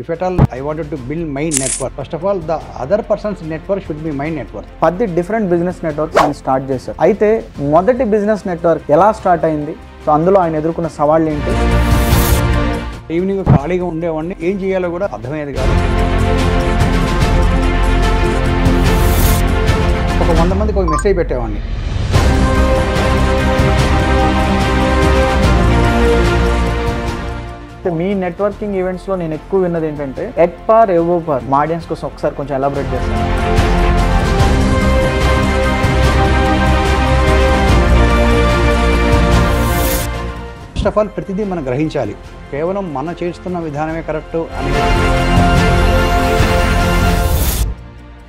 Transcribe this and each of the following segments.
If at all I wanted to build my network, first of all, the other person's network should be my network. 10 different business networks ఆయన start చేశారు. అయితే మొదటి business network ఎలా start అయింది, so అందులో ఆయన ఎదుర్కొన్న సవాళ్ళు ఏంటి? ఈవినింగ్ ఖాళీగా ఉండేవాడిని, ఏం చేయాలో కూడా అర్థమయ్యేది కాదు. ఒక 100 మందికి ఒక మెసేజ్ పెట్టేవాడిని. మీ నెట్వర్కింగ్ ఈవెంట్స్లో నేను ఎక్కువ విన్నది ఏంటంటే ఎట్ పార్ ఎవో పార్. మా ఆడియన్స్ కోసం ఒకసారి కొంచెం ఎలాబరేట్ చేస్తాను. ఫస్ట్ ఆఫ్ ఆల్ ప్రతిదీ మనం గ్రహించాలి. కేవలం మనం చేస్తున్న విధానమే కరెక్ట్ అని.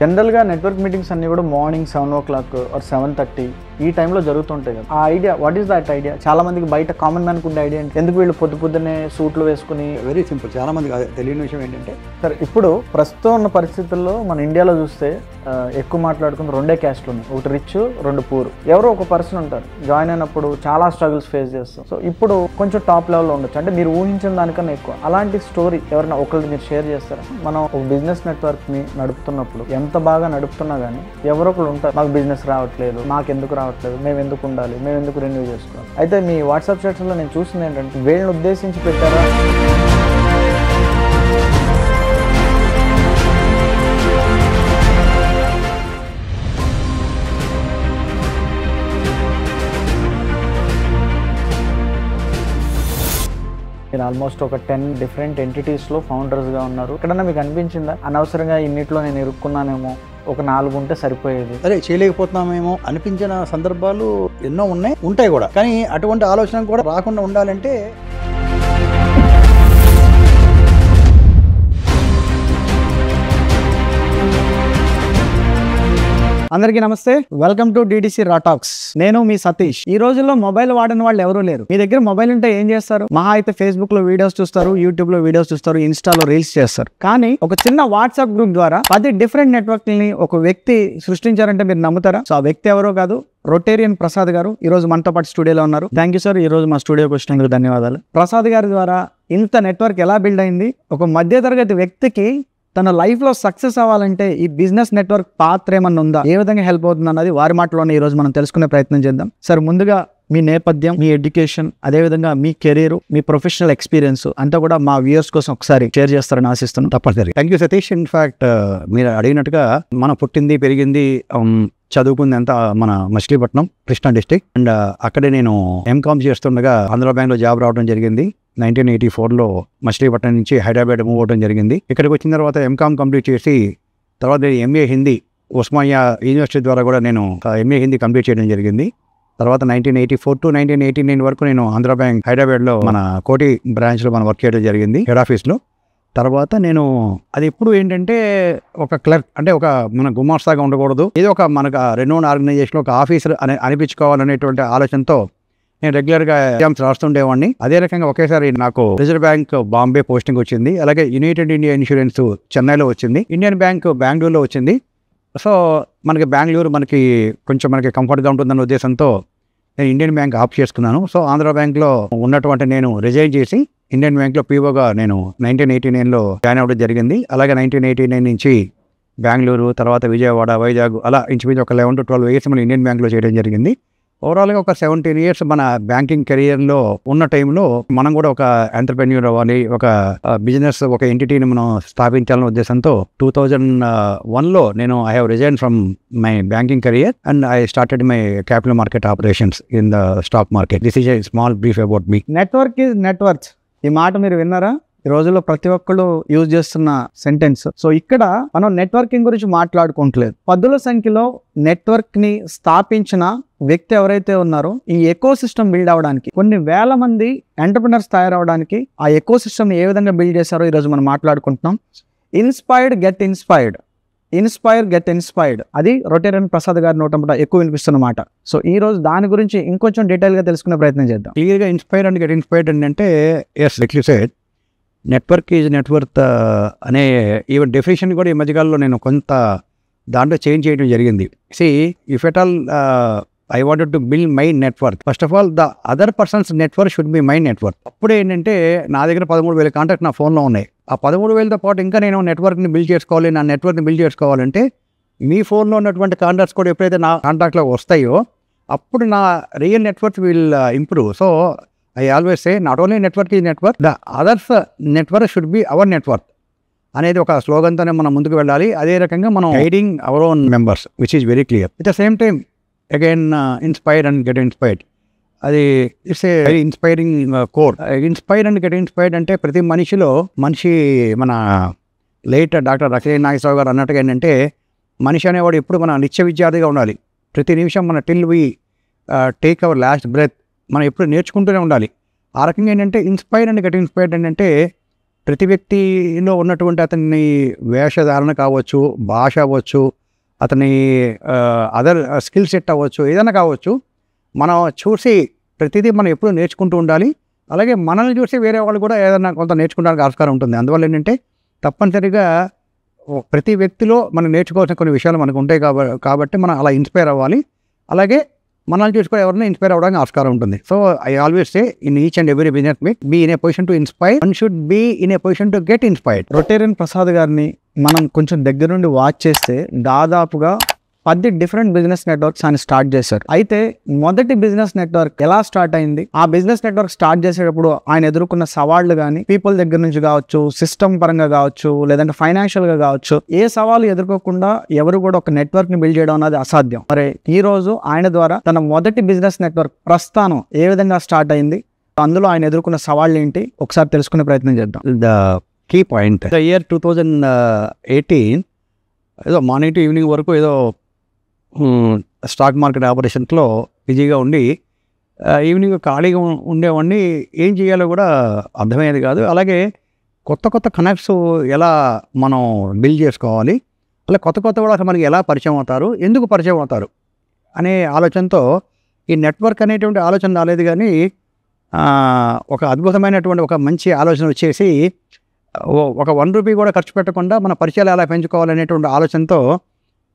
జనరల్గా నెట్వర్క్ మీటింగ్స్ అన్నీ కూడా మార్నింగ్ 7 o'clock ఆర్ 7:30 ఈ టైంలో జరుగుతుంటాయి కదా. ఆ idea, what is that idea? చాలా మందికి బయట కామన్ మ్యాన్కి ఉండే ఐడియా ఏంటి? ఎందుకు వీళ్ళు పొద్దున్నే సూట్లు వేసుకుని? Very simple. చాలా మందికి తెలియని విషయం ఏంటంటే, సరే ఇప్పుడు ప్రస్తుతం ఉన్న పరిస్థితుల్లో మన ఇండియాలో చూస్తే ఎక్కువ మాట్లాడుకున్న 2 క్యాస్ట్లు ఉన్నాయి. ఒకటి రిచ్, 2 పూర్. ఎవరో ఒక పర్సన్ ఉంటారు, జాయిన్ అయినప్పుడు చాలా స్ట్రగుల్స్ ఫేస్ చేస్తాం. సో ఇప్పుడు కొంచెం టాప్ లెవెల్లో ఉండొచ్చు, అంటే మీరు ఊహించిన దానికన్నా ఎక్కువ. అలాంటి స్టోరీ ఎవరైనా ఒకళ్ళు మీరు షేర్ చేస్తారా? మనం ఒక బిజినెస్ నెట్వర్క్ని నడుపుతున్నప్పుడు ఎంత బాగా నడుపుతున్నా కానీ ఎవరో ఒకళ్ళు ఉంటారు, మాకు బిజినెస్ రావట్లేదు, మాకు ఎందుకు రావట్లేదు, మేము ఎందుకు ఉండాలి, మేము ఎందుకు రెన్యూ చేసుకోవాలి. అయితే మీ వాట్సాప్ చాట్స్లో నేను చూసింది ఏంటంటే వీళ్ళని ఉద్దేశించి పెట్టారా? మీరు ఆల్మోస్ట్ ఒక 10 డిఫరెంట్ ఎంటిటీస్లో ఫౌండర్స్గా ఉన్నారు. ఎక్కడన్నా మీకు అనిపించిందా అనవసరంగా ఇన్నిట్లో నేను ఇరుక్కున్నానేమో, ఒక 4 ఉంటే సరిపోయేది, అరే చేయలేకపోతున్నామేమో అనిపించిన సందర్భాలు ఎన్నో ఉంటాయి కూడా. కానీ అటువంటి ఆలోచన కూడా రాకుండా ఉండాలంటే అందరికీ నమస్తే, వెల్కమ్ టు డిడిసి రా టాక్స్. నేను మీ సతీష్. ఈ రోజుల్లో మొబైల్ వాడని వాళ్ళు ఎవరూ లేరు. మీ దగ్గర మొబైల్ ఉంటే ఏం చేస్తారు? మహా అయితే ఫేస్బుక్ లో వీడియోస్ చూస్తారు, యూట్యూబ్ లో వీడియోస్ చూస్తారు, ఇన్స్టాలో రీల్స్ చేస్తారు. కానీ ఒక చిన్న వాట్సాప్ గ్రూప్ ద్వారా 10 డిఫరెంట్ నెట్వర్క్ ని ఒక వ్యక్తి సృష్టించారంటే మీరు నమ్ముతారా? సో ఆ వ్యక్తి ఎవరో కాదు, రొటేరియన్ ప్రసాద్ గారు ఈ రోజు మనతో పాటు స్టూడియోలో ఉన్నారు. థ్యాంక్ యూ సార్, ఈ రోజు మా స్టూడియోకి వచ్చినందుకు ధన్యవాదాలు. ప్రసాద్ గారి ద్వారా ఇంత నెట్వర్క్ ఎలా బిల్డ్ అయింది? ఒక మధ్యతరగతి వ్యక్తికి తన లైఫ్లో సక్సెస్ అవ్వాలంటే ఈ బిజినెస్ నెట్వర్క్ పాత్ర ఏమన్నా ఉందా, ఏ విధంగా హెల్ప్ అవుతుంది అన్నది వారి మాటలోనే ఈ రోజు మనం తెలుసుకునే ప్రయత్నం చేద్దాం. సార్, ముందుగా మీ నేపథ్యం, మీ ఎడ్యుకేషన్, అదేవిధంగా మీ కెరీర్, మీ ప్రొఫెషనల్ ఎక్స్పీరియన్స్ అంతా కూడా మా వ్యూయర్స్ కోసం ఒకసారి షేర్ చేస్తారని ఆశిస్తున్నాను. తప్పనిసరి. Thank you Satish. ఇన్ఫాక్ట్ మీరు అడిగినట్టుగా మనం పుట్టింది, పెరిగింది, చదువుకుంది అంతా మన మచిలీపట్నం, కృష్ణా డిస్ట్రిక్ట్. అండ్ అక్కడే నేను ఎంకామ్ చేస్తుండగా ఆంధ్ర బ్యాంక్లో జాబ్ రావడం జరిగింది. 1984లో మచిలీపట్నం నుంచి హైదరాబాద్ మూవ్ అవడం జరిగింది. ఇక్కడికి వచ్చిన తర్వాత ఎంకామ్ కంప్లీట్ చేసి తర్వాత ఎంఏ హిందీ ఉస్మానియా యూనివర్సిటీ ద్వారా కూడా నేను ఎంఏ హిందీ కంప్లీట్ చేయడం జరిగింది. తర్వాత 1984 to 1989 వరకు నేను ఆంధ్ర బ్యాంక్ హైదరాబాద్లో మన కోటి బ్రాంచ్లో మనం వర్క్ చేయడం జరిగింది, హెడ్ ఆఫీస్లో. తర్వాత నేను అది ఎప్పుడు ఏంటంటే ఒక క్లర్క్, అంటే ఒక మన గుమాస్తాగా ఉండకూడదు, ఏదో ఒక మనకు రెనోన్ ఆర్గనైజేషన్లో ఒక ఆఫీసర్ అనిపించుకోవాలనేటువంటి ఆలోచనతో నేను రెగ్యులర్గా ఎగ్జామ్స్ రాస్తుండేవాడిని. అదే రకంగా ఒకేసారి నాకు రిజర్వ్ బ్యాంక్ బాంబే పోస్టింగ్ వచ్చింది, అలాగే యునైటెడ్ ఇండియా ఇన్సూరెన్స్ చెన్నైలో వచ్చింది, ఇండియన్ బ్యాంక్ బెంగళూరులో వచ్చింది. సో మనకి బెంగళూరు కొంచెం మనకి కంఫర్ట్గా ఉంటుందన్న ఉద్దేశంతో నేను ఇండియన్ బ్యాంక్ ఆప్ చేసుకున్నాను. సో ఆంధ్ర బ్యాంక్లో ఉన్నటువంటి నేను రిజైన్ చేసి ఇండియన్ బ్యాంక్లో పీఓగా నేను 1989లో జాయిన్ అవ్వడం జరిగింది. అలాగే 1989 నుంచి బెంగళూరు, తర్వాత విజయవాడ, వైజాగ్, అలా ఇంచుమించు ఒక 11 to 12 years మనం ఇండియన్ బ్యాంక్లో చేయడం జరిగింది. ఓవరాల్గా ఒక 17 years మన బ్యాంకింగ్ కెరియర్లో ఉన్న టైంలో మనం కూడా ఒక ఎంటర్ప్రెన్యూర్ అవ్వాలి, ఒక బిజినెస్, ఒక ఎంటిటీని మనం స్థాపించాలనే ఉద్దేశంతో 2001లో నేను I have resign from my banking career and I started my capital market operations in the stock market. This is a small brief about me. Network is network, ఈ మాట మీరు విన్నారా? ఈ రోజుల్లో ప్రతి ఒక్కళ్ళు యూజ్ చేస్తున్న సెంటెన్స్. సో ఇక్కడ మనం నెట్వర్కింగ్ గురించి మాట్లాడుకోవట్లేదు. 10ల సంఖ్యలో నెట్వర్క్ ని స్థాపించిన వ్యక్తి ఎవరైతే ఉన్నారో ఈ ఎకో సిస్టమ్ బిల్డ్ అవడానికి, కొన్ని వేల మంది ఎంటర్ప్రినర్స్ తయారవడానికి ఆ ఎకో సిస్టమ్ ఏ విధంగా బిల్డ్ చేశారో ఈరోజు మనం మాట్లాడుకుంటున్నాం. Inspired get inspired, inspire get inspired, అది రొటేరియన్ ప్రసాద్ గారి నోట ఎక్కువ వినిపిస్తున్నమాట. సో ఈ రోజు దాని గురించి ఇంకొంచెం డీటెయిల్గా తెలుసుకునే ప్రయత్నం చేద్దాం. క్లియర్గా ఇన్స్పైర్ అండ్ గెట్ ఇన్స్పైర్డ్ అంటే yes like you said, network is net worth అనే ఈవెన్ డెఫినేషన్ కూడా ఈ మధ్యకాలంలో నేను కొంత దాంట్లో చేంజ్ చేయడం జరిగింది. See if at all I wanted to build my network, first of all the other persons network should be my network. అప్పుడు ఏంటంటే నా దగ్గర 13,000 కాంటాక్ట్ నా ఫోన్లో ఉన్నాయి. ఆ 13,000తో పాటు ఇంకా నేను నెట్వర్క్ని బిల్డ్ చేసుకోవాలి, నా నెట్వర్క్ని బిల్డ్ చేసుకోవాలంటే మీ ఫోన్లో ఉన్నటువంటి కాంటాక్ట్స్ కూడా ఎప్పుడైతే నా కాంటాక్ట్లో వస్తాయో అప్పుడు నా real network will improve. So I always say not only network is network, the others network should be our network అనేది ఒక స్లోగన్తోనే మనం ముందుకు వెళ్ళాలి. అదే రకంగా మనం guiding our own members which is very clear. At the same time again inspire and get inspired, అది it's a very inspiring core. Inspire and get inspired అంటే ప్రతి మనిషి మన లేట్ డాక్టర్ రకీల్ నాగేశ్వరరావు గారు అన్నట్టుగా ఏంటంటే మనిషి అనేవాడు ఎప్పుడు మన నిత్య విద్యార్థిగా ఉండాలి. ప్రతి నిమిషం మన till we take our last breath మనం ఎప్పుడు నేర్చుకుంటూనే ఉండాలి. ఆ రకంగా ఏంటంటే ఇన్స్పైర్ అండ్ గెట్ ఇన్స్పైర్డ్ ఏంటంటే ప్రతి వ్యక్తిలో ఉన్నటువంటి అతని వేషధారణ కావచ్చు, భాష అవ్వచ్చు, అతని అదర్ స్కిల్ సెట్ అవ్వచ్చు, ఏదైనా కావచ్చు, మనం చూసి ప్రతిదీ మనం ఎప్పుడు నేర్చుకుంటూ ఉండాలి. అలాగే మనల్ని చూసి వేరే వాళ్ళు కూడా ఏదైనా కొంత నేర్చుకోవడానికి ఆస్కారం ఉంటుంది. అందువల్ల ఏంటంటే తప్పనిసరిగా ప్రతి వ్యక్తిలో మనం నేర్చుకోవాల్సిన కొన్ని విషయాలు మనకు ఉంటాయి కాబట్టి మనం అలా ఇన్స్పైర్ అవ్వాలి. అలాగే మనల్ని చూసుకొని ఎవరైనా ఇన్స్పైర్ అవ్వడానికి ఆస్కారం ఉంటుంది. So I always say in each and every business make be in a position to inspire and should be in a position to get inspired. Rotarian Prasad గారిని మనం కొంచెం దగ్గర నుండి వాచ్ చేస్తే దాదాపుగా 10 డిఫరెంట్ బిజినెస్ నెట్వర్క్స్ ఆయన స్టార్ట్ చేశారు. అయితే మొదటి బిజినెస్ నెట్వర్క్ ఎలా స్టార్ట్ అయింది, ఆ బిజినెస్ నెట్వర్క్ స్టార్ట్ చేసేటప్పుడు ఆయన ఎదుర్కొన్న సవాళ్లు కానీ పీపుల్ దగ్గర నుంచి కావచ్చు, సిస్టమ్ పరంగా కావచ్చు, లేదంటే ఫైనాన్షియల్ గా కావచ్చు, ఏ సవాలు ఎదుర్కోకుండా ఎవరు కూడా ఒక నెట్వర్క్ ని బిల్డ్ చేయడం అనేది అసాధ్యం. మరి ఈ రోజు ఆయన ద్వారా తన మొదటి బిజినెస్ నెట్వర్క్ ప్రస్థానం ఏ విధంగా స్టార్ట్ అయింది, అందులో ఆయన ఎదుర్కొన్న సవాళ్ళు ఏంటి ఒకసారి తెలుసుకునే ప్రయత్నం చేద్దాం. The key point the year 2018 ఏదో మార్నింగ్ టు ఈవినింగ్ వరకు ఏదో స్టాక్ మార్కెట్ ఆపరేషన్స్లో బిజీగా ఉండి ఈవినింగ్ ఖాళీగా ఉండేవాడిని. ఏం చేయాలో కూడా అర్థమయ్యేది కాదు. అలాగే కొత్త కనెక్ట్స్ ఎలా మనం బిల్డ్ చేసుకోవాలి, అలా కొత్త కూడా మనకి ఎలా పరిచయం అవుతారు, ఎందుకు పరిచయం అవుతారు అనే ఆలోచనతో ఈ నెట్వర్క్ అనేటువంటి ఆలోచన రాలేదు. కానీ ఒక అద్భుతమైనటువంటి ఒక మంచి ఆలోచన వచ్చేసి ఒక ₹1 కూడా ఖర్చు పెట్టకుండా మన పరిచయాలు ఎలా పెంచుకోవాలనేటువంటి ఆలోచనతో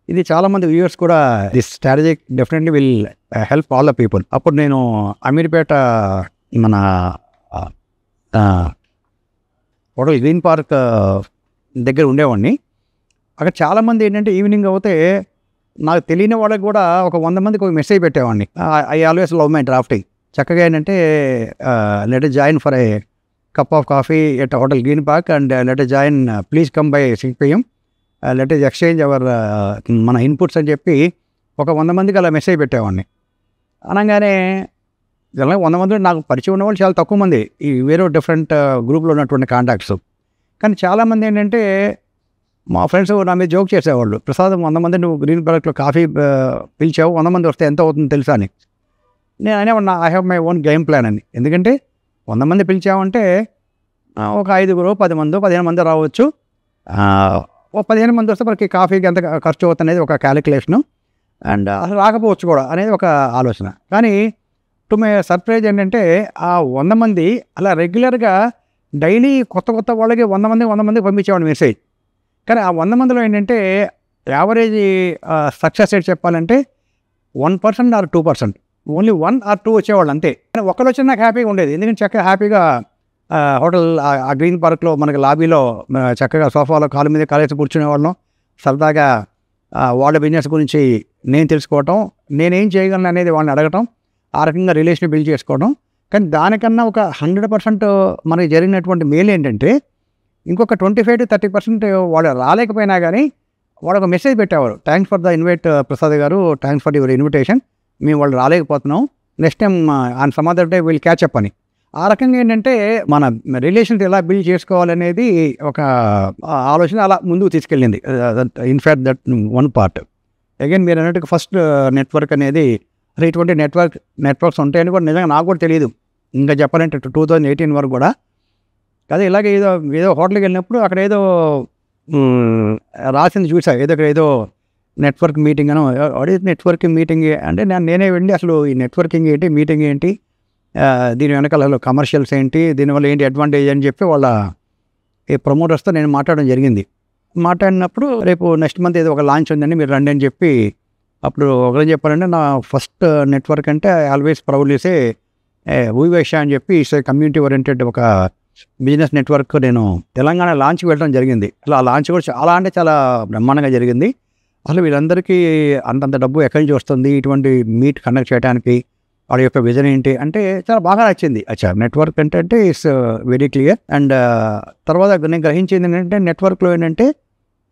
ఇది చాలామంది వ్యూవర్స్ కూడా this strategy definitely will help all the people. అప్పుడు నేను అమీర్పేట మన హోటల్ గ్రీన్ పార్క్ దగ్గర ఉండేవాడిని. అక్కడ చాలామంది ఏంటంటే ఈవినింగ్ అవుతే నాకు తెలియని వాళ్ళకి కూడా ఒక 100 మందికి ఒక మెసేజ్ పెట్టేవాడిని. I always love my drafting. చక్కగా ఏంటంటే let us join for a cup of coffee at hotel green park and let us join please come by 6 PM. Let us exchange our మన ఇన్పుట్స్ అని చెప్పి ఒక 100 మందికి అలా message పెట్టేవాడిని. అనగానే ఇలా 100 మంది నాకు పరిచయం ఉన్నవాళ్ళు చాలా తక్కువ మంది, ఈ వేరే డిఫరెంట్ గ్రూప్లో ఉన్నటువంటి కాంటాక్ట్స్. కానీ చాలామంది ఏంటంటే మా ఫ్రెండ్స్ నా మీద జోక్ చేసేవాళ్ళు, ప్రసాద్ 100 మంది నువ్వు గ్రీన్ పార్క్లో కాఫీ పిలిచావు, 100 మంది వస్తే ఎంత అవుతుందో తెలుసా అని. నేను అనేవాడినా I have my own game plan అని. ఎందుకంటే 100 మంది పిలిచామంటే ఒక 5 10 మంది 15 మంది రావచ్చు, ఒక 15 మంది వస్తే మనకి కాఫీకి ఎంత ఖర్చు అవుతుంది అనేది ఒక క్యాలిక్యులేషను, అండ్ అసలు రాకపోవచ్చు కూడా అనేది ఒక ఆలోచన. కానీ టు మై సర్ప్రైజ్ ఏంటంటే ఆ 100 మంది అలా రెగ్యులర్గా డైలీ కొత్త వాళ్ళకి 100 మంది పంపించేవాడు మెసేజ్. కానీ ఆ 100 మందిలో ఏంటంటే యావరేజ్ సక్సెస్ రేట్ చెప్పాలంటే 1% ఆర్ 2%, ఓన్లీ 1 or 2 వచ్చేవాళ్ళు అంతే. కానీ ఒకళ్ళు వచ్చిన నాకు హ్యాపీగా ఉండేది. ఎందుకంటే చక్కగా హ్యాపీగా హోటల్ ఆ గ్రీన్ పార్క్లో మనకి లాబీలో చక్కగా సోఫాలో కాలు మీద కాలేసి కూర్చునే వాళ్ళం, సరదాగా వాళ్ళ బిజినెస్ గురించి నేను తెలుసుకోవటం, నేనేం చేయగలను అనేది వాళ్ళని అడగటం, ఆ రకంగా రిలేషన్ బిల్డ్ చేసుకోవడం. కానీ దానికన్నా ఒక 100% మనకి జరిగినటువంటి మేలు ఏంటంటే ఇంకొక 25 to 30% వాళ్ళు రాలేకపోయినా కానీ వాడు ఒక మెసేజ్ పెట్టేవారు, thanks for the invite Prasad గారు, థ్యాంక్స్ ఫర్ యువర్ ఇన్విటేషన్, మేము వాళ్ళు రాలేకపోతున్నాం, next time on some other day will catch up అని. ఆ రకంగా ఏంటంటే మన రిలేషన్స్ ఎలా బిల్డ్ చేసుకోవాలనేది ఒక ఆలోచన అలా ముందుకు తీసుకెళ్ళింది. In fact that one part. Again మీరు అన్నట్టుగా ఫస్ట్ నెట్వర్క్ అనేది అసలు ఇటువంటి నెట్వర్క్స్ ఉంటాయని కూడా నిజంగా నాకు కూడా తెలియదు. ఇంకా చెప్పాలంటే 2018 వరకు కూడా. అదే ఇలాగే ఏదో హోటల్కి వెళ్ళినప్పుడు అక్కడ ఏదో రాసింది చూసా, ఏదో నెట్వర్క్ మీటింగ్ అని. అదే నెట్వర్కింగ్ మీటింగ్ అంటే నేనే వెళ్ళి అసలు ఈ నెట్వర్కింగ్ ఏంటి, మీటింగ్ ఏంటి, దీని వెనకాల కమర్షియల్స్ ఏంటి, దీనివల్ల ఏంటి అడ్వాంటేజ్ అని చెప్పి వాళ్ళ ఈ ప్రమోటర్స్తో నేను మాట్లాడడం జరిగింది. మాట్లాడినప్పుడు రేపు నెక్స్ట్ మంత్ ఏదో ఒక లాంచ్ ఉందని మీరు రండి అని చెప్పి, అప్పుడు ఒకరేం చెప్పారంటే నా ఫస్ట్ నెట్వర్క్ అంటే ఆల్వేస్ ప్రౌడ్లీ సే ఊవేష అని చెప్పి కమ్యూనిటీ ఓరియంటెడ్ ఒక బిజినెస్ నెట్వర్క్ నేను తెలంగాణ లాంచ్కి వెళ్ళడం జరిగింది. అసలు ఆ లాంచ్ కూడా చాలా అంటే చాలా బ్రహ్మాండంగా జరిగింది. అసలు వీళ్ళందరికీ అంతంత డబ్బు ఎక్కడి నుంచి వస్తుంది, ఇటువంటి మీట్ కండక్ట్ చేయడానికి వాడి యొక్క విజన్ ఏంటి అంటే చాలా బాగా నచ్చింది. అచ్చా నెట్వర్క్ అంటే ఇట్స్ వెరీ క్లియర్. అండ్ తర్వాత నేను గ్రహించింది ఏంటంటే నెట్వర్క్లో ఏంటంటే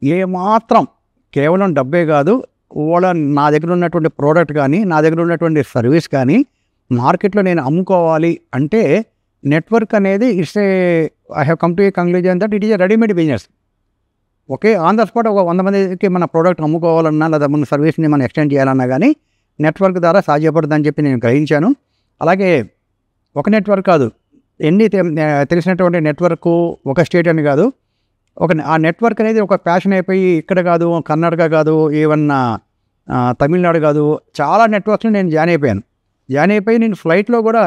ఏమాత్రం కేవలం డబ్బే కాదు, వాళ్ళ నా దగ్గర ఉన్నటువంటి ప్రోడక్ట్ కానీ నా దగ్గర ఉన్నటువంటి సర్వీస్ కానీ మార్కెట్లో నేను అమ్ముకోవాలి అంటే నెట్వర్క్ అనేది it's I have come to a conclusion that it is a readymade business. Okay, on the spot ఒక 100 మందికి మన ప్రోడక్ట్ అమ్ముకోవాలన్నా లేదా మన సర్వీస్ని మనం ఎక్స్టెండ్ చేయాలన్నా కానీ నెట్వర్క్ ద్వారా సాధ్యపడుతుందని చెప్పి నేను గ్రహించాను. అలాగే ఒక నెట్వర్క్ కాదు, తెలిసినటువంటి నెట్వర్క్ ఒక స్టేట్ అని కాదు, ఆ నెట్వర్క్ అనేది ఒక ప్యాషన్ అయిపోయి ఇక్కడ కాదు, కర్ణాటక కాదు, ఏమన్నా తమిళనాడు కాదు, చాలా నెట్వర్క్స్లో నేను జాయిన్ అయిపోయి నేను ఫ్లైట్లో కూడా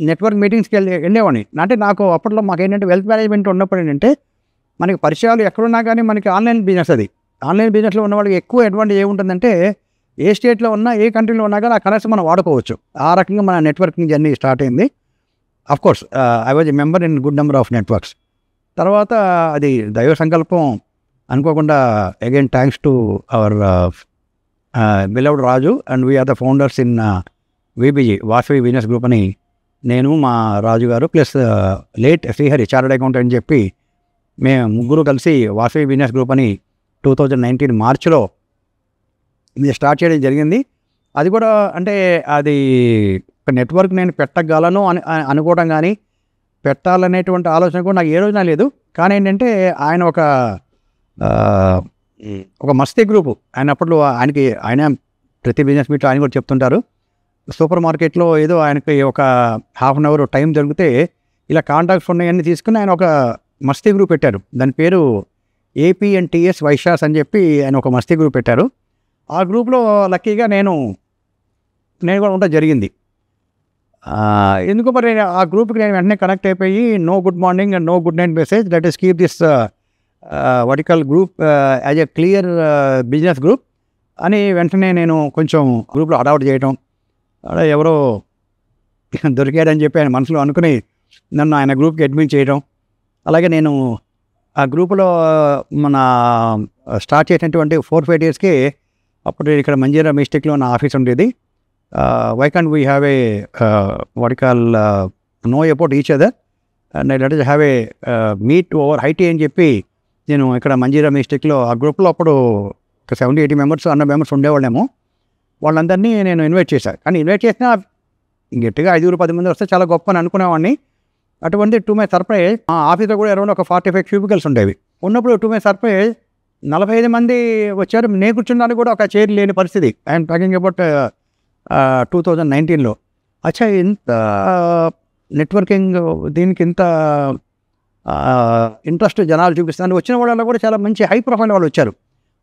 నెట్వర్క్ మీటింగ్స్కి వెళ్ళేవాడిని. అంటే నాకు అప్పట్లో మాకేంటంటే వెల్త్ మేనేజ్మెంట్ ఉన్నప్పుడు ఏంటంటే మనకి పరిచయాలు ఎక్కడున్నా కానీ మనకి ఆన్లైన్ బిజినెస్, అది ఆన్లైన్ బిజినెస్లో ఉన్న వాళ్ళకి ఎక్కువ అడ్వాంటేజ్ ఏముంటుందంటే ఏ స్టేట్లో ఉన్నా ఏ కంట్రీలో ఉన్నా కానీ ఆ కనెక్షన్ మనం వాడుకోవచ్చు. ఆ రకంగా మన నెట్వర్కింగ్ జర్నీ స్టార్ట్ అయింది. Of course I was a member in good number of networks. తర్వాత అది దైవ సంకల్పం అనుకోకుండా again thanks to our beloved Raju and we are the founders in VBG Vasavi business group అని నేను, మా రాజు గారు plus late Srihari chartered accountant అని చెప్పి మేము ముగ్గురు కలిసి వాసవి బిజినెస్ గ్రూప్ అని 2019 మార్చిలో ఇది స్టార్ట్ చేయడం జరిగింది. అది కూడా అంటే అది ఒక నెట్వర్క్ నేను పెట్టగలను అని అనుకోవడం కానీ పెట్టాలనేటువంటి ఆలోచన కూడా నాకు ఏ రోజున లేదు. కానీ ఏంటంటే ఆయన ఒక మస్తీ గ్రూపు, ఆయన అప్పట్లో ఆయన ప్రతి బిజినెస్ మీట్లో ఆయన కూడా చెప్తుంటారు. సూపర్ మార్కెట్లో ఏదో ఆయనకి ఒక హాఫ్ అన్ అవర్ టైం దొరికితే ఇలా కాంటాక్ట్స్ ఉన్నాయన్నీ తీసుకుని ఆయన ఒక మస్తీ గ్రూప్ పెట్టారు. దాని పేరు APNTS వైశాస్ అని చెప్పి ఆయన ఒక మస్తీ గ్రూప్ పెట్టారు. ఆ గ్రూప్లో లక్కీగా నేను కూడా ఉండడం జరిగింది. ఎందుకు మరి ఆ గ్రూప్కి నేను వెంటనే కనెక్ట్ అయిపోయి no good morning and no good night message, that is keep this vertical group as a clear business group అని వెంటనే నేను కొంచెం గ్రూప్లో అడాప్ట్ చేయటం, అలా ఎవరో దొరికాడని చెప్పి ఆయన మనసులో అనుకుని నన్ను ఆయన గ్రూప్కి అడ్మిట్ చేయడం. అలాగే నేను ఆ గ్రూపులో మన స్టార్ట్ చేసినటువంటి 4-5 డేస్కి అప్పుడు ఇక్కడ మంజీరా మిస్టేక్లో నా ఆఫీస్ ఉండేది. Why can't we have a vertical know about each other and let us have a meet over high tea అని చెప్పి నేను ఇక్కడ మంజీరా మిస్టేక్లో ఆ గ్రూప్లో అప్పుడు ఒక 70-80 మెంబర్స్ 100 మెంబర్స్ ఉండేవాళ్ళేమో. వాళ్ళందరినీ నేను ఇన్వైట్ చేశాను. కానీ ఇన్వైట్ చేసినా గట్టిగా 5-10 మంది వస్తే చాలా గొప్ప అని అనుకునేవాడిని. అటువంటి టు మై సర్ప్రైజ్ మా ఆఫీస్లో కూడా అరౌండ్ ఒక 45 క్యూబికల్స్ ఉండేవి. ఉన్నప్పుడు టు మై సర్ప్రైజ్ 45 మంది వచ్చారు. నేను కూర్చున్నాను కూడా ఒక చైర్ లేని పరిస్థితి. ఐఎమ్ టాకింగ్ అబౌట్ 2019లో. అచ్చా, ఇంత నెట్వర్కింగ్ దీనికి ఇంత ఇంట్రెస్ట్ జనాలు చూపిస్తున్నారు. వచ్చిన వాళ్ళలో కూడా చాలా మంచి హై ప్రొఫైల్ వాళ్ళు వచ్చారు.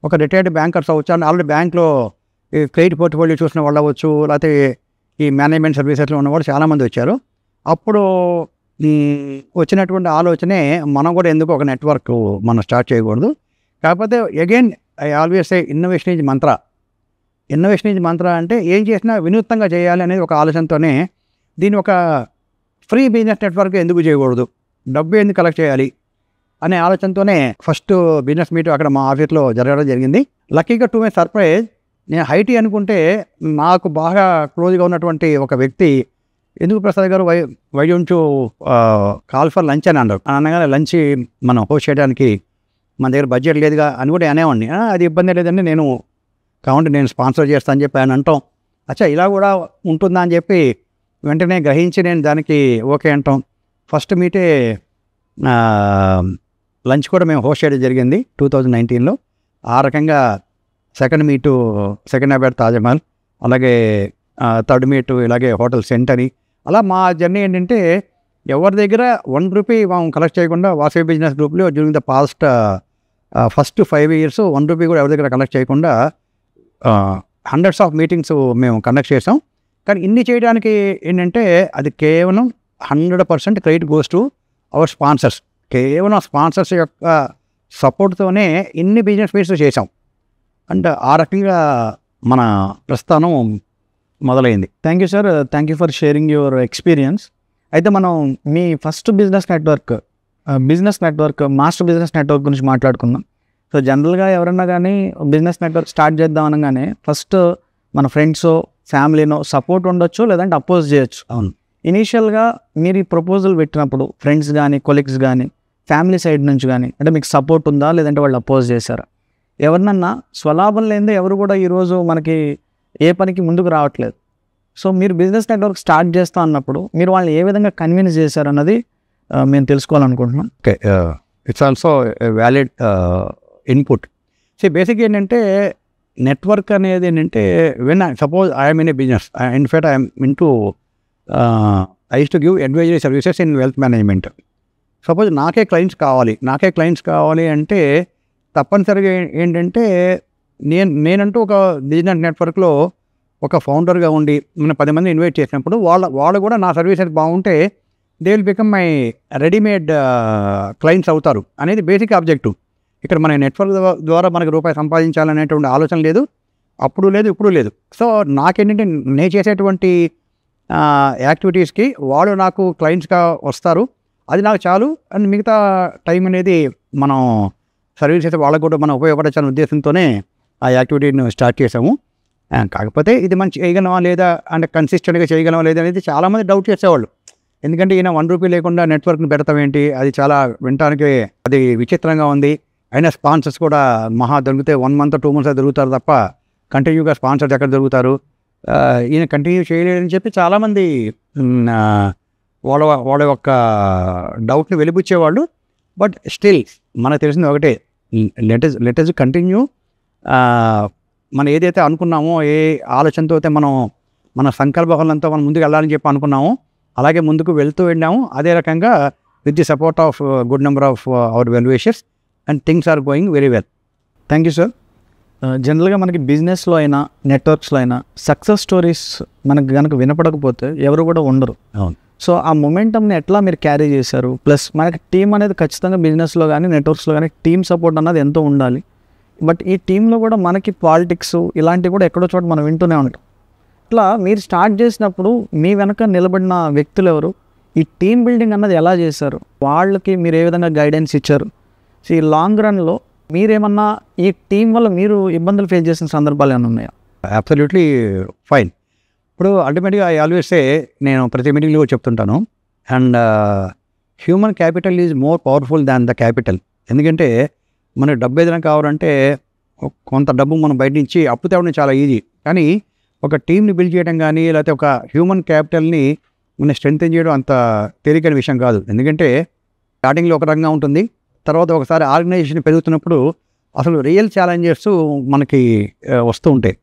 ఒక రిటైర్డ్ బ్యాంకర్స్ అవ్వచ్చు, ఆల్రెడీ బ్యాంక్లో క్రెడిట్ పోర్ట్ఫోలియో చూసిన వాళ్ళు అవ్వచ్చు, లేకపోతే ఈ మేనేజ్మెంట్ సర్వీసెస్లో ఉన్న వాళ్ళు చాలామంది వచ్చారు. అప్పుడు వచ్చినటువంటి ఆలోచనే మనం కూడా ఎందుకు ఒక నెట్వర్క్ మనం స్టార్ట్ చేయకూడదు. కాకపోతే again I always say innovation is Mantra. Innovation is మంత్ర అంటే ఏం చేసినా వినూత్నంగా చేయాలి అనేది ఒక ఆలోచనతోనే దీన్ని ఒక ఫ్రీ బిజినెస్ నెట్వర్క్ ఎందుకు చేయకూడదు, డబ్బు ఎందుకు కలెక్ట్ చేయాలి అనే ఆలోచనతోనే ఫస్ట్ బిజినెస్ మీట్ అక్కడ మా ఆఫీస్లో జరగడం జరిగింది. లక్కీగా టు మై సర్ప్రైజ్ నేను హైటీ అనుకుంటే నాకు బాగా క్లోజ్గా ఉన్నటువంటి ఒక వ్యక్తి ఎందుకు ప్రసాద్ గారు why don't you call for lunch అని అన్నారు. అనగానే లంచ్ మనం హోస్ట్ చేయడానికి మన దగ్గర బడ్జెట్ లేదుగా అని కూడా అనేవాడిని. అది ఇబ్బంది లేదండి, నేను కావండి నేను స్పాన్సర్ చేస్తాను అని చెప్పి ఆయన అంటాం. అచ్చా, ఇలా కూడా ఉంటుందా అని చెప్పి వెంటనే గ్రహించి నేను దానికి ఓకే అంటాం. ఫస్ట్ మీటే లంచ్ కూడా మేము హోస్ట్ చేయడం జరిగింది 2019లో. ఆ రకంగా సెకండ్ మీటు సెకండ్ తాజ్మహల్, అలాగే థర్డ్ మీటు ఇలాగే హోటల్ సెంటరీ. అలా మా జర్నీ ఏంటంటే ఎవరి దగ్గర 1 రూపీ మనం కలెక్ట్ చేయకుండా వాసవి బిజినెస్ గ్రూప్లో during the past first 5 years 1 rupee కూడా ఎవరి దగ్గర కలెక్ట్ చేయకుండా హండ్రెడ్స్ ఆఫ్ మీటింగ్స్ మేము కండక్ట్ చేసాం. కానీ ఇన్ని చేయడానికి ఏంటంటే అది కేవలం 100% credit goes to our sponsors. కేవలం స్పాన్సర్స్ యొక్క సపోర్ట్తోనే ఇన్ని బిజినెస్ మీట్స్ చేసాం. అంటే ఆ రకంగా మన ప్రస్థానం మొదలైంది. Thank you sir, thank you for sharing your experience. అయితే మనం మీ first business network master business network గురించి మాట్లాడుకుందాం. సో జనరల్గా ఎవరన్నా కానీ బిజినెస్ నెట్వర్క్ స్టార్ట్ చేద్దాం అనగానే ఫస్ట్ మన ఫ్రెండ్స్ ఫ్యామిలీనో సపోర్ట్ ఉండొచ్చు, లేదంటే అపోజ్ చేయొచ్చు. అవును. ఇనీషియల్గా మీరు ఈ ప్రపోజల్ పెట్టినప్పుడు ఫ్రెండ్స్ కానీ కొలీగ్స్ కానీ ఫ్యామిలీ సైడ్ నుంచి కానీ అంటే మీకు సపోర్ట్ ఉందా, లేదంటే వాళ్ళు అపోజ్ చేశారా? ఎవరినన్నా స్వలాభం లేనిదే ఎవరు కూడా ఈరోజు మనకి ఏ పనికి ముందుకు రావట్లేదు. సో మీరు బిజినెస్ నెట్వర్క్ స్టార్ట్ చేస్తా అన్నప్పుడు మీరు వాళ్ళని ఏ విధంగా కన్విన్స్ చేశారు అన్నది మేము తెలుసుకోవాలనుకుంటున్నాం. Okay, it's also valid input. So basic ఏంటంటే నెట్వర్క్ అనేది ఏంటంటే when suppose I'm in a business, in fact I'm into I use to give advisory services in wealth management. Suppose నాకే క్లయింట్స్ కావాలి అంటే తప్పనిసరిగా ఏంటంటే నేనంటూ ఒక బిజినెస్ నెట్వర్క్లో ఒక ఫౌండర్గా ఉండి మనం 10 మంది ఇన్వైట్ చేసినప్పుడు వాళ్ళు కూడా నా సర్వీసెస్ బాగుంటే they will become my readymade clients అవుతారు అనేది బేసిక్ ఆబ్జెక్టివ్. ఇక్కడ మన నెట్వర్క్ ద్వారా మనకు రూపాయి సంపాదించాలనేటువంటి ఆలోచన లేదు, అప్పుడు లేదు, ఇప్పుడు లేదు. సో నాకేంటంటే నేను చేసేటువంటి యాక్టివిటీస్కి వాళ్ళు నాకు క్లయింట్స్గా వస్తారు, అది నాకు చాలు. అండ్ మిగతా టైం అనేది మనం సర్వీసెస్ వాళ్ళకు కూడా మనం ఉపయోగపడాలనే ఉద్దేశంతోనే ఆ యాక్టివిటీని స్టార్ట్ చేసాము. కాకపోతే ఇది మనం చేయగలమా లేదా అంటే కన్సిస్టెంట్గా చేయగలమా లేదా అనేది చాలామంది డౌట్ చేసేవాళ్ళు. ఎందుకంటే ఈయన 1 రూపీ లేకుండా నెట్వర్క్ని పెడతాం ఏంటి, అది చాలా వినటానికి అది విచిత్రంగా ఉంది. అయినా స్పాన్సర్స్ కూడా మహా దొరికితే 1 మంత్ 2 మంత్స్ దొరుకుతారు తప్ప కంటిన్యూగా స్పాన్సర్స్ ఎక్కడ దొరుకుతారు, ఈయన కంటిన్యూ చేయలేదని చెప్పి చాలామంది వాళ్ళ యొక్క డౌట్ని వెలిబుచ్చేవాళ్ళు. బట్ స్టిల్ మనకు తెలిసింది ఒకటే, లెట్ us కంటిన్యూ. మనం ఏదైతే అనుకున్నామో, ఏ ఆలోచనతో అయితే మన సంకల్పంతో మనం ముందుకు వెళ్ళాలని చెప్పి అనుకున్నామో అలాగే ముందుకు వెళ్తూ వెళ్ళాము. అదే రకంగా with the support of good number of our well wishers and things are going very well. Thank you sir. జనరల్గా మనకి బిజినెస్లో అయినా నెట్వర్క్స్లో అయినా సక్సెస్ స్టోరీస్ మనకు కనుక వినపడకపోతే ఎవరు కూడా ఉండరు. అవును. సో ఆ మొమెంటమ్ని ఎట్లా మీరు క్యారీ చేశారు? ప్లస్ మనకి టీం అనేది ఖచ్చితంగా బిజినెస్లో కానీ నెట్వర్క్స్లో కానీ టీమ్ సపోర్ట్ అన్నది ఎంతో ఉండాలి. బట్ ఈ టీంలో కూడా మనకి పాలిటిక్స్ ఇలాంటివి కూడా ఎక్కడో చోట మనం వింటూనే ఉంటాం. ఇట్లా మీరు స్టార్ట్ చేసినప్పుడు మీ వెనక నిలబడిన వ్యక్తులు ఎవరు? ఈ టీమ్ బిల్డింగ్ అన్నది ఎలా చేశారు? వాళ్ళకి మీరు ఏ విధంగా గైడెన్స్ ఇచ్చారు? సో ఈ లాంగ్ రన్లో మీరేమన్నా ఈ టీం వల్ల మీరు ఇబ్బందులు ఫేస్ చేసిన సందర్భాలు ఏమైనా ఉన్నాయా? Absolutely fine. ఇప్పుడు అల్టిమేట్గా ఐ ఆల్వేస్ సే, నేను ప్రతి మీటింగ్లో చెప్తుంటాను, and human capital is more powerful than the capital. ఎందుకంటే మనకు డబ్బు ఏదైనా కావాలంటే కొంత డబ్బు మనం బయట నుంచి అప్పు తేవడం చాలా ఈజీ, కానీ ఒక టీంని బిల్డ్ చేయడం కానీ లేకపోతే ఒక హ్యూమన్ క్యాపిటల్ని మనం స్ట్రెంగ్తెన్ చేయడం అంత తేలికైన విషయం కాదు. ఎందుకంటే స్టార్టింగ్లో ఒక రకంగా ఉంటుంది, తర్వాత ఒకసారి ఆర్గనైజేషన్ పెరుగుతున్నప్పుడు అసలు రియల్ ఛాలెంజెస్ మనకి వస్తూ ఉంటాయి.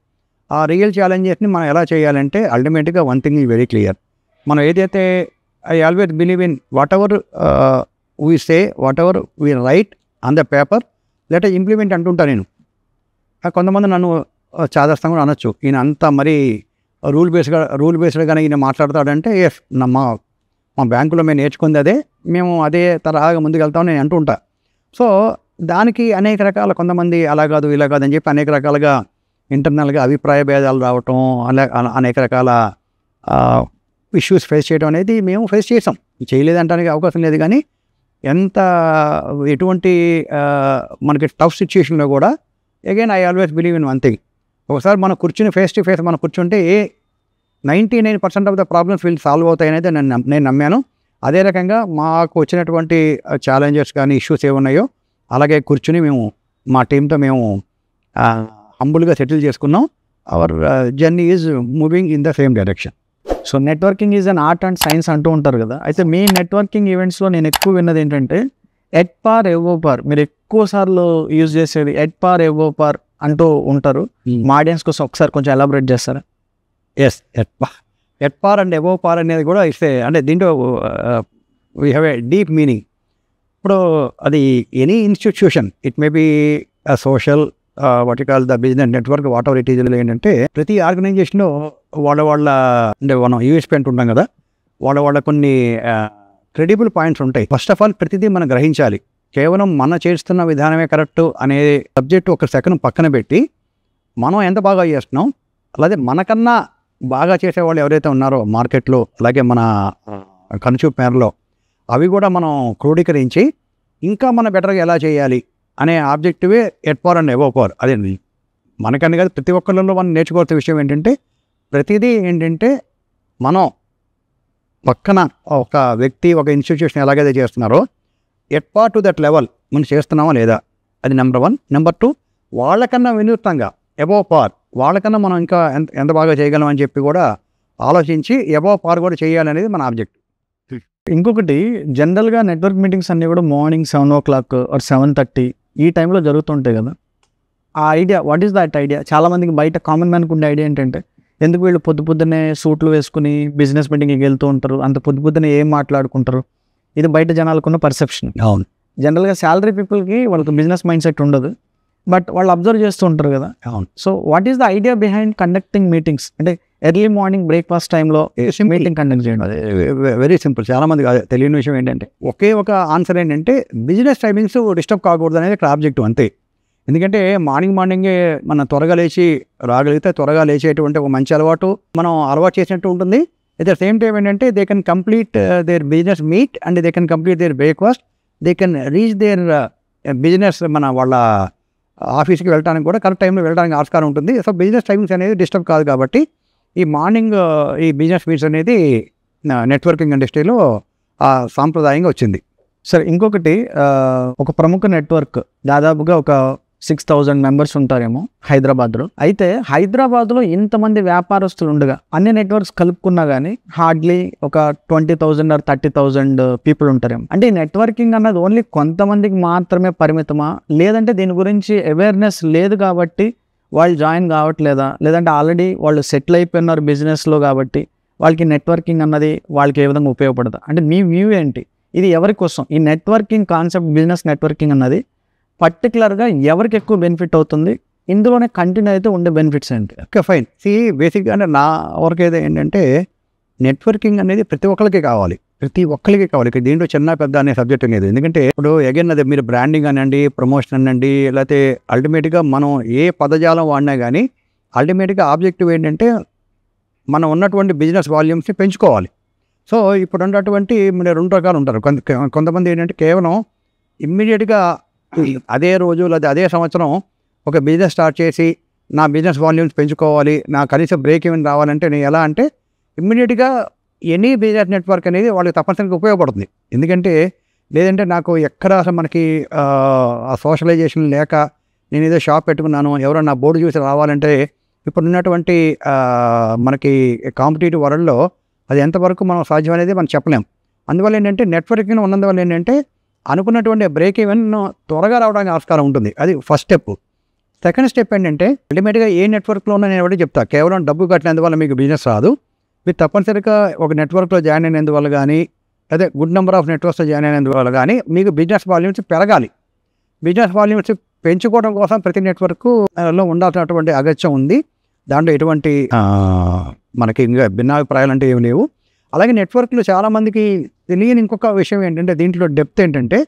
ఆ రియల్ ఛాలెంజెస్ని మనం ఎలా చేయాలంటే అల్టిమేట్గా one thing is very clear. మనం ఏదైతే I always believe in whatever we say, whatever we write on the paper, let implement అంటుంటా నేను. కొంతమంది నన్ను చాదస్తంగా కూడా అనొచ్చు, ఈయన అంతా మరీ రూల్ బేస్డ్గానే ఈయన మాట్లాడతాడంటే, ఎస్ మా బ్యాంకులో మేము నేర్చుకుంది అదే, మేము అదే తరహాగా ముందుకు వెళ్తామని నేను అంటుంటా. సో దానికి అనేక రకాల కొంతమంది అలా కాదు ఇలా కాదు అని చెప్పి అనేక రకాలుగా ఇంటర్నల్గా అభిప్రాయ భేదాలు రావటం, అనేక రకాల ఇష్యూస్ ఫేస్ చేయడం అనేది మేము ఫేస్ చేసాం. చేయలేదంటానికి అవకాశం లేదు, కానీ ఎటువంటి మనకి టఫ్ సిచ్యుయేషన్లో కూడా again I always believe in one thing. ఒకసారి మనం కూర్చుని ఫేస్ టు ఫేస్ మనం కూర్చుంటే 99% ఆఫ్ ద ప్రాబ్లమ్స్ వీళ్ళు సాల్వ్ అవుతాయి అనేది నేను నమ్మాను. అదే రకంగా మాకు వచ్చినటువంటి ఛాలెంజెస్ కానీ ఇష్యూస్ ఏమున్నాయో అలాగే కూర్చుని మేము మా టీంతో మేము హంబుల్గా సెటిల్ చేసుకున్నాం. Our journey is moving in the same direction. So networking is an art and science అంటూ ఉంటారు కదా. అయితే మీ నెట్వర్కింగ్ ఈవెంట్స్లో నేను ఎక్కువ విన్నది ఏంటంటే ఎట్ పార్ ఎవో పార్, మీరు ఎక్కువ సార్లు యూజ్ చేసేది ఎట్ పార్ ఎవో పార్ అంటూ ఉంటారు. మా ఆడియన్స్ కోసం ఒకసారి కొంచెం ఎలాబరేట్ చేస్తారా? Yes, at par and above par అనేది కూడా ఇస్తే అంటే దీంట్లో we have a deep meaning. ఇప్పుడు అది any institution, it may be social what you call the business network, whatever it is, ఏంటంటే ప్రతి ఆర్గనైజేషన్లో వాళ్ళ అంటే మనం యూఎస్పీ అంటుంటాం కదా, వాళ్ళ కొన్ని క్రెడిబుల్ పాయింట్స్ ఉంటాయి. ఫస్ట్ ఆఫ్ ఆల్ ప్రతిదీ మనం గ్రహించాలి. కేవలం మన చేస్తున్న విధానమే కరెక్ట్ అనే సబ్జెక్ట్ ఒక సెకండ్ పక్కన పెట్టి మనం ఎంత బాగా చేస్తున్నాం, అలాగే మనకన్నా బాగా చేసేవాళ్ళు ఎవరైతే ఉన్నారో మార్కెట్లో, అలాగే మన కన్సూప్ మేరలో అవి కూడా మనం క్రోడీకరించి ఇంకా మనం బెటర్గా ఎలా చేయాలి అనే ఆబ్జెక్టివే at power and above power. అదే మనకని కాదు, ప్రతి ఒక్కళ్ళలో మనం నేర్చుకోవాల్సిన విషయం ఏంటంటే ప్రతిదీ ఏంటంటే మనం పక్కన ఒక వ్యక్తి ఒక ఇన్స్టిట్యూషన్ ఎలాగైతే చేస్తున్నారో ఎట్ పార్ టు దట్ లెవెల్ మనం చేస్తున్నామా లేదా, అది నెంబర్ 1. నెంబర్ 2, వాళ్ళకన్నా వినూత్నంగా ఎబవ్ పార్, వాళ్ళకన్నా మనం ఇంకా ఎంత బాగా చేయగలం అని చెప్పి కూడా ఆలోచించి ఎబవ్ పార్ కూడా చేయాలనేది మన ఆబ్జెక్ట్. ఇంకొకటి, జనరల్గా నెట్వర్క్ మీటింగ్స్ అన్నీ కూడా మార్నింగ్ 7 or 7:30 ఈ టైంలో జరుగుతుంటాయి కదా. ఆ idea, what is that idea? చాలామందికి బయట కామన్ మ్యాన్కి ఉండే ఐడియా ఏంటంటే, ఎందుకు వీళ్ళు పొద్దున్నే సూట్లు వేసుకుని బిజినెస్ మీటింగ్కి వెళ్తూ ఉంటారు, అంత పొద్దున్నే ఏం మాట్లాడుకుంటారు, ఇది బయట జనాలకున్న పర్సెప్షన్. అవును, జనరల్గా శాలరీ పీపుల్కి వాళ్ళకి బిజినెస్ మైండ్ సెట్ ఉండదు, బట్ వాళ్ళు అబ్జర్వ్ చేస్తూ ఉంటారు కదా. అవును. So what is the idea behind conducting meetings? అంటే ఎర్లీ మార్నింగ్ బ్రేక్ఫాస్ట్ టైంలో మీటింగ్ కండక్ట్ చేయడం. Very simple. చాలామంది తెలియని విషయం ఏంటంటే ఒకే ఒక ఆన్సర్ ఏంటంటే బిజినెస్ టైమింగ్స్ డిస్టర్బ్ కాకూడదు అనేది ఇక్కడ ఆబ్జెక్టివ్, అంతే. ఎందుకంటే మార్నింగే మనం త్వరగా లేచి రాగలిగితే త్వరగా లేచేటువంటి ఒక మంచి అలవాటు మనం అలవాటు చేసినట్టు ఉంటుంది. ఎట్ ద సేమ్ టైం ఏంటంటే they can complete their business meet and they can complete there breakfast, they can reach their business వాళ్ళ ఆఫీస్కి వెళ్ళడానికి కూడా కరెక్ట్ టైంలో వెళ్ళడానికి ఆస్కారం ఉంటుంది. సో బిజినెస్ టైమింగ్స్ అనేది డిస్టర్బ్ కాదు కాబట్టి ఈ మార్నింగ్ ఈ బిజినెస్ మీట్స్ అనేది నెట్వర్కింగ్ ఇండస్ట్రీలో సాంప్రదాయంగా వచ్చింది. సరే, ఇంకొకటి, ఒక ప్రముఖ నెట్వర్క్ దాదాపుగా ఒక 6,000 మెంబర్స్ ఉంటారేమో హైదరాబాద్లో. అయితే హైదరాబాద్లో ఇంతమంది వ్యాపారస్తులు ఉండగా అన్ని నెట్వర్క్స్ కలుపుకున్నా కానీ హార్డ్లీ ఒక 20,000 or 30,000 పీపుల్ ఉంటారేమో. అంటే ఈ నెట్వర్కింగ్ అన్నది ఓన్లీ కొంతమందికి మాత్రమే పరిమితమా, లేదంటే దీని గురించి అవేర్నెస్ లేదు కాబట్టి వాళ్ళు జాయిన్ కావట్లేదా, లేదంటే ఆల్రెడీ వాళ్ళు సెటిల్ అయిపోయినారు బిజినెస్లో కాబట్టి వాళ్ళకి నెట్వర్కింగ్ అన్నది వాళ్ళకి ఏ విధంగా ఉపయోగపడదా? అంటే మీ వ్యూ ఏంటి? ఇది ఎవరి కోసం ఈ నెట్వర్కింగ్ కాన్సెప్ట్, బిజినెస్ నెట్వర్కింగ్ అన్నది పర్టికులర్గా ఎవరికి ఎక్కువ బెనిఫిట్ అవుతుంది, ఇందులోనే కంటిన్యూ అయితే ఉండే బెనిఫిట్స్ ఏంటి? Okay, fine. బేసిక్గా అంటే నా వరకైతే ఏంటంటే నెట్వర్కింగ్ అనేది ప్రతి ఒక్కరికి కావాలి. దీంట్లో చిన్న పెద్ద అనే సబ్జెక్ట్ అనేది. ఎందుకంటే ఇప్పుడు అగైన్ అదే మీరు బ్రాండింగ్ అనండి, ప్రమోషన్ అనండి, లేకపోతే అల్టిమేట్గా మనం ఏ పదజాలం వాడినా కానీ అల్టిమేట్గా ఆబ్జెక్టివ్ ఏంటంటే మనం ఉన్నటువంటి బిజినెస్ వాల్యూమ్స్ని పెంచుకోవాలి. సో ఇప్పుడు ఉన్నటువంటి మీరు 2 రకాలు ఉంటారు. కొంతమంది ఏంటంటే కేవలం ఇమ్మీడియట్గా అదే రోజు లేదా అదే సంవత్సరం ఒక బిజినెస్ స్టార్ట్ చేసి నా బిజినెస్ వాల్యూమ్స్ పెంచుకోవాలి, నా కనీసం బ్రేక్ ఈవెన్ రావాలంటే నేను ఎలా అంటే ఇమ్మీడియట్గా ఎనీ బిజినెస్ నెట్వర్క్ అనేది వాళ్ళకి తప్పనిసరిగా ఉపయోగపడుతుంది. ఎందుకంటే లేదంటే నాకు ఎక్కడ అసలు మనకి ఆ సోషలైజేషన్ లేక నేను ఏదో షాప్ పెట్టుకున్నాను, ఎవరో నా బోర్డు చూసి రావాలంటే ఇప్పుడు ఉన్నటువంటి మనకి కాంపిటేటివ్ వరల్డ్లో అది ఎంతవరకు మనం సాధ్యం అనేది మనం చెప్పలేం. అందువల్ల ఏంటంటే నెట్వర్కింగ్ ఉన్నందువల్ల ఏంటంటే అనుకున్నటువంటి బ్రేక్ ఈవెన్ త్వరగా రావడానికి ఆస్కారం ఉంటుంది. అది ఫస్ట్ స్టెప్. సెకండ్ స్టెప్ ఏంటంటే అల్టిమేట్గా ఏ నెట్వర్క్లో ఉన్నా నేను ఎవరికి చెప్తా, కేవలం డబ్బు కట్టినందువల్ల మీకు బిజినెస్ రాదు. మీరు తప్పనిసరిగా ఒక నెట్వర్క్లో జాయిన్ అయినందువల్ల కానీ అదే గుడ్ నెంబర్ ఆఫ్ నెట్వర్క్స్లో జాయిన్ అయినందువల్ల కానీ మీకు బిజినెస్ వాల్యూమ్స్ పెరగాలి. బిజినెస్ వాల్యూమ్స్ పెంచుకోవడం కోసం ప్రతి నెట్వర్క్లో ఉండాల్సినటువంటి అగత్యం ఉంది. దాంట్లో ఎటువంటి మనకి ఇంకా భిన్నాభిప్రాయాలు అంటే ఏమి లేవు. అలాగే నెట్వర్క్లో చాలామందికి తెలియని ఇంకొక విషయం ఏంటంటే దీంట్లో డెప్త్ ఏంటంటే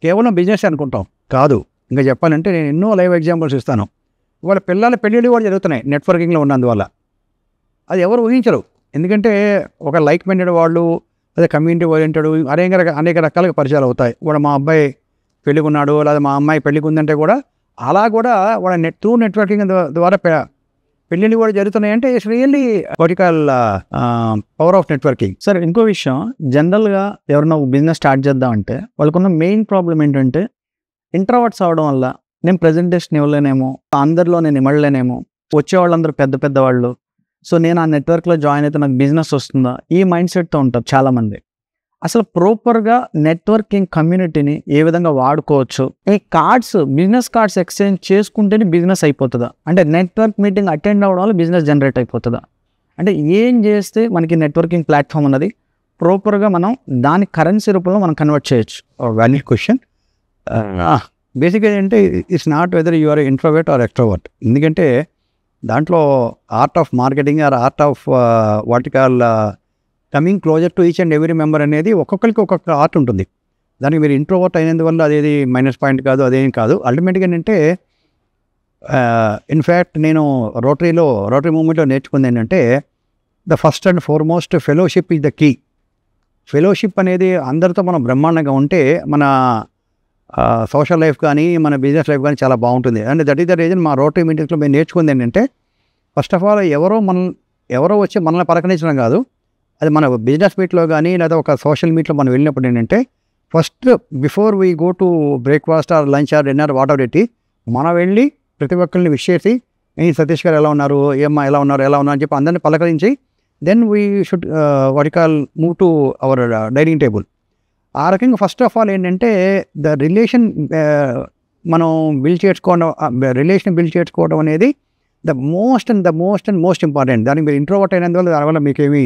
కేవలం బిజినెస్ అనుకుంటాం కాదు. ఇంకా చెప్పాలంటే నేను ఎన్నో లైవ్ ఎగ్జాంపుల్స్ ఇస్తాను. వాళ్ళ పిల్లల పెళ్ళిళ్ళు కూడా జరుగుతున్నాయి నెట్వర్కింగ్లో ఉన్నందువల్ల. అది ఎవరు ఊహించరు. ఎందుకంటే ఒక లైక్ మైండెడ్ వాళ్ళు, అదే కమ్యూనిటీ ఓరియంటెడ్ అనేక రకాలుగా పరిచయాలు అవుతాయి. కూడా మా అబ్బాయి పెళ్ళికి ఉన్నాడు, లేదా మా అమ్మాయి పెళ్ళికి ఉందంటే కూడా అలా కూడా వాళ్ళ నెట్వర్కింగ్ ద్వారా పెళ్ళిళ్ళు కూడా జరుగుతున్నాయంటే it's really vertical power of networking. సరే, ఇంకో విషయం, జనరల్గా ఎవరైనా బిజినెస్ స్టార్ట్ చేద్దామంటే వాళ్ళకున్న మెయిన్ ప్రాబ్లం ఏంటంటే ఇంట్రోవర్ట్స్ అవడం వల్ల నేను ప్రెజెంటేషన్ ఇవ్వలేనేమో, అందరిలో నేను ఇమ్మడలేనేమో, వచ్చేవాళ్ళందరూ పెద్ద వాళ్ళు, సో నేను ఆ నెట్వర్క్లో జాయిన్ అయితే నాకు బిజినెస్ వస్తుందా, ఈ మైండ్ సెట్తో ఉంటారు చాలామంది. అసలు ప్రాపర్గా నెట్వర్కింగ్ కమ్యూనిటీని ఏ విధంగా వాడుకోవచ్చు? ఈ కార్డ్స్, బిజినెస్ కార్డ్స్ ఎక్స్చేంజ్ చేసుకుంటేనే బిజినెస్ అయిపోతుందా? అంటే నెట్వర్క్ మీటింగ్ అటెండ్ అవ్వడం వల్ల బిజినెస్ జనరేట్ అయిపోతుందా? అంటే ఏం చేస్తే మనకి నెట్వర్కింగ్ ప్లాట్ఫామ్ అన్నది ప్రాపర్గా మనం దాని కరెన్సీ రూపంలో మనం కన్వర్ట్ చేయొచ్చు? Valued question. బేసిక్గా ఏంటంటే it's not whether you are introvert or extrovert. ఎందుకంటే దాంట్లో art of marketing or art of vertical coming closer to each and every member అనేది ఒక్కొక్కరికి ఒక్కొక్క ఆర్ట్ ఉంటుంది. దానికి మీరు ఇంట్రోవర్ట్ అయినందువల్ల అదేది మైనస్ పాయింట్ కాదు, అదేం కాదు. అల్టిమేట్గా ఏంటంటే ఇన్ఫ్యాక్ట్ నేను రోటరీ మూవ్మెంట్లో నేర్చుకుంది ఏంటంటే the first and foremost fellowship is the key. Fellowship అనేది అందరితో మనం బ్రహ్మాండంగా ఉంటే మన సోషల్ లైఫ్ కానీ మన బిజినెస్ లైఫ్ కానీ చాలా బాగుంటుంది. And that is the reason మా రోటరీ మీటింగ్స్లో మేము నేర్చుకుంది ఏంటంటే, ఫస్ట్ ఆఫ్ ఆల్ ఎవరో వచ్చి మనల్ని పలకరించడం కాదు, అది మన బిజినెస్ మీట్లో కానీ లేదా ఒక సోషల్ మీట్లో మనం వెళ్ళినప్పుడు ఏంటంటే, first before we go to breakfast or lunch or dinner what ever it, మనం వెళ్ళి ప్రతి ఒక్కరిని విష్ చేసి, ఈ సతీష్ గారు ఎలా ఉన్నారు, ఏమ్మా ఎలా ఉన్నారు అని చెప్పి అందరిని పలకరించి, then we should what call move to our dining table. ఆ రకంగా ఫస్ట్ ఆఫ్ ఆల్ ఏంటంటే ద రిలేషన్ మనం బిల్డ్ చేసుకోవడం అనేది the most and most important. దానికి మీరు ఇంట్రోవర్ట్ అయినందువల్ల దానివల్ల మీకేమీ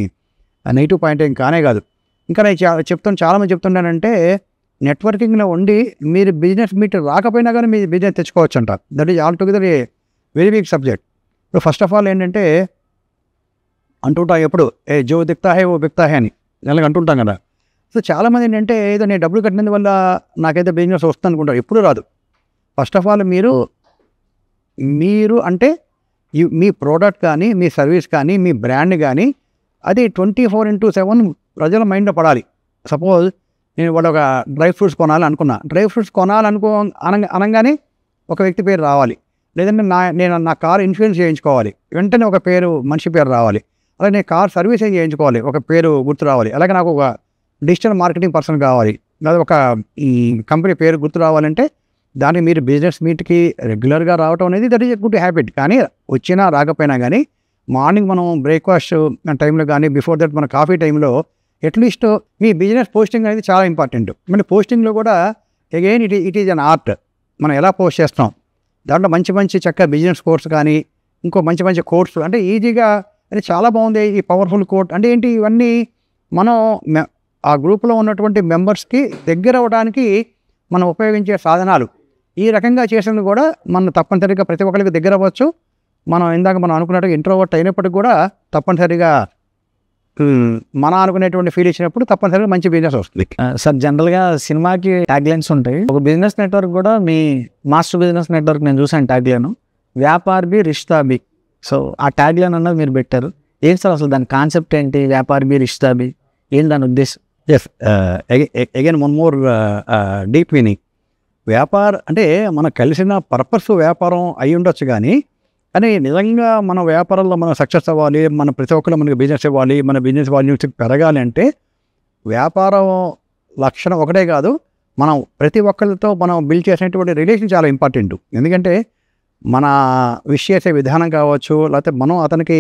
నెగిటివ్ పాయింట్ ఏం కానే కాదు. ఇంకా నేను చాలామంది చెప్తున్నానంటే, నెట్వర్కింగ్లో ఉండి మీరు బిజినెస్ మీట్ రాకపోయినా కానీ మీ బిజినెస్ తెచ్చుకోవచ్చు అంట. That is all together a very big subject. ఇప్పుడు ఫస్ట్ ఆఫ్ ఆల్ ఏంటంటే అంటుంటాం ఎప్పుడు, జో దిక్తా హే ఓ బిక్తా హే అని ఇలాగ అంటుంటాం కదా. సో చాలామంది ఏంటంటే ఏదో నేను డబ్బులు కట్టినందువల్ల నాకైతే బిజినెస్ వస్తుంది అనుకుంటారు. ఎప్పుడు రాదు. ఫస్ట్ ఆఫ్ ఆల్ మీరు అంటే మీ ప్రోడక్ట్ కానీ, మీ సర్వీస్ కానీ, మీ బ్రాండ్ కానీ అది 24/7 ప్రజల మైండ్లో పడాలి. సపోజ్ నేను వాడు ఒక డ్రై ఫ్రూట్స్ అనగానే ఒక వ్యక్తి పేరు రావాలి. లేదంటే నేను నా కార్ ఇన్సూరెన్స్ చేయించుకోవాలి, వెంటనే ఒక మనిషి పేరు రావాలి. అలాగే నేను కార్ సర్వీసింగ్ చేయించుకోవాలి, ఒక పేరు గుర్తు రావాలి. అలాగే నాకు ఒక డిజిటల్ మార్కెటింగ్ పర్సన్ కావాలి, లేదా ఒక కంపెనీ పేరు గుర్తు రావాలంటే దానికి మీరు బిజినెస్ మీట్కి రెగ్యులర్గా రావడం అనేది that is a good habit. కానీ వచ్చినా రాకపోయినా కానీ మార్నింగ్ మనం బ్రేక్ఫాస్ట్ టైంలో కానీ బిఫోర్ దట్ మన కాఫీ టైంలో అట్లీస్ట్ మీ బిజినెస్ పోస్టింగ్ అనేది చాలా ఇంపార్టెంట్. మళ్ళీ పోస్టింగ్లో కూడా again it is an art. మనం ఎలా పోస్ట్ చేస్తాం, దాంట్లో మంచి చక్కగా బిజినెస్ కోర్స్ కానీ ఇంకో మంచి కోర్స్ అంటే ఈజీగా అది చాలా బాగుంది ఈ పవర్ఫుల్ కోట్ అంటే ఏంటి, ఇవన్నీ మనం ఆ గ్రూప్లో ఉన్నటువంటి మెంబర్స్కి దగ్గర అవ్వడానికి మనం ఉపయోగించే సాధనాలు. ఈ రకంగా చేసేందుకు కూడా మనం తప్పనిసరిగా ప్రతి ఒక్కరికి దగ్గర అవ్వచ్చు. మనం అనుకున్నట్టుగా ఇంట్రోవర్ట్ అయినప్పటికీ కూడా తప్పనిసరిగా మన అనుకునేటువంటి ఫీల్ ఇచ్చినప్పుడు తప్పనిసరిగా మంచి బిజినెస్ వస్తుంది. సార్ జనరల్గా సినిమాకి ట్యాగ్ లైన్స్ ఉంటాయి. ఒక బిజినెస్ నెట్వర్క్ కూడా మీ మాస్టర్ బిజినెస్ నెట్వర్క్ నేను చూసాను ట్యాగ్ లైన్, వ్యాపార్ బి రిష్తా బి. సో ఆ ట్యాగ్ లైన్ అన్నది మీరు పెట్టారు. ఏంటి సార్ అసలు దాని కాన్సెప్ట్ ఏంటి, వ్యాపార్ బి రిష్తా బి, ఏంటి దాని ఉద్దేశం? Yes, again one more deep meaning. వ్యాపార అంటే మనకు కలిసిన పర్పస్ వ్యాపారం అయి ఉండొచ్చు, కానీ నిజంగా మన వ్యాపారంలో మనం సక్సెస్ అవ్వాలి, మన ప్రతి ఒక్కరు మనకి బిజినెస్ ఇవ్వాలి, మన బిజినెస్ వాల్యూస్ పెరగాలి అంటే వ్యాపారం లక్షణం ఒకటే కాదు, మనం ప్రతి ఒక్కరితో మనం బిల్డ్ చేసినటువంటి రిలేషన్ చాలా ఇంపార్టెంట్. ఎందుకంటే మన విష్ చేసే విధానం కావచ్చు, లేకపోతే మనం అతనికి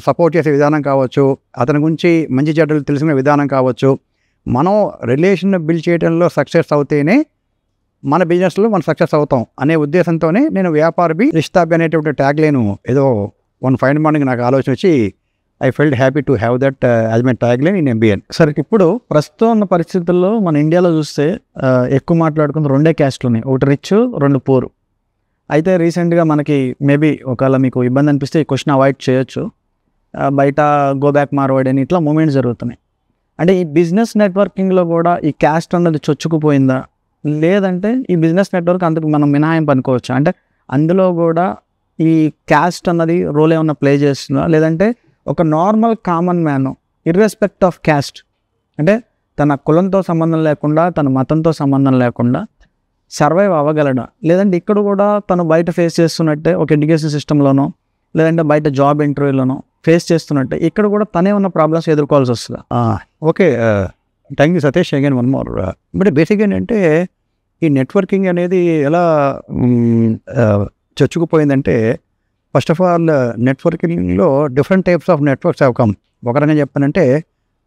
సపోర్ట్ చేసే విధానం కావచ్చు, అతని గురించి మంచి చెడ్డలు తెలిసిన విధానం కావచ్చు, మనం రిలేషన్ బిల్డ్ చేయడంలో సక్సెస్ అవుతేనే మన బిజినెస్లో మనం సక్సెస్ అవుతాం అనే ఉద్దేశంతోనే నేను వ్యాపార్ బి రిష్తా బి అనేటువంటి ట్యాగ్ లైన్ ఏదో వన్ ఫైన్ మార్నింగ్ నాకు ఆలోచన వచ్చి I felt happy to have that as my tag line in MBN. సరే, ఇప్పుడు ప్రస్తుతం ఉన్న పరిస్థితుల్లో మన ఇండియాలో చూస్తే ఎక్కువ మాట్లాడుకున్న రెండే క్యాస్ట్లు ఉన్నాయి, ఒకటి రిచ్, రెండు పూర్. అయితే రీసెంట్గా మనకి మేబీ ఒకవేళ మీకు ఇబ్బంది అనిపిస్తే ఈ క్వశ్చన్ అవాయిడ్ చేయొచ్చు, బయట గో బ్యాక్ మార్వర్డ్ అని ఇట్లా మూమెంట్స్ జరుగుతున్నాయి. అంటే ఈ బిజినెస్ నెట్వర్కింగ్లో కూడా ఈ క్యాస్ట్ అన్నది చొచ్చుకుపోయిందా, లేదంటే ఈ బిజినెస్ నెట్వర్క్ అందుకు మనం మినహాయింపు అనుకోవచ్చు? అంటే అందులో కూడా ఈ క్యాస్ట్ అన్నది రోల్ ఏమన్నా ప్లే చేస్తుందా, లేదంటే ఒక normal common man irrespective of caste అంటే తన కులంతో సంబంధం లేకుండా, తన మతంతో సంబంధం లేకుండా సర్వైవ్ అవ్వగలడా, లేదంటే ఇక్కడ కూడా తను బయట ఫేస్ చేస్తున్నట్టే ఒక ఎడ్యుకేషన్ సిస్టంలోనో లేదంటే బయట జాబ్ ఇంటర్వ్యూలోనో ఫేస్ చేస్తున్నట్టే ఇక్కడ కూడా తనే ఉన్న ప్రాబ్లమ్స్ ఎదుర్కోవాల్సి వస్తుందా? Okay, thank you Satish. Again one more. But బేసిక్గా ఏంటంటే ఈ నెట్వర్కింగ్ అనేది ఎలా చొచ్చుకుపోయిందంటే, ఫస్ట్ ఆఫ్ ఆల్ నెట్వర్కింగ్లో different types of networks have come. ఒక రకంగా చెప్పానంటే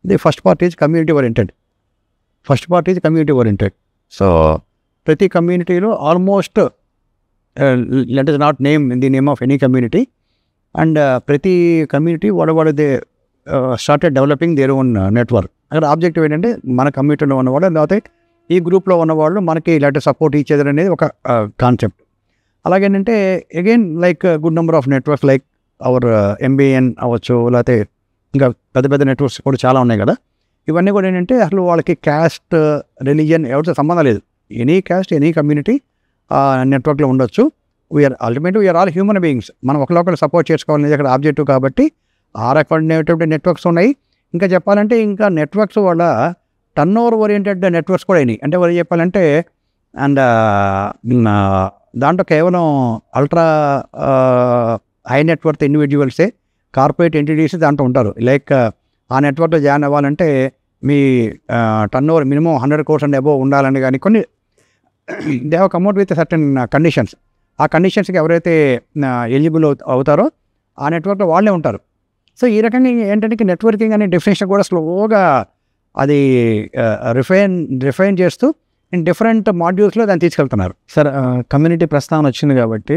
the first part is community oriented. So ప్రతి కమ్యూనిటీలో almost let us not name in the name of any community, and ప్రతి కమ్యూనిటీ వాడు they started developing their own network. అక్కడ objective ఏంటంటే మన కమ్యూనిటీలో ఉన్నవాళ్ళు లేకపోతే ఈ గ్రూప్లో ఉన్నవాళ్ళు మనకి ఇలాంటి సపోర్ట్ ఇచ్చేది అనేది ఒక కాన్సెప్ట్. అలాగేంటంటే again like good number of networks like our MBN అవ్వచ్చు, లేకపోతే ఇంకా పెద్ద నెట్వర్క్స్ కూడా చాలా ఉన్నాయి కదా. ఇవన్నీ కూడా ఏంటంటే అసలు వాళ్ళకి క్యాస్ట్, రిలీజియన్ ఎవరితో సంబంధం లేదు. ఎనీ క్యాస్ట్, ఎనీ కమ్యూనిటీ నెట్వర్క్లో ఉండొచ్చు. We are all human beings. మనం ఒకరికొకరు సపోర్ట్ చేసుకోవాలనేది అక్కడ ఆబ్జెక్టివ్. కాబట్టి ఆ రకమైనటువంటి నెట్వర్క్స్ ఉన్నాయి. ఇంకా చెప్పాలంటే ఇంకా నెట్వర్క్స్ వల్ల టర్న్ ఓవర్ ఓరియంటెడ్ నెట్వర్క్స్ కూడా అయినాయి. అంటే వాళ్ళు చెప్పాలంటే అండ్ దాంట్లో కేవలం అల్ట్రా హై నెట్వర్క్ ఇండివిజువల్సే, కార్పొరేట్ ఎంటిటీస్ దాంట్లో ఉంటారు. లైక్ ఆ నెట్వర్క్లో జాయిన్ అవ్వాలంటే మీ turn over minimum 100 crores and above ఉండాలని, కానీ కొన్ని they have come out with certain conditions. ఆ కండిషన్స్కి ఎవరైతే ఎలిజిబుల్ అవుతారో ఆ నెట్వర్క్లో వాళ్ళే ఉంటారు. సో ఈ రకంగా ఏంటంటే నెట్వర్కింగ్ అనే డెఫినేషన్ కూడా స్లోగా అది రిఫైన్ చేస్తూ డిఫరెంట్ మాడ్యూల్స్లో దాన్ని తీసుకెళ్తున్నారు. సార్ కమ్యూనిటీ ప్రస్తావన వచ్చింది కాబట్టి,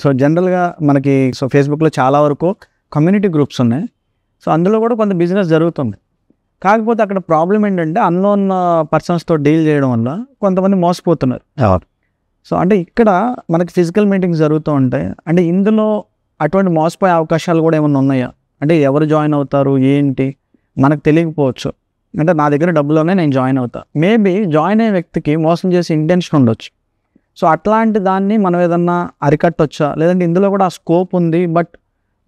సో జనరల్గా మనకి ఫేస్బుక్లో చాలా వరకు కమ్యూనిటీ గ్రూప్స్ ఉన్నాయి. సో అందులో కూడా కొంత బిజినెస్ జరుగుతుంది. కాకపోతే అక్కడ ప్రాబ్లం ఏంటంటే అన్నోన్ పర్సన్స్తో డీల్ చేయడం వల్ల కొంతమంది మోసపోతున్నారు. సో అంటే ఇక్కడ మనకి ఫిజికల్ మీటింగ్స్ జరుగుతూ ఉంటాయి. అంటే ఇందులో అటువంటి మోసపోయే అవకాశాలు కూడా ఏమైనా ఉన్నాయా? అంటే ఎవరు జాయిన్ అవుతారు ఏంటి మనకు తెలియకపోవచ్చు. అంటే నా దగ్గర డబ్బులోనే నేను జాయిన్ అవుతా, మేబీ జాయిన్ అయ్యే వ్యక్తికి మోసం చేసే ఇంటెన్షన్ ఉండొచ్చు. సో అట్లాంటి దాన్ని మనం ఏదన్నా అరికట్టొచ్చా, లేదంటే ఇందులో కూడా ఆ స్కోప్ ఉంది బట్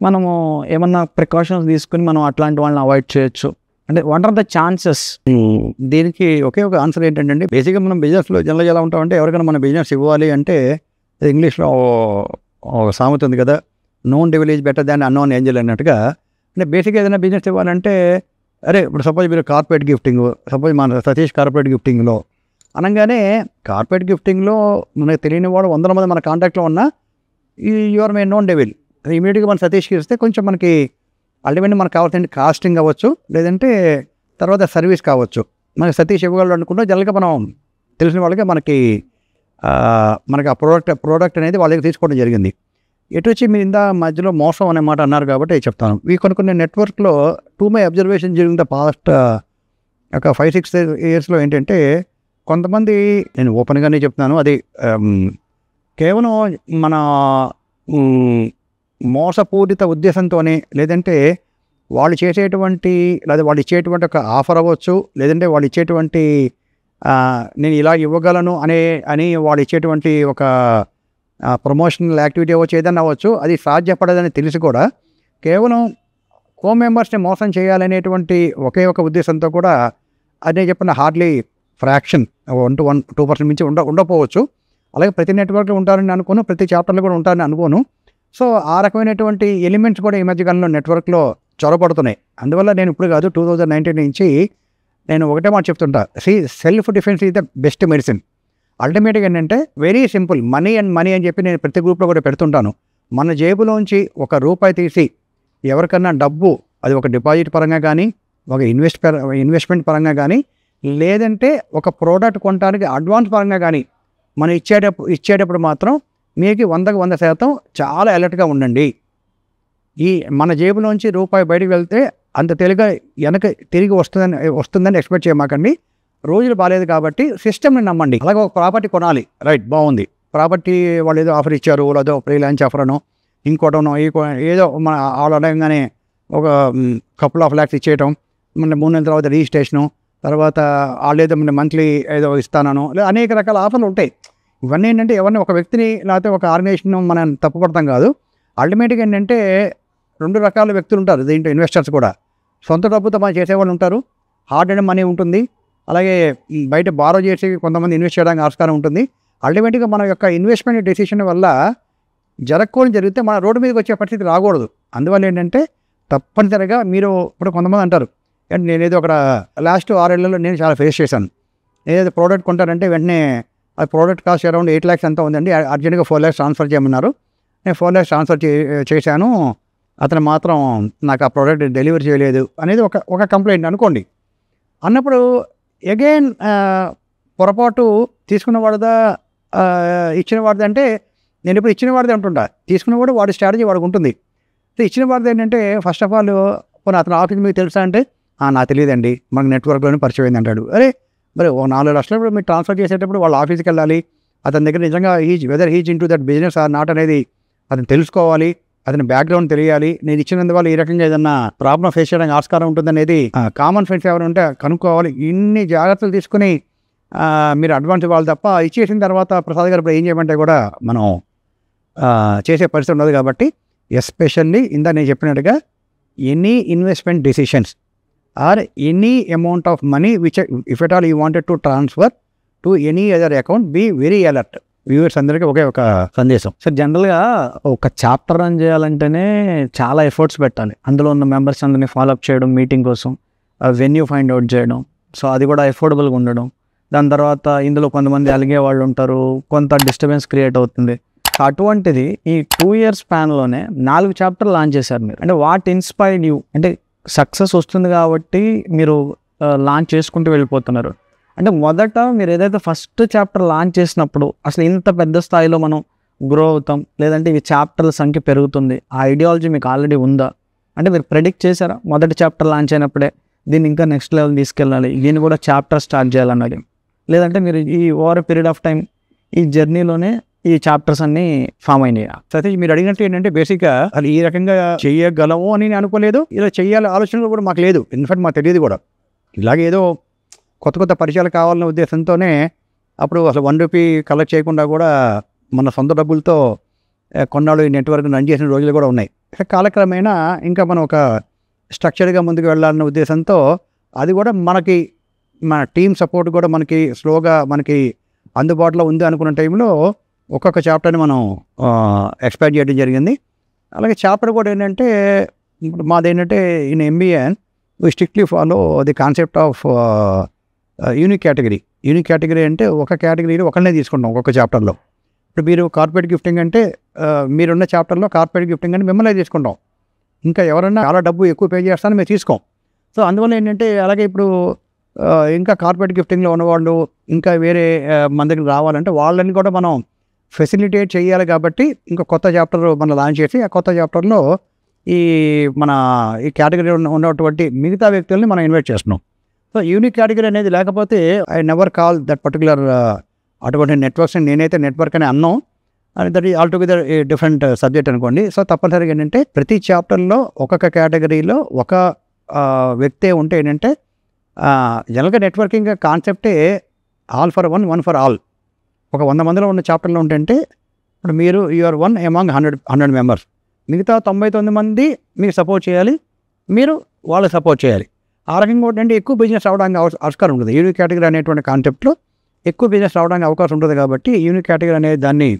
మనము ఏమన్నా ప్రికాషన్స్ తీసుకుని మనం అట్లాంటి వాళ్ళని అవాయిడ్ చేయొచ్చు? అంటే వాట్ ఆర్ ద ఛాన్సెస్? దీనికి ఒకే ఒక ఆన్సర్ ఏంటంటే, బేసిక్గా మనం బిజినెస్లో జనరల్గా ఎలా ఉంటామంటే, ఎవరికైనా మన బిజినెస్ ఇవ్వాలి అంటే ఇంగ్లీష్లో ఒక సామెత ఉంది కదా, known devil is better than unknown Angel అన్నట్టుగా. అంటే బేసిక్గా ఏదైనా బిజినెస్ ఇవ్వాలంటే, అరే ఇప్పుడు సపోజ్ మీరు కార్పొరేట్ గిఫ్టింగ్, సపోజ్ మన సతీష్ కార్పొరేట్ గిఫ్టింగ్లో అనగానే, కార్పొరేట్ గిఫ్టింగ్లో మనకు తెలియని వాడు 100 మంది మన కాంటాక్ట్లో ఉన్నా యువర్ మే నోన్ డెవిల్, ఇమీడియట్గా మన సతీష్కి ఇస్తే కొంచెం మనకి అల్టిమేట్లీ మనకు కావాల్సిన కాస్టింగ్ అవ్వచ్చు, లేదంటే తర్వాత సర్వీస్ కావచ్చు. మనకి సతీష్ ఇవ్వగలడు అనుకుంటే జనరల్గా మనం తెలిసిన వాళ్ళకి మనకి ఆ ప్రోడక్ట్ అనేది వాళ్ళ దగ్గర తీసుకోవడం జరిగింది. ఎటు వచ్చి మీరు ఇందా మధ్యలో మోసం అనే మాట అన్నారు కాబట్టి చెప్తాను. ఈ కొన్ని నెట్వర్క్లో to my observation during the past ఒక 5-6 yearsలో ఏంటంటే, కొంతమంది, నేను ఓపెన్గానే చెప్తున్నాను, అది కేవలం మన మోసపూరిత ఉద్దేశంతోనే, లేదంటే వాళ్ళు చేసేటువంటి లేదా వాళ్ళు ఇచ్చేటువంటి ఒక ఆఫర్ అవ్వచ్చు, లేదంటే వాళ్ళు ఇచ్చేటువంటి నేను ఇలా ఇవ్వగలను అని వాళ్ళు ఇచ్చేటువంటి ఒక ప్రమోషనల్ యాక్టివిటీ అవ్వచ్చు, ఏదైనా అవ్వచ్చు, అది సాధ్యపడదని తెలిసి కూడా కేవలం మెంబర్స్ని మోసం చేయాలనేటువంటి ఒకే ఒక ఉద్దేశంతో కూడా, అదే చెప్పిన హార్డ్లీ ఫ్రాక్షన్ 1-2% మించి ఉండకపోవచ్చు. అలాగే ప్రతి నెట్వర్క్లో ఉంటారని అనుకోను, ప్రతి చాప్టర్లో కూడా ఉంటారని అనుకోను. సో ఆ రకమైనటువంటి ఎలిమెంట్స్ కూడా ఈ మధ్యకాలంలో నెట్వర్క్లో చొరబడుతున్నాయి. అందువల్ల నేను ఇప్పుడు కాదు, 2019 నుంచి నేను ఒకటే మాట చెప్తుంటా, self defence is the best medicine. అల్టిమేట్గా ఏంటంటే వెరీ సింపుల్, మనీ అని చెప్పి నేను ప్రతి గ్రూప్లో కూడా పెడుతుంటాను. మన జేబులోంచి ₹1 తీసి ఎవరికన్నా డబ్బు, అది ఒక డిపాజిట్ పరంగా కానీ, ఒక ఇన్వెస్ట్మెంట్ పరంగా కానీ, లేదంటే ఒక ప్రోడక్ట్ కొనడానికి అడ్వాన్స్ పరంగా కానీ మనం ఇచ్చేటప్పుడు మాత్రం మీకు 100% చాలా అలర్ట్గా ఉండండి. ఈ మన జేబులోంచి ₹1 బయటకు వెళ్తే అంత తేలిగా వెనక తిరిగి వస్తుందని ఎక్స్పెక్ట్ చేయమాకండి. రోజులు బాగాలేదు కాబట్టి సిస్టమ్ని నమ్మండి. అలాగే ఒక ప్రాపర్టీ కొనాలి, రైట్, బాగుంది, ప్రాపర్టీ వాళ్ళు ఏదో ఆఫర్ ఇచ్చారు, లేదో ఫ్రీలాన్స్ ఆఫర్ అనో ఇంకోటనో ఏదో మన వాళ్ళు అనగానే ఒక couple of lakhs ఇచ్చేయటం, మన 3 నెలల తర్వాత రిజిస్ట్రేషను, తర్వాత వాళ్ళు ఏదో మన మంత్లీ ఏదో ఇస్తానో, లేదా అనేక రకాల ఆఫర్లు ఉంటాయి. ఇవన్నీ ఏంటంటే ఎవరిని ఒక వ్యక్తిని లేకపోతే ఒక ఆర్గనైజేషన్ మనం తప్పుపడతాం కాదు. అల్టిమేట్గా ఏంటంటే 2 రకాల వ్యక్తులు ఉంటారు దీంట్లో, ఇన్వెస్టర్స్ కూడా. సొంత డబ్బుతో మనం చేసేవాళ్ళు ఉంటారు, హార్డ్ అండ్ మనీ ఉంటుంది. అలాగే బయట బారో చేసి కొంతమంది ఇన్వెస్ట్ చేయడానికి ఆస్కారం ఉంటుంది. అల్టిమేట్గా మన యొక్క ఇన్వెస్ట్మెంట్ డెసిషన్ వల్ల జరిగితే మన రోడ్డు మీదకి వచ్చే పరిస్థితి రాకూడదు. అందువల్ల ఏంటంటే తప్పనిసరిగా మీరు ఇప్పుడు కొంతమంది అంటారు, అంటే నేనేదో అక్కడ లాస్ట్ 6 ఏళ్లలో నేను చాలా ఫేస్ చేశాను. ఏదైతే ప్రోడక్ట్ కొంటారంటే వెంటనే ఆ ప్రోడక్ట్ కాస్ట్ అరౌండ్ 8 lakhs ఎంత ఉందండి, అర్జెంట్గా 4 lakhs ట్రాన్స్ఫర్ చేయమన్నారు. నేను 4 lakhs ట్రాన్స్ఫర్ చేశాను, అతను మాత్రం నాకు ఆ ప్రోడక్ట్ డెలివరీ చేయలేదు అనేది ఒక కంప్లైంట్ అనుకోండి. అన్నప్పుడు అగైన్ పొరపాటు తీసుకున్న వాడిదా ఇచ్చిన వాడిది అంటే, నేను ఇప్పుడు ఇచ్చిన వాడిదే అంటుంటా, తీసుకున్నవాడు వాడి స్ట్రాటజీ వాడికి ఉంటుంది. సో ఇచ్చిన వాడిది ఏంటంటే, ఫస్ట్ ఆఫ్ ఆల్ పోనీ అతను ఆఫీస్ మీకు తెలుసా అంటే, నాకు తెలియదండి, మనకు నెట్వర్క్లోనే పరిచయం అయింది అంటాడు. అరే మరి 4 లక్షలు మీరు ట్రాన్స్ఫర్ చేసేటప్పుడు వాళ్ళ ఆఫీస్కి వెళ్ళాలి, అతని దగ్గర నిజంగా whether he's into that business or not అనేది అతను తెలుసుకోవాలి, అతని బ్యాక్గ్రౌండ్ తెలియాలి. నేను ఇచ్చినందువల్ల ఈ రకంగా ఏదన్నా ప్రాబ్లం ఫేస్ చేయడానికి ఆస్కారం ఉంటుందనేది కామన్ ఫ్రెండ్స్ ఎవరు ఉంటే కనుక్కోవాలి. ఇన్ని జాగ్రత్తలు తీసుకుని మీరు అడ్వాన్స్ ఇవ్వాలి తప్ప, ఇచ్చేసిన తర్వాత ప్రసాద్ గారు ఇప్పుడు ఏం చేయమంటే కూడా మనం చేసే పరిస్థితి ఉండదు. కాబట్టి ఎస్పెషల్లీ ఇందా నేను చెప్పినట్టుగా any investment decisions or any amount of money which if at all you wanted to transfer to any other account, be very alert. Viewers అందరికీ ఒకే ఒక సందేశం. సార్ జనరల్గా ఒక చాప్టర్ రన్ చేయాలంటేనే చాలా ఎఫర్ట్స్ పెట్టాలి. అందులో ఉన్న మెంబర్స్ అందరినీ ఫాలోఅప్ చేయడం, మీటింగ్ కోసం వెన్యూ ఫైండ్ అవుట్ చేయడం, సో అది కూడా ఎఫోర్డబుల్గా ఉండడం. దాని తర్వాత ఇందులో కొంతమంది అలిగే వాళ్ళు ఉంటారు, కొంత డిస్టర్బెన్స్ క్రియేట్ అవుతుంది. సో అటువంటిది ఈ 2 years స్పాన్లోనే 4 చాప్టర్లు లాంచ్ చేశారు మీరు. అంటే వాట్ ఇన్స్పైర్డ్ యూ? అంటే సక్సెస్ వస్తుంది కాబట్టి మీరు లాంచ్ చేసుకుంటూ వెళ్ళిపోతున్నారు. అంటే మొదట మీరు ఏదైతే ఫస్ట్ చాప్టర్ లాంచ్ చేసినప్పుడు అసలు ఇంత పెద్ద స్థాయిలో మనం గ్రో అవుతాం, లేదంటే ఈ చాప్టర్ల సంఖ్య పెరుగుతుంది, ఆ ఐడియాలజీ మీకు ఆల్రెడీ ఉందా? అంటే మీరు ప్రెడిక్ట్ చేశారా మొదటి చాప్టర్ లాంచ్ అయినప్పుడే దీన్ని ఇంకా నెక్స్ట్ లెవెల్ తీసుకెళ్ళాలి, దీన్ని కూడా చాప్టర్ స్టార్ట్ చేయాలన్నది? లేదంటే మీరు ఈ ఓవర్ పీరియడ్ ఆఫ్ టైం ఈ జర్నీలోనే ఈ చాప్టర్స్ అన్నీ ఫామ్ అయినాయి? సతీష్, మీరు అడిగినట్టు ఏంటంటే బేసిక్గా అది ఈ రకంగా చేయగలము అని నేను అనుకోలేదు, ఇలా చేయాలి ఆలోచనలు కూడా మాకు లేదు. ఇన్ఫాక్ట్ మాకు తెలియదు కూడా. ఇలాగే ఏదో కొత్త పరిచయాలు కావాలనే ఉద్దేశంతోనే అప్పుడు అసలు 1 రూపీ కలెక్ట్ చేయకుండా కూడా మన సొంత డబ్బులతో కొన్నాళ్ళు ఈ నెట్వర్క్ రన్ చేసిన రోజులు కూడా ఉన్నాయి. కాలక్రమేణా ఇంకా మనం ఒక స్ట్రక్చర్గా ముందుకు వెళ్ళాలన్న ఉద్దేశంతో అది కూడా మనకి మన టీమ్ సపోర్ట్ కూడా మనకి స్లోగా మనకి అందుబాటులో ఉంది అనుకున్న టైంలో ఒక్కొక్క చాప్టర్ని మనం ఎక్స్పైర్ చేయడం జరిగింది. అలాగే చాప్టర్ కూడా ఏంటంటే ఇప్పుడు మాదేంటంటే in MBA we strictly follow the concept of unique category. Unique category అంటే ఒక కేటగిరీలో ఒకళ్ళనే తీసుకుంటాం ఒక్కొక్క చాప్టర్లో. ఇప్పుడు మీరు కార్పొరేట్ గిఫ్టింగ్ అంటే మీరున్న చాప్టర్లో కార్పొరేట్ గిఫ్టింగ్ అంటే మిమ్మల్ని తీసుకుంటాం. ఇంకా ఎవరన్నా చాలా డబ్బు ఎక్కువ పే చేస్తానని మేము తీసుకోం. సో అందువల్ల ఏంటంటే అలాగే ఇప్పుడు ఇంకా కార్పొరేట్ గిఫ్టింగ్లో ఉన్నవాళ్ళు ఇంకా వేరే మన దగ్గర రావాలంటే వాళ్ళని కూడా మనం ఫెసిలిటేట్ చేయాలి. కాబట్టి ఇంకా కొత్త చాప్టర్ మనం లాంచ్ చేసి ఆ కొత్త చాప్టర్లో ఈ కేటగిరీ ఉన్నటువంటి మిగతా వ్యక్తుల్ని మనం ఇన్వైట్ చేస్తున్నాం. సో యూనిక్ కేటగిరీ అనేది లేకపోతే I never call that particular అటువంటి నెట్వర్క్స్ని నేనైతే నెట్వర్క్ అని అన్నాం. అని దట్ ఈ ఆల్టుగెదర్ ఏ డిఫరెంట్ సబ్జెక్ట్ అనుకోండి. సో తప్పనిసరిగా ఏంటంటే ప్రతి చాప్టర్లో ఒక్కొక్క కేటగిరీలో ఒక వ్యక్తే ఉంటే ఏంటంటే జనరల్గా నెట్వర్కింగ్ కాన్సెప్టే all for one, one for all. ఒక 100 మందిలో ఉన్న చాప్టర్లో ఉంటే ఇప్పుడు మీరు యూఆర్ వన్ అమాంగ్ 100 మెంబర్స్. మిగతా 99 మంది మీరు సపోర్ట్ చేయాలి, మీరు వాళ్ళు సపోర్ట్ చేయాలి. ఆ రకంగా ఏంటంటే ఎక్కువ బిజినెస్ రావడానికి ఆస్కారం ఉంటుంది. యూనిక్ కేటగిరీ అనేటువంటి కాన్సెప్ట్లో ఎక్కువ బిజినెస్ రావడానికి అవకాశం ఉంటుంది. కాబట్టి యూనిక్ కేటగిరీ అనే దాన్ని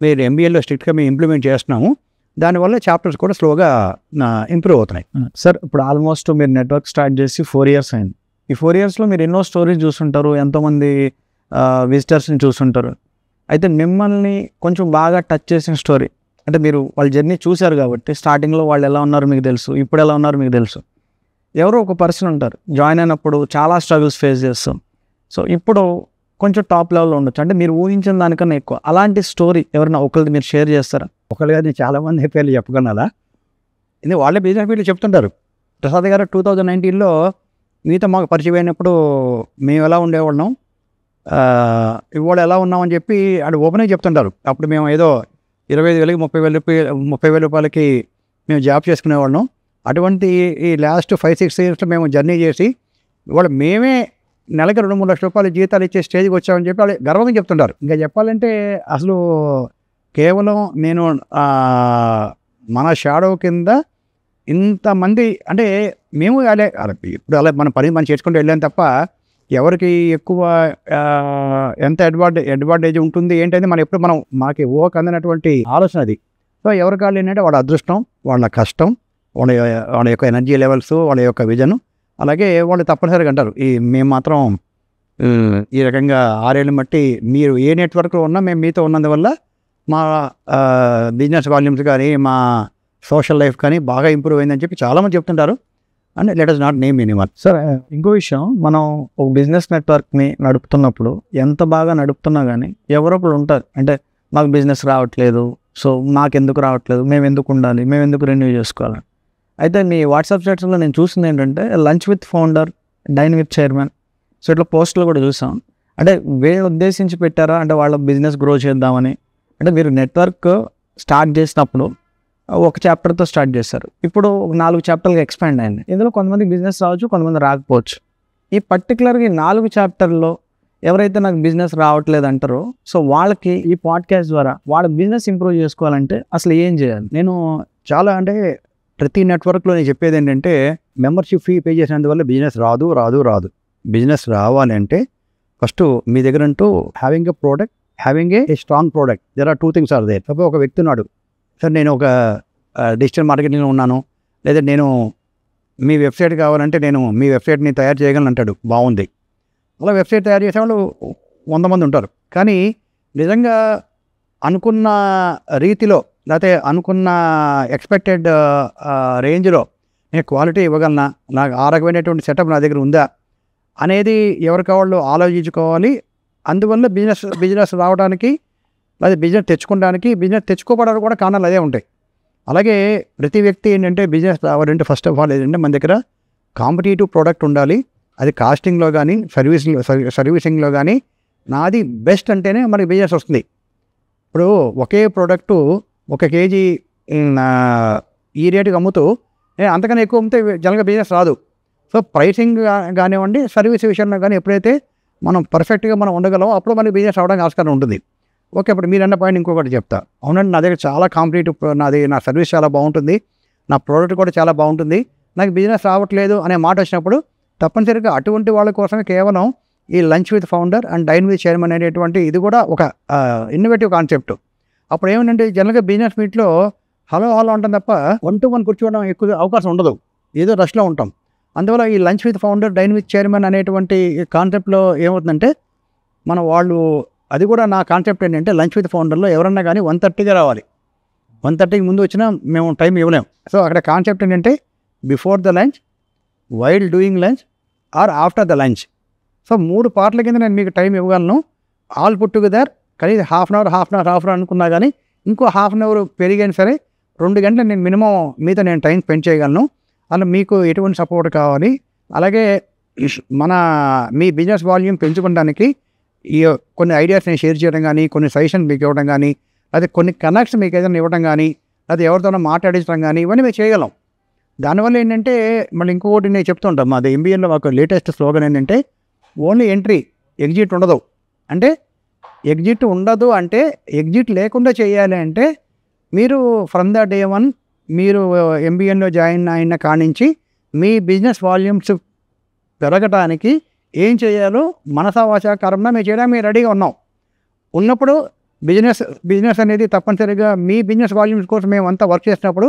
మీరు ఎంబీఏలో స్ట్రిక్ట్గా మేము ఇంప్లిమెంట్ చేస్తున్నాము. దానివల్ల చాప్టర్స్ కూడా స్లోగా ఇంప్రూవ్ అవుతున్నాయి. సార్ ఇప్పుడు ఆల్మోస్ట్ మీరు నెట్వర్క్ స్టార్ట్ చేసి 4 years అయింది. ఈ 4 yearsలో మీరు ఎన్నో స్టోరీస్ చూస్తుంటారు, ఎంతోమంది విజిటర్స్ని చూస్తుంటారు. అయితే మిమ్మల్ని కొంచెం బాగా టచ్ చేసిన స్టోరీ అంటే మీరు వాళ్ళ జర్నీ చూశారు కాబట్టి స్టార్టింగ్లో వాళ్ళు ఎలా ఉన్నారో మీకు తెలుసు, ఇప్పుడు ఎలా ఉన్నారో మీకు తెలుసు. ఎవరో ఒక పర్సన్ ఉంటారు జాయిన్ అయినప్పుడు చాలా స్ట్రగుల్స్ ఫేస్ చేస్తాం. సో ఇప్పుడు కొంచెం టాప్ లెవెల్లో ఉండొచ్చు, అంటే మీరు ఊహించిన దానికన్నా ఎక్కువ. అలాంటి స్టోరీ ఎవరైనా ఒకరిది మీరు షేర్ చేస్తారా? ఒకళ్ళుగా నేను చాలామంది పేర్లు చెప్పగలను. అలా ఇది వాళ్ళే బిజినెస్ ఫీల్డ్ చెప్తుంటారు. ప్రసాద్ గారు 2019లో మీతో మాకు పరిచయం అయినప్పుడు మేము ఎలా ఉండేవాళ్ళం, ఇవాళ ఎలా ఉన్నామని చెప్పి అది ఓపెన్గా చెప్తుంటారు. అప్పుడు మేము ఏదో 25,000 30,000 రూపాయలకి మేము జాబ్ చేసుకునేవాళ్ళం. అటువంటి ఈ లాస్ట్ 5-6 yearsలో మేము జర్నీ చేసి ఇవాళ మేమే నెలకి 2-3 లక్షల రూపాయలు జీతాలు ఇచ్చే స్టేజ్కి వచ్చామని చెప్పి వాళ్ళు గర్వంగా చెప్తుంటారు. ఇంకా చెప్పాలంటే అసలు కేవలం నేను మన షాడో కింద ఇంతమంది అంటే మేము ఇప్పుడు అలా మన పని మనం చేసుకుంటూ వెళ్ళాం తప్ప ఎవరికి ఎక్కువ ఎంత అడ్వాంటేజ్ ఉంటుంది ఏంటంటే మనకి ఊహకు అందినటువంటి ఆలోచన అది. సో ఎవరికి వాళ్ళు ఏంటంటే వాళ్ళ అదృష్టం, వాళ్ళ కష్టం, వాళ్ళ యొక్క ఎనర్జీ లెవెల్స్, వాళ్ళ యొక్క విజన్, అలాగే వాళ్ళు తప్పనిసరిగా అంటారు మేము మాత్రం ఈ రకంగా 6 ఏళ్ళని బట్టి మీరు ఏ నెట్వర్క్లో ఉన్నా మేము మీతో ఉన్నందువల్ల మా బిజినెస్ వాల్యూమ్స్ కానీ మా సోషల్ లైఫ్ కానీ బాగా ఇంప్రూవ్ అయిందని చెప్పి చాలామంది చెప్తుంటారు. And let us not name anyone. Sir ఇంకో విషయం, మనం ఒక బిజినెస్ నెట్వర్క్ని నడుపుతున్నప్పుడు ఎంత బాగా నడుపుతున్నా కానీ ఎవరొకరు ఉంటారు అంటే మాకు బిజినెస్ రావట్లేదు, సో మాకెందుకు రావట్లేదు, మేము ఎందుకు ఉండాలి, మేము ఎందుకు రెన్యూ చేసుకోవాలి. అయితే మీ వాట్సాప్ స్టేటస్లో నేను చూసింది ఏంటంటే lunch with founder, dyne with chairman. So ఇట్లా పోస్టులు కూడా చూసాం. అంటే వీళ్ళు ఉద్దేశించి పెట్టారా అంటే వాళ్ళ బిజినెస్ గ్రో చేద్దామని? అంటే మీరు నెట్వర్క్ స్టార్ట్ చేసినప్పుడు ఒక చాప్టర్తో స్టార్ట్ చేశారు, ఇప్పుడు 4 చాప్టర్లుగా ఎక్స్పాండ్ అయింది. ఇందులో కొంతమంది బిజినెస్ రావచ్చు, కొంతమంది రాకపోవచ్చు. ఈ పర్టికులర్గా ఈ 4 చాప్టర్లో ఎవరైతే నాకు బిజినెస్ రావట్లేదు అంటారో సో వాళ్ళకి ఈ పాడ్కాస్ట్ ద్వారా వాళ్ళ బిజినెస్ ఇంప్రూవ్ చేసుకోవాలంటే అసలు ఏం చేయాలి? నేను చాలా అంటే ప్రతి నెట్వర్క్లో నేను చెప్పేది ఏంటంటే మెంబర్షిప్ ఫీ పే చేసినందువల్ల బిజినెస్ రాదు. బిజినెస్ రావాలి అంటే ఫస్ట్ మీ దగ్గర అంటూ having a product, having a strong product, there are 2 things are there. Suppose ఒక వ్యక్తి ఉన్నాడు, సార్ నేను ఒక డిజిటల్ మార్కెటింగ్లో ఉన్నాను, లేదా నేను మీ వెబ్సైట్ కావాలంటే నేను మీ వెబ్సైట్ని తయారు చేయగలను అంటాడు. బాగుంది. అలా వెబ్సైట్ తయారు చేసేవాళ్ళు 100 మంది ఉంటారు. కానీ నిజంగా అనుకున్న రీతిలో లేకపోతే అనుకున్న ఎక్స్పెక్టెడ్ రేంజ్లో నేను క్వాలిటీ ఇవ్వగలనా, నాకు ఆ రకమైనటువంటి సెటప్ నా దగ్గర ఉందా అనేది ఎవరికి వాళ్ళు ఆలోచించుకోవాలి. అందువల్ల బిజినెస్ రావడానికి లేదా బిజినెస్ తెచ్చుకోవడానికి కూడా కారణాలు అదే ఉంటాయి. అలాగే ప్రతి వ్యక్తి ఏంటంటే బిజినెస్ రావాలంటే ఫస్ట్ ఆఫ్ ఆల్ ఏంటంటే మన దగ్గర కాంపిటేటివ్ ప్రోడక్ట్ ఉండాలి. అది కాస్టింగ్లో కానీ సర్వీసింగ్లో కానీ నాది బెస్ట్ అంటేనే మనకి బిజినెస్ వస్తుంది. ఇప్పుడు ఒకే ప్రోడక్టు 1 kg ఈ రేటుకి అమ్ముతూ అంతకన్నా ఎక్కువ అమ్మితే జనరల్గా బిజినెస్ రాదు. సో ప్రైసింగ్ కానివ్వండి, సర్వీస్ విషయంలో కానీ ఎప్పుడైతే మనం పర్ఫెక్ట్గా మనం ఉండగలమో అప్పుడు మనకి బిజినెస్ అవడానికి ఆస్కారం ఉంటుంది. ఓకే, ఇప్పుడు మీరు అన్న పాయింట్ ఇంకొకటి చెప్తా. అవునండి, నా దగ్గర చాలా కాంపిటేటివ్, నా సర్వీస్ చాలా బాగుంటుంది, నా ప్రోడక్ట్ కూడా చాలా బాగుంటుంది, నాకు బిజినెస్ రావట్లేదు అనే మాట వచ్చినప్పుడు తప్పనిసరిగా అటువంటి వాళ్ళ కోసమే కేవలం ఈ lunch with founder and dyne with chairman అనేటువంటి ఇది కూడా ఒక ఇన్నోవేటివ్ కాన్సెప్ట్. అప్పుడు ఏమంటే జనరల్గా బిజినెస్ మీట్లో హలో అంటాం తప్ప 1 to 1 కూర్చోవడం ఎక్కువ అవకాశం ఉండదు, ఏదో రష్లో ఉంటాం. అందువల్ల ఈ lunch with founder dyne with chairman అనేటువంటి కాన్సెప్ట్లో ఏమవుతుందంటే వాళ్ళు అది కూడా నా కాన్సెప్ట్ ఏంటంటే లంచ్ విత్ ఫౌండర్లో ఎవరన్నా కానీ 1:30కి రావాలి. 1:30కి ముందు వచ్చినా మేము టైం ఇవ్వలేము. సో అక్కడ కాన్సెప్ట్ ఏంటంటే before the lunch, while doing lunch or after the lunch. So 3 పార్ట్ల కింద నేను మీకు టైం ఇవ్వగలను. ఆల్ పుట్ టుగెదర్ కనీసం హాఫ్ అన్ అవర్ అనుకున్నా కానీ ఇంకో హాఫ్ అన్ అవర్ పెరిగాను సరే 2 గంటలు నేను మినిమం మీతో నేను టైం స్పెండ్ చేయగలను. అలా మీకు ఎటువంటి సపోర్ట్ కావాలి, అలాగే మీ బిజినెస్ వాల్యూమ్ పెంచుకోవడానికి ఈ కొన్ని ఐడియాస్ నేను షేర్ చేయడం కానీ, కొన్ని సజెషన్ మీకు ఇవ్వడం కానీ, అదే కొన్ని కనెక్ట్స్ మీకు ఏదైనా ఇవ్వడం కానీ, అది ఎవరితోనో మాట్లాడించడం కానీ ఇవన్నీ మేము చేయగలం. దానివల్ల ఏంటంటే మళ్ళీ ఇంకొకటి నేను చెప్తుంటాం, మాది ఎంబీఏలో మాకు లేటెస్ట్ స్లోగన్ ఏంటంటే ఓన్లీ ఎంట్రీ, ఎగ్జిట్ ఉండదు. అంటే ఎగ్జిట్ లేకుండా చేయాలి అంటే మీరు ఫ్రమ్ ద డే 1 మీరు ఎంబీఏలో జాయిన్ అయిన కానించి మీ బిజినెస్ వాల్యూమ్స్ పెరగటానికి ఏం చేయాలో మనసా వాచా కర్మణ మేము చేయడానికి మేము రెడీగా ఉన్నప్పుడు బిజినెస్ అనేది తప్పనిసరిగా మీ బిజినెస్ వాల్యూమ్స్ కోసం మేము అంతా వర్క్ చేసినప్పుడు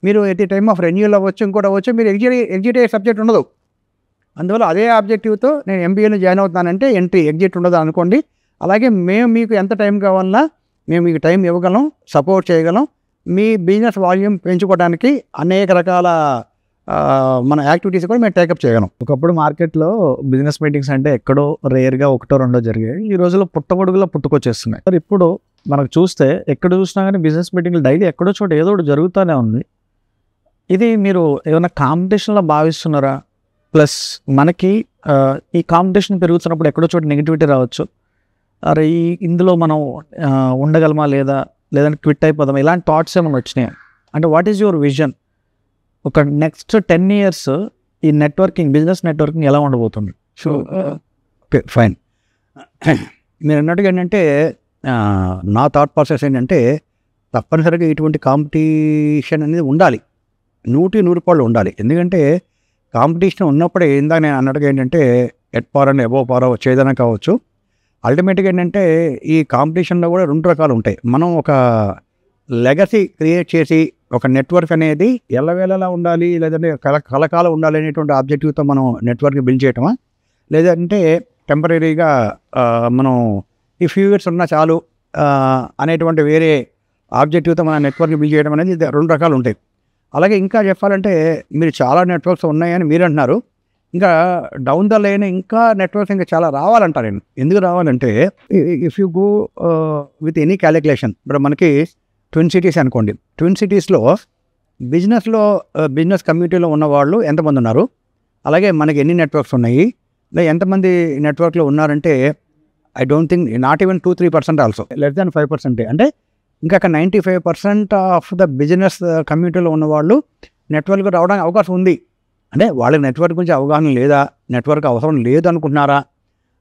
మీరు at the time of renewal అవ్వచ్చు, ఇంకోటి అవ్వచ్చు, మీరు ఎగ్జిట్ అయ్యే సబ్జెక్ట్ ఉండదు. అందువల్ల అదే ఆబ్జెక్టివ్తో నేను ఎంబీఏలో జాయిన్ అవుతానంటే ఎగ్జిట్ ఉండదు అనుకోండి. అలాగే మేము మీకు ఎంత టైం కావాలన్నా మేము మీకు టైం ఇవ్వగలం, సపోర్ట్ చేయగలం. మీ బిజినెస్ వాల్యూమ్ పెంచుకోవడానికి అనేక రకాల మన యాక్టివిటీస్ కూడా మేము టేకప్ చేయగలం. ఒకప్పుడు మార్కెట్లో బిజినెస్ మీటింగ్స్ అంటే ఎక్కడో రేర్గా 1-2 జరిగాయి. ఈ రోజుల్లో పుట్టగొడుగులా పుట్టుకొచ్చేస్తున్నాయి. మరి ఇప్పుడు మనకు చూస్తే ఎక్కడ చూసినా కానీ బిజినెస్ మీటింగ్లు డైలీ ఎక్కడో చోట ఏదో ఒకటి జరుగుతూనే ఉంది. ఇది మీరు ఏమైనా కాంపిటీషన్లో భావిస్తున్నారా? ప్లస్ మనకి ఈ కాంపిటీషన్ పెరుగుతున్నప్పుడు ఎక్కడో చోట నెగిటివిటీ రావచ్చు. అరే ఇందులో మనం ఉండగలమా లేదంటే క్విట్ అయిపోదామా, ఇలాంటి థాట్స్ ఏమైనా వచ్చినాయి? అంటే వాట్ ఈజ్ యువర్ విజన్? ఒక నెక్స్ట్ 10 years ఈ బిజినెస్ నెట్వర్కింగ్ ఎలా ఉండబోతుంది? Okay, fine. మీరు అన్నట్టుగా ఏంటంటే నా థాట్ ప్రాసెస్ ఏంటంటే తప్పనిసరిగా ఇటువంటి కాంపిటీషన్ అనేది ఉండాలి, 100% ఉండాలి. ఎందుకంటే కాంపిటీషన్ ఉన్నప్పుడే ఇందాక నేను అన్నట్టుగా ఏంటంటే ఎట్ పార్ అండ్ అబోవ్ పార్ వచ్చేదైనా కావచ్చు. అల్టిమేట్గా ఏంటంటే ఈ కాంపిటీషన్లో కూడా 2 రకాలు ఉంటాయి. మనం ఒక లెగసీ క్రియేట్ చేసి ఒక నెట్వర్క్ అనేది ఎల్లవేళలా ఉండాలి, లేదంటే కలకాలం ఉండాలి అనేటువంటి ఆబ్జెక్టివ్తో మనం నెట్వర్క్ బిల్డ్ చేయటమా, లేదంటే టెంపరీగా మనం ఈ ఫ్యూ ఇయర్స్ ఉన్నా చాలు అనేటువంటి వేరే ఆబ్జెక్టివ్తో మన నెట్వర్క్ బిల్డ్ చేయడం అనేది 2 రకాలు ఉంటాయి. అలాగే ఇంకా చెప్పాలంటే మీరు చాలా నెట్వర్క్స్ ఉన్నాయని మీరు అంటున్నారు, ఇంకా డౌన్ ద లైన్ ఇంకా నెట్వర్క్స్ ఇంకా చాలా రావాలంటారు. నేను ఎందుకు రావాలంటే if you go with any calculation, ఇప్పుడు మనకి ట్విన్ సిటీస్ అనుకోండి, ట్విన్ సిటీస్లో బిజినెస్ కమ్యూనిటీలో ఉన్నవాళ్ళు ఎంతమంది ఉన్నారు, అలాగే మనకి ఎన్ని నెట్వర్క్స్ ఉన్నాయి, ఎంతమంది నెట్వర్క్లో ఉన్నారంటే I don't think not even 2-3% also, less than 5%. అంటే ఇంకా 95% ఆఫ్ ద బిజినెస్ కమ్యూనిటీలో ఉన్నవాళ్ళు నెట్వర్క్ రావడానికి అవకాశం ఉంది. అంటే వాళ్ళకి నెట్వర్క్ గురించి అవగాహన లేదా, నెట్వర్క్ అవసరం లేదు అనుకుంటున్నారా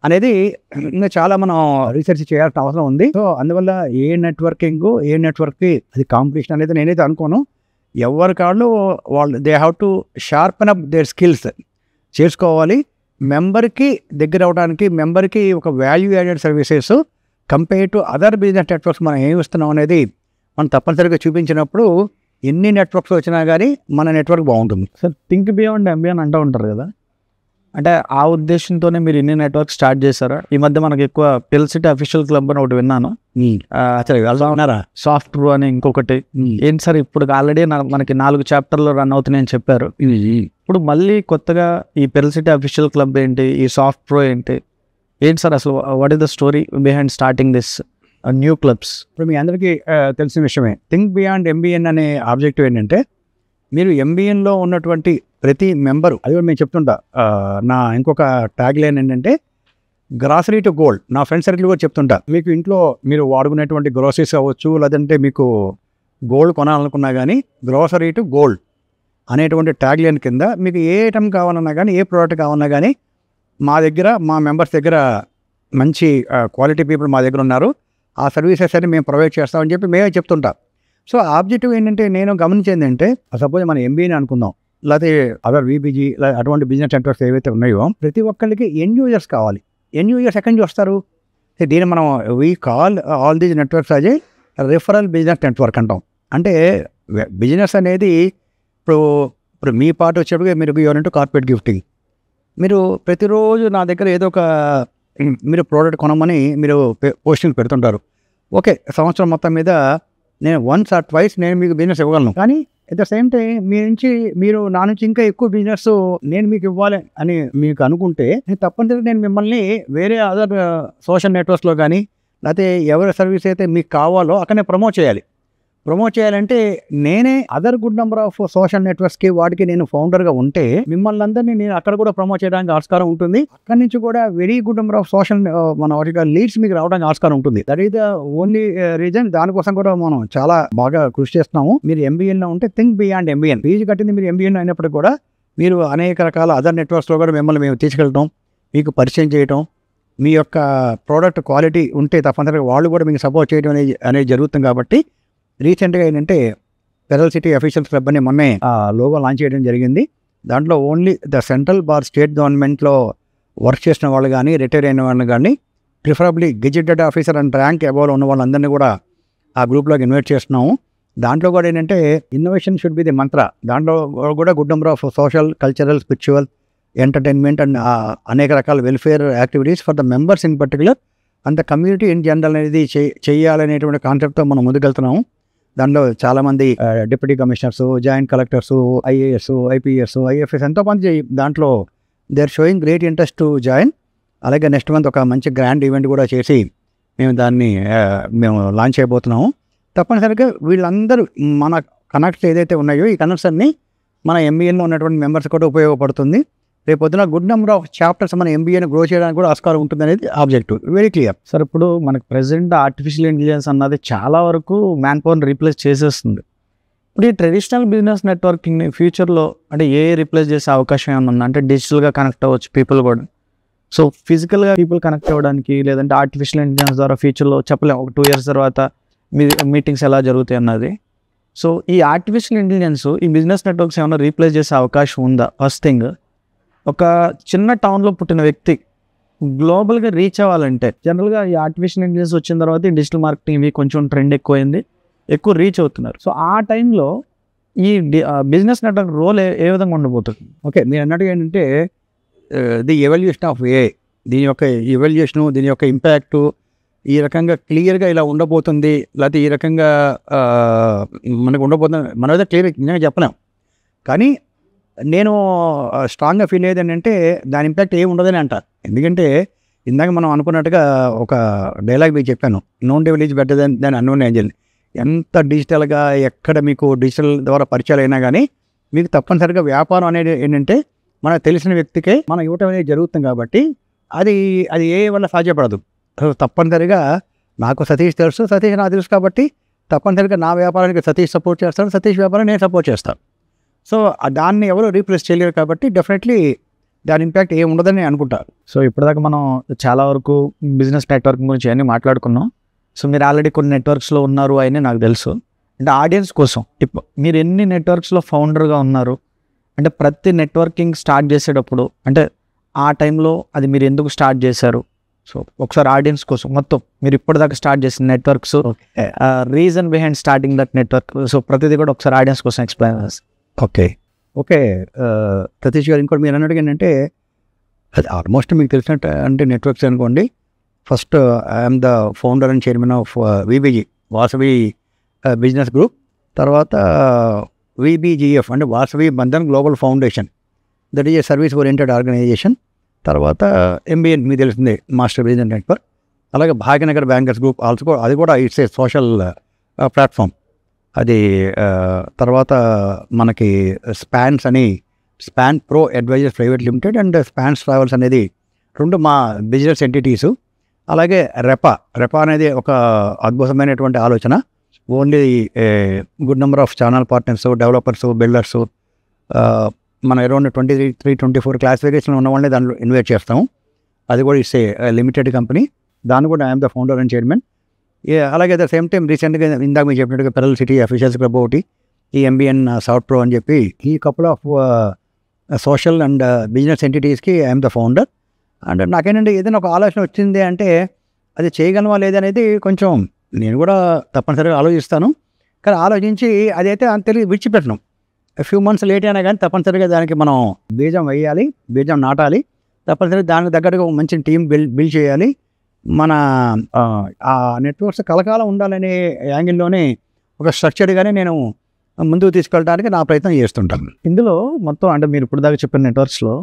అనేది ఇంకా చాలా మనం రీసెర్చ్ చేయాల్సిన అవసరం ఉంది. సో అందువల్ల ఏ నెట్వర్క్కి అది కాంపిటీషన్ అనేది నేనైతే అనుకోను. ఎవరి కాళ్ళు వాళ్ళు they have to sharpen up their skills చేసుకోవాలి. మెంబర్కి దగ్గర అవడానికి, మెంబర్కి ఒక value added services compare to other business networks మనం ఏమి ఇస్తున్నాం అనేది మనం తప్పనిసరిగా చూపించినప్పుడు ఎన్ని నెట్వర్క్స్ వచ్చినా కానీ మన నెట్వర్క్ బాగుంటుంది. సార్ థింక్ బియాండ్ ఎంబీ అని అంటూ ఉంటారు కదా, అంటే ఆ ఉద్దేశంతోనే మీరు ఇన్ని నెట్వర్క్ స్టార్ట్ చేశారా? ఈ మధ్య మనకి ఎక్కువ పిల్సిటీ అఫీషియల్ క్లబ్ అని ఒకటి విన్నాను, ఉన్నారా, సాఫ్ట్ ట్రూ అని ఇంకొకటి. ఏంటి సార్ ఇప్పుడు ఆల్రెడీ మనకి 4 చాప్టర్లు రన్ అవుతున్నాయని చెప్పారు. ఇప్పుడు మళ్ళీ కొత్తగా ఈ పిల్సిటీ అఫీషియల్ క్లబ్ ఏంటి, ఈ సాఫ్ట్ ప్రో ఏంటి సార్ అసలు? What is the story behind starting this new clubs? ఇప్పుడు మీ అందరికీ తెలిసిన విషయమే, థింక్ బియాండ్ ఎంబీఎన్ అనే ఆబ్జెక్టివ్ ఏంటంటే మీరు ఎంబీఎన్లో ఉన్నటువంటి ప్రతి మెంబరు, అది కూడా మేము చెప్తుంటా, నా ఇంకొక ట్యాగ్ లైన్ ఏంటంటే గ్రాసరీ టు గోల్డ్. నా ఫ్రెండ్ సర్కిల్ కూడా చెప్తుంటా, మీకు ఇంట్లో మీరు వాడుకునేటువంటి గ్రోసరీస్ అవ్వచ్చు, లేదంటే మీకు గోల్డ్ కొనాలనుకున్నా కానీ గ్రోసరీ టు గోల్డ్ అనేటువంటి ట్యాగ్ లైన్ కింద మీకు ఏ ఐటమ్ కావాలన్నా కానీ, ఏ ప్రోడక్ట్ కావాలన్నా కానీ మా దగ్గర, మా మెంబర్స్ దగ్గర మంచి క్వాలిటీ పీపుల్ మా దగ్గర ఉన్నారు, ఆ సర్వీసెస్ అని మేము ప్రొవైడ్ చేస్తామని చెప్పి మేమే చెప్తుంటాం. సో ఆబ్జెక్టివ్ ఏంటంటే నేను గమనించింది ఏంటంటే, సపోజ్ మన ఎంబీఏని అనుకుందాం, లేకపోతే అదర్ వీపీజీ అటువంటి బిజినెస్ నెట్వర్క్స్ ఏవైతే ఉన్నాయో ప్రతి ఒక్కరికి ఎండ్ యూజర్స్ కావాలి. ఎండ్ యూజర్స్ ఎక్కడి నుంచి వస్తారు? దీన్ని మనం we call all these networks అదే రిఫరల్ బిజినెస్ నెట్వర్క్ అంటాం. అంటే బిజినెస్ అనేది ఇప్పుడు మీ పార్ట్ వచ్చేటప్పుడు మీరు యూర్ కార్పొరేట్ గిఫ్టింగ్, మీరు ప్రతిరోజు నా దగ్గర ఏదో ఒక మీరు ప్రోడక్ట్ కొనమని మీరు పోస్టింగ్ పెడుతుంటారు. ఓకే, సంవత్సరం మొత్తం మీద నేను వన్స్ ఆర్ ట్వైస్ నేను మీకు బిజినెస్ ఇవ్వగలను, కానీ అట్ ద సేమ్ టైం మీరు నా నుంచి ఇంకా ఎక్కువ బిజినెస్ నేను మీకు ఇవ్వాలి అని మీకు అనుకుంటే తప్పనిసరిగా నేను మిమ్మల్ని వేరే అదర్ సోషల్ నెట్వర్క్స్లో కానీ, లేకపోతే ఎవరి సర్వీస్ అయితే మీకు కావాలో అక్కడనే ప్రమోట్ చేయాలి. ప్రమోట్ చేయాలంటే నేనే other good number of social నెట్వర్క్స్కి వాటికి నేను ఫౌండర్గా ఉంటే మిమ్మల్ని అందరినీ నేను అక్కడ కూడా ప్రమోట్ చేయడానికి ఆస్కారం ఉంటుంది. అక్కడి నుంచి కూడా very good number of social మన వాటికి లీడ్స్ మీకు రావడానికి ఆస్కారం ఉంటుంది. That is the only reason. దానికోసం కూడా మనం చాలా బాగా కృషి చేస్తున్నాము. మీరు ఎంబీఎన్లో ఉంటే థింక్ బియాండ్ ఎంబీఎన్, ఫీజు కట్టింది మీరు ఎంబీఎన్ అయినప్పటికీ కూడా మీరు అనేక రకాల అదర్ నెట్వర్క్స్లో కూడా మిమ్మల్ని మేము తీసుకెళ్ళటం, మీకు పరిచయం చేయటం, మీ యొక్క ప్రోడక్ట్ క్వాలిటీ ఉంటే తప్పనిసరిగా వాళ్ళు కూడా మీకు సపోర్ట్ చేయడం అనేది జరుగుతుంది. కాబట్టి రీసెంట్గా ఏంటంటే పెరల్ సిటీ అఫీషియల్ క్లబ్ అని మొన్నే లోగో లాంచ్ చేయడం జరిగింది. దాంట్లో ఓన్లీ ద సెంట్రల్ స్టేట్ గవర్నమెంట్లో వర్క్ చేసిన వాళ్ళు కానీ, రిటైర్ అయిన వాళ్ళు కానీ, preferably gazetted officer and rank above ఉన్న వాళ్ళందరినీ కూడా ఆ గ్రూప్లోకి ఇన్వైట్ చేస్తున్నాము. దాంట్లో కూడా ఏంటంటే innovation should be the mantra. దాంట్లో కూడా good number of social, cultural, spiritual, entertainment and అనేక రకాల welfare activities for the members in particular and the community in general అనేది చేయాలనేటువంటి కాన్సెప్ట్తో మనం ముందుకెళ్తున్నాము. దానిలో చాలామంది deputy commissioners, joint collectors, IAS, IPS, IFS ఎంతోమంది దాంట్లో they are showing great interest to join. అలాగే నెక్స్ట్ మంత్ ఒక మంచి గ్రాండ్ ఈవెంట్ కూడా చేసి మేము దాన్ని లాంచ్ చేయబోతున్నాము. తప్పనిసరిగా వీళ్ళందరూ మన కనెక్ట్స్ ఏదైతే ఉన్నాయో ఈ కనెక్ట్స్ అన్నీ మన ఎంబీఎన్లో ఉన్నటువంటి మెంబర్స్ కూడా ఉపయోగపడుతుంది. రేపు పొద్దున గుడ్ నెంబర్ ఆఫ్ చాప్టర్స్ మన ఎంబీఏని గ్రో చేయడానికి కూడా ఆస్కారం ఉంటుంది అనేది ఆబ్జెక్టివ్. Very clear. సార్ ఇప్పుడు మనకు ప్రెసెంట్ ఆర్టిఫిషియల్ ఇంటెలిజెన్స్ అన్నది చాలా వరకు మ్యాన్ పవర్ని రీప్లేస్ చేసేస్తుంది. ఇప్పుడు ఈ ట్రెడిషనల్ బిజినెస్ నెట్వర్కింగ్ని ఫ్యూచర్లో అంటే రీప్లేస్ చేసే అవకాశం ఏమైనా ఉందా? అంటే డిజిటల్గా కనెక్ట్ అవ్వచ్చు పీపుల్ కూడా. సో ఫిజికల్గా పీపుల్ కనెక్ట్ అవ్వడానికి లేదంటే ఆర్టిఫిషియల్ ఇంటెలిజెన్స్ ద్వారా ఫ్యూచర్లో చెప్పలేము ఒక 2 years తర్వాత మీటింగ్స్ ఎలా జరుగుతాయి అన్నది. సో ఈ ఆర్టిఫిషియల్ ఇంటెలిజెన్స్ ఈ బిజినెస్ నెట్వర్క్స్ ఏమైనా రీప్లేస్ చేసే అవకాశం ఉందా? ఫస్ట్ థింగ్, ఒక చిన్న టౌన్లో పుట్టిన వ్యక్తి గ్లోబల్గా రీచ్ అవ్వాలంటే జనరల్గా ఈ ఆర్టిఫిషియల్ ఇంటెలిజెన్స్ వచ్చిన తర్వాత ఈ డిజిటల్ మార్కెటింగ్ ఇవి కొంచెం ట్రెండ్ ఎక్కువైంది, ఎక్కువ రీచ్ అవుతున్నారు. సో ఆ టైంలో ఈ బిజినెస్ నెట్వర్క్ రోల్ ఏ విధంగా ఉండబోతుంది? ఓకే, మీరు అన్నట్టుగా ఏంటంటే ది ఎవల్యూషన్ ఆఫ్ ఏఐ, దీని యొక్క ఎవల్యూషను, దీని యొక్క ఇంపాక్టు ఈ రకంగా క్లియర్గా ఇలా ఉండబోతుంది, లేకపోతే ఈ రకంగా మనకు ఉండబోతుంది మనం అయితే క్లియర్గా చెప్పలేం. కానీ నేను స్ట్రాంగ్గా ఫీల్ అయ్యేది ఏంటంటే దాని ఇంపాక్ట్ ఏమి ఉండదని అంటారు. ఎందుకంటే ఇందాక మనం అనుకున్నట్టుగా ఒక డైలాగ్ మీకు చెప్పాను, నోన్ డెవల్ ఈజ్ బెటర్ దాని అన్నోన్ ఏంజల్. ఎంత డిజిటల్గా ఎక్కడ మీకు డిజిటల్ ద్వారా పరిచయాలు అయినా కానీ మీకు తప్పనిసరిగా వ్యాపారం అనేది ఏంటంటే మనకు తెలిసిన వ్యక్తికే మనం ఇవ్వటం అనేది జరుగుతుంది. కాబట్టి అది ఏ వల్ల సాధ్యపడదు. తప్పనిసరిగా నాకు సతీష్ తెలుసు, సతీష్ నాకు తెలుసు, కాబట్టి తప్పనిసరిగా నా వ్యాపారానికి సతీష్ సపోర్ట్ చేస్తాడు, సతీష్ వ్యాపారాన్ని నేను సపోర్ట్ చేస్తాను. సో దాన్ని ఎవరు రీప్లేస్ చేయలేరు. కాబట్టి డెఫినెట్లీ దాని ఇంపాక్ట్ ఏమి ఉండదని అనుకుంటారు. సో ఇప్పటిదాకా మనం చాలా వరకు బిజినెస్ నెట్వర్క్ గురించి అన్నీ మాట్లాడుకున్నాం. సో మీరు ఆల్రెడీ కొన్ని నెట్వర్క్స్లో ఉన్నారు అని నాకు తెలుసు. అంటే ఆడియన్స్ కోసం ఇప్పుడు మీరు ఎన్ని నెట్వర్క్స్లో ఫౌండర్గా ఉన్నారు, అంటే ప్రతి నెట్వర్కింగ్ స్టార్ట్ చేసేటప్పుడు అంటే ఆ టైంలో అది మీరు ఎందుకు స్టార్ట్ చేశారు, సో ఒకసారి ఆడియన్స్ కోసం మొత్తం మీరు ఇప్పటిదాకా స్టార్ట్ చేసిన networks, reason behind starting that network, so ప్రతిదీ కూడా ఒకసారి ఆడియన్స్ కోసం ఎక్స్ప్లెయిన్ చేస్తారు. ఓకే సతీష్ గారు, ఇంకోటి మీరు అన్నట్టుగా ఏంటంటే అది ఆల్మోస్ట్ మీకు తెలిసినట్టు అంటే నెట్వర్క్స్ అనుకోండి. First I'm the founder and chairman of VBG Vasavi business group. తర్వాత విబిజిఎఫ్ అంటే Vasavi Bandhan global foundation, that is a service oriented organization. తర్వాత ఎంబీఎన్ మీకు తెలిసిందే, మాస్టర్ బిజినెస్ నెట్వర్క్. అలాగే భాగ్యనగర్ బ్యాంకర్స్ గ్రూప్ ఆల్సో, అది కూడా ఇట్స్ ఏ సోషల్ ప్లాట్ఫామ్ అది. తర్వాత మనకి స్పాన్స్ అని, Span Pro Advisors Private Limited and Spans Travels అనేది రెండు మా బిజినెస్ ఎంటిటీసు. అలాగే రెపా అనేది ఒక అద్భుతమైనటువంటి ఆలోచన. Only good number of channel partners, developers, builders, మనం అరౌండ్ 23-24 క్లాసిఫికేషన్ ఉన్న వాళ్ళని దాంట్లో ఇన్వైట్ చేస్తాము. అది కూడా ఇట్స్ ఏ లిమిటెడ్ కంపెనీ. దాన్ని కూడా I'm the founder and chairman. అలాగే అట్ ద సేమ్ టైం రీసెంట్గా ఇందాక మీరు చెప్పినట్టుగా పెరల్ సిటీ అఫీషియల్స్ క్లబ్ ఒకటి, ఈ ఎంబీఎన్ సౌత్ ప్రో అని చెప్పి ఈ couple of social and business ఎంటిటీస్కి ఐఎమ్ ద ఫౌండర్. అండ్ నాకేంటంటే ఏదైనా ఒక ఆలోచన వచ్చింది అంటే అది చేయగలవా లేదనేది కొంచెం నేను కూడా తప్పనిసరిగా ఆలోచిస్తాను. కానీ ఆలోచించి అదైతే అంత తెలియదు విడిచిపెట్టను. ఫ్యూ మంత్స్ లేట్ అయినా కానీ తప్పనిసరిగా దానికి మనం బీజం వేయాలి, బీజం నాటాలి. తప్పనిసరిగా దానికి తగ్గట్టుగా ఒక మంచి టీం బిల్డ్ చేయాలి. మన ఆ నెట్వర్క్స్ కలకాలం ఉండాలనే యాంగిల్లోనే ఒక స్ట్రక్చర్గానే నేను ముందుకు తీసుకెళ్ళడానికి నా ప్రయత్నం చేస్తుంటాను. ఇందులో మొత్తం అంటే మీరు ఇప్పుడు దాకా చెప్పిన నెట్వర్క్స్లో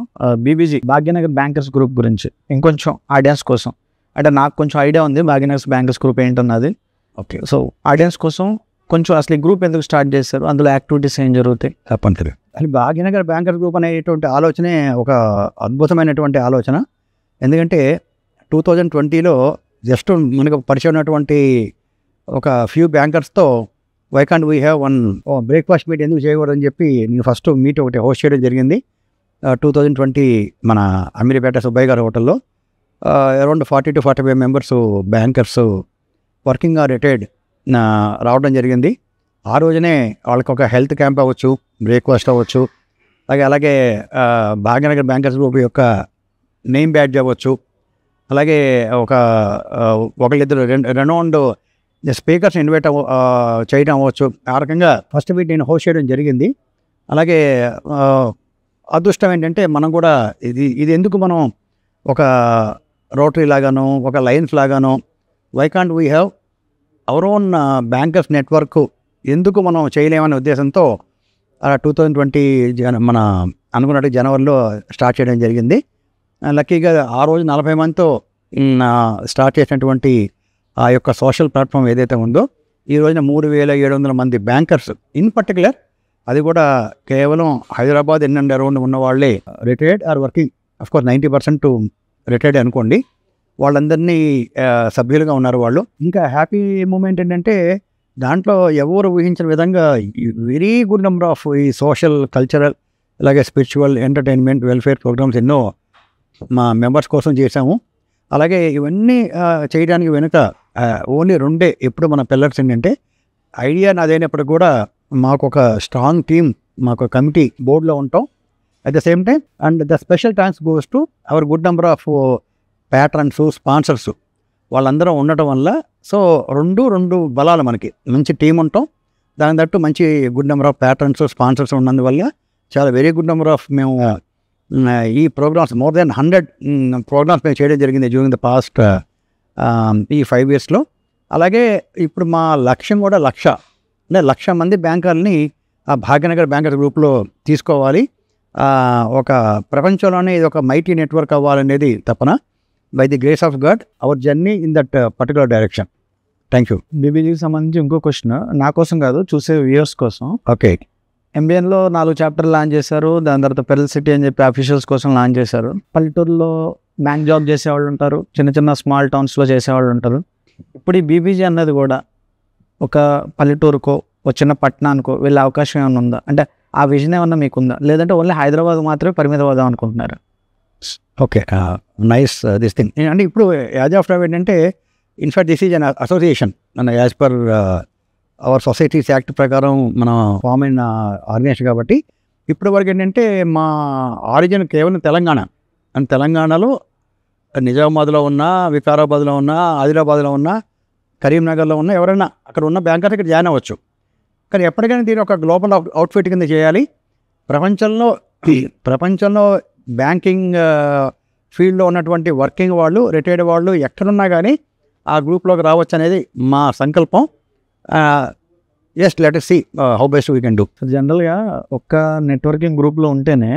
బీబీజీ భాగ్యనగర్ బ్యాంకర్స్ గ్రూప్ గురించి ఇంకొంచెం ఆడియన్స్ కోసం, అంటే నాకు కొంచెం ఐడియా ఉంది భాగ్యనగర్ బ్యాంకర్స్ గ్రూప్ ఏంటన్నది. ఓకే, సో ఆడియన్స్ కోసం కొంచెం అసలు ఈ గ్రూప్ ఎందుకు స్టార్ట్ చేస్తారు, అందులో యాక్టివిటీస్ ఏం జరుగుతాయి? తప్పనిసరిగా అది భాగ్యనగర్ బ్యాంకర్స్ గ్రూప్ అనేటువంటి ఆలోచనే ఒక అద్భుతమైనటువంటి ఆలోచన. ఎందుకంటే 2020లో జస్ట్ మనకు పరిచయం ఉన్నటువంటి ఒక ఫ్యూ బ్యాంకర్స్తో why can't we have one breakfast meet ఎందుకు చేయకూడదని చెప్పి నేను ఫస్ట్ మీట్ ఒకటి హోస్ట్ చేయడం జరిగింది 2020 మన అమీర్పేట సుబ్బయ్య గారి హోటల్లో. Around 40-45 members bankers working or retired రావడం జరిగింది. ఆ రోజునే వాళ్ళకి ఒక హెల్త్ క్యాంప్ అవ్వచ్చు, బ్రేక్ఫాస్ట్ అవ్వచ్చు, అలాగే భాగ్యనగర్ బ్యాంకర్స్ గ్రూప్ యొక్క నేమ్ బ్యాడ్జ్ అవ్వచ్చు, అలాగే ఒకళ్ళిద్దరు రెనౌండ్ స్పీకర్స్ ఇన్వైట్ చేయడం అవ్వచ్చు. ఆ రకంగా ఫస్ట్ మీట్ నేను హోస్ట్ చేయడం జరిగింది. అలాగే అదృష్టం ఏంటంటే మనం కూడా ఇది ఎందుకు మనం ఒక రోటరీ లాగానో ఒక లయన్స్ లాగానో why can't we have our own bankers network ఎందుకు మనం చేయలేమనే ఉద్దేశంతో 2020 మన అనుకున్నట్టు జనవరిలో స్టార్ట్ చేయడం జరిగింది. లక్కీగా ఆ రోజు 40 మందితో స్టార్ట్ చేసినటువంటి ఆ యొక్క సోషల్ ప్లాట్ఫామ్ ఏదైతే ఉందో ఈ రోజున 3,700 మంది బ్యాంకర్స్ ఇన్ పర్టికులర్, అది కూడా కేవలం హైదరాబాద్ అండ్ అరౌండ్ ఉన్న వాళ్ళే retired or working, of course 90% retired అనుకోండి, వాళ్ళందరినీ సభ్యులుగా ఉన్నారు వాళ్ళు. ఇంకా హ్యాపీ మూమెంట్ ఏంటంటే దాంట్లో ఎవరు ఊహించిన విధంగా వెరీ గుడ్ నెంబర్ ఆఫ్ ఈ సోషల్, కల్చరల్, అలాగే స్పిరిచువల్, ఎంటర్టైన్మెంట్, వెల్ఫేర్ ప్రోగ్రామ్స్ ఎన్నో మా మెంబర్స్ కోసం చేశాము. అలాగే ఇవన్నీ చేయడానికి వెనుక ఓన్లీ రెండే ఎప్పుడు మన పిల్లర్స్ ఏంటంటే ఐడియా నాదైనప్పుడు కూడా మాకు ఒక స్ట్రాంగ్ టీమ్, మాకు కమిటీ బోర్డులో ఉంటాం. At the same time and the special thanks goes to our good number of patterns, sponsors, వాళ్ళందరూ ఉండటం వల్ల సో రెండు బలాలు మనకి, మంచి టీం ఉంటాం, దాని తట్టు మంచి good number of patterns, sponsors ఉన్నందువల్ల చాలా వెరీ గుడ్ నెంబర్ ఆఫ్ మేము ఈ ప్రోగ్రామ్స్ మోర్ దెన్ 100 ప్రోగ్రామ్స్ మేము చేయడం జరిగింది డ్యూరింగ్ ద పాస్ట్ ఈ 5 yearsలో. అలాగే ఇప్పుడు మా లక్ష్యం కూడా 1,00,000 మంది బ్యాంకర్ని ఆ భాగ్యనగర్ బ్యాంకర్ గ్రూప్లో తీసుకోవాలి. ఒక ప్రపంచంలోనే ఇది ఒక మైటీ నెట్వర్క్ అవ్వాలనేది తపన. By the grace of God our journey in that particular direction. Thank you. బీబీజీకి సంబంధించి ఇంకో క్వశ్చన్, నా కోసం కాదు చూసే వ్యూయర్స్ కోసం. ఓకే, ఎంబీఎన్లో 4 చాప్టర్లు లాంచ్ చేశారు, దాని తర్వాత పెరల్ సిటీ అని చెప్పి అఫీషియల్స్ కోసం లాంచ్ చేశారు. పల్లెటూరులో బ్యాంక్ జాబ్ చేసేవాళ్ళు ఉంటారు, చిన్న స్మాల్ టౌన్స్లో చేసేవాళ్ళు ఉంటారు. ఇప్పుడు ఈ బీబీజీ అన్నది కూడా ఒక పల్లెటూరుకో ఒక చిన్న పట్టణానికో వెళ్ళే అవకాశం ఏమైనా ఉందా? అంటే ఆ విజన్ ఏమన్నా మీకుందా, లేదంటే ఓన్లీ హైదరాబాద్ మాత్రమే పరిమితం అవుదాం అనుకుంటున్నారు? Okay, nice this thing. అంటే ఇప్పుడు యాజ్ ఆఫ్ ఏంటంటే in fact this is an association and as per our societies act ప్రకారం మనం ఫామ్ అయిన ఆర్గనైజేషన్ కాబట్టి ఇప్పటి వరకు ఏంటంటే మా ఆరిజిన్ కేవలం తెలంగాణ. అండ్ తెలంగాణలో నిజామాబాద్లో ఉన్నా, వికారాబాద్లో ఉన్నా, ఆదిలాబాద్లో ఉన్నా, కరీంనగర్లో ఉన్న ఎవరైనా అక్కడ ఉన్న బ్యాంకర్స్ ఇక్కడ జాయిన్ అవ్వచ్చు. కానీ ఎప్పటికైనా దీని ఒక గ్లోబల్ అవుట్ఫిట్ కింద చేయాలి. ప్రపంచంలో బ్యాంకింగ్ ఫీల్డ్లో ఉన్నటువంటి వర్కింగ్ వాళ్ళు, రిటైర్డ్ వాళ్ళు ఎక్కడున్నా కానీ ఆ గ్రూప్లోకి రావచ్చు అనేది మా సంకల్పం. Let us see how best we can do. జనరల్గా ఒక్క నెట్వర్కింగ్ గ్రూప్లో ఉంటేనే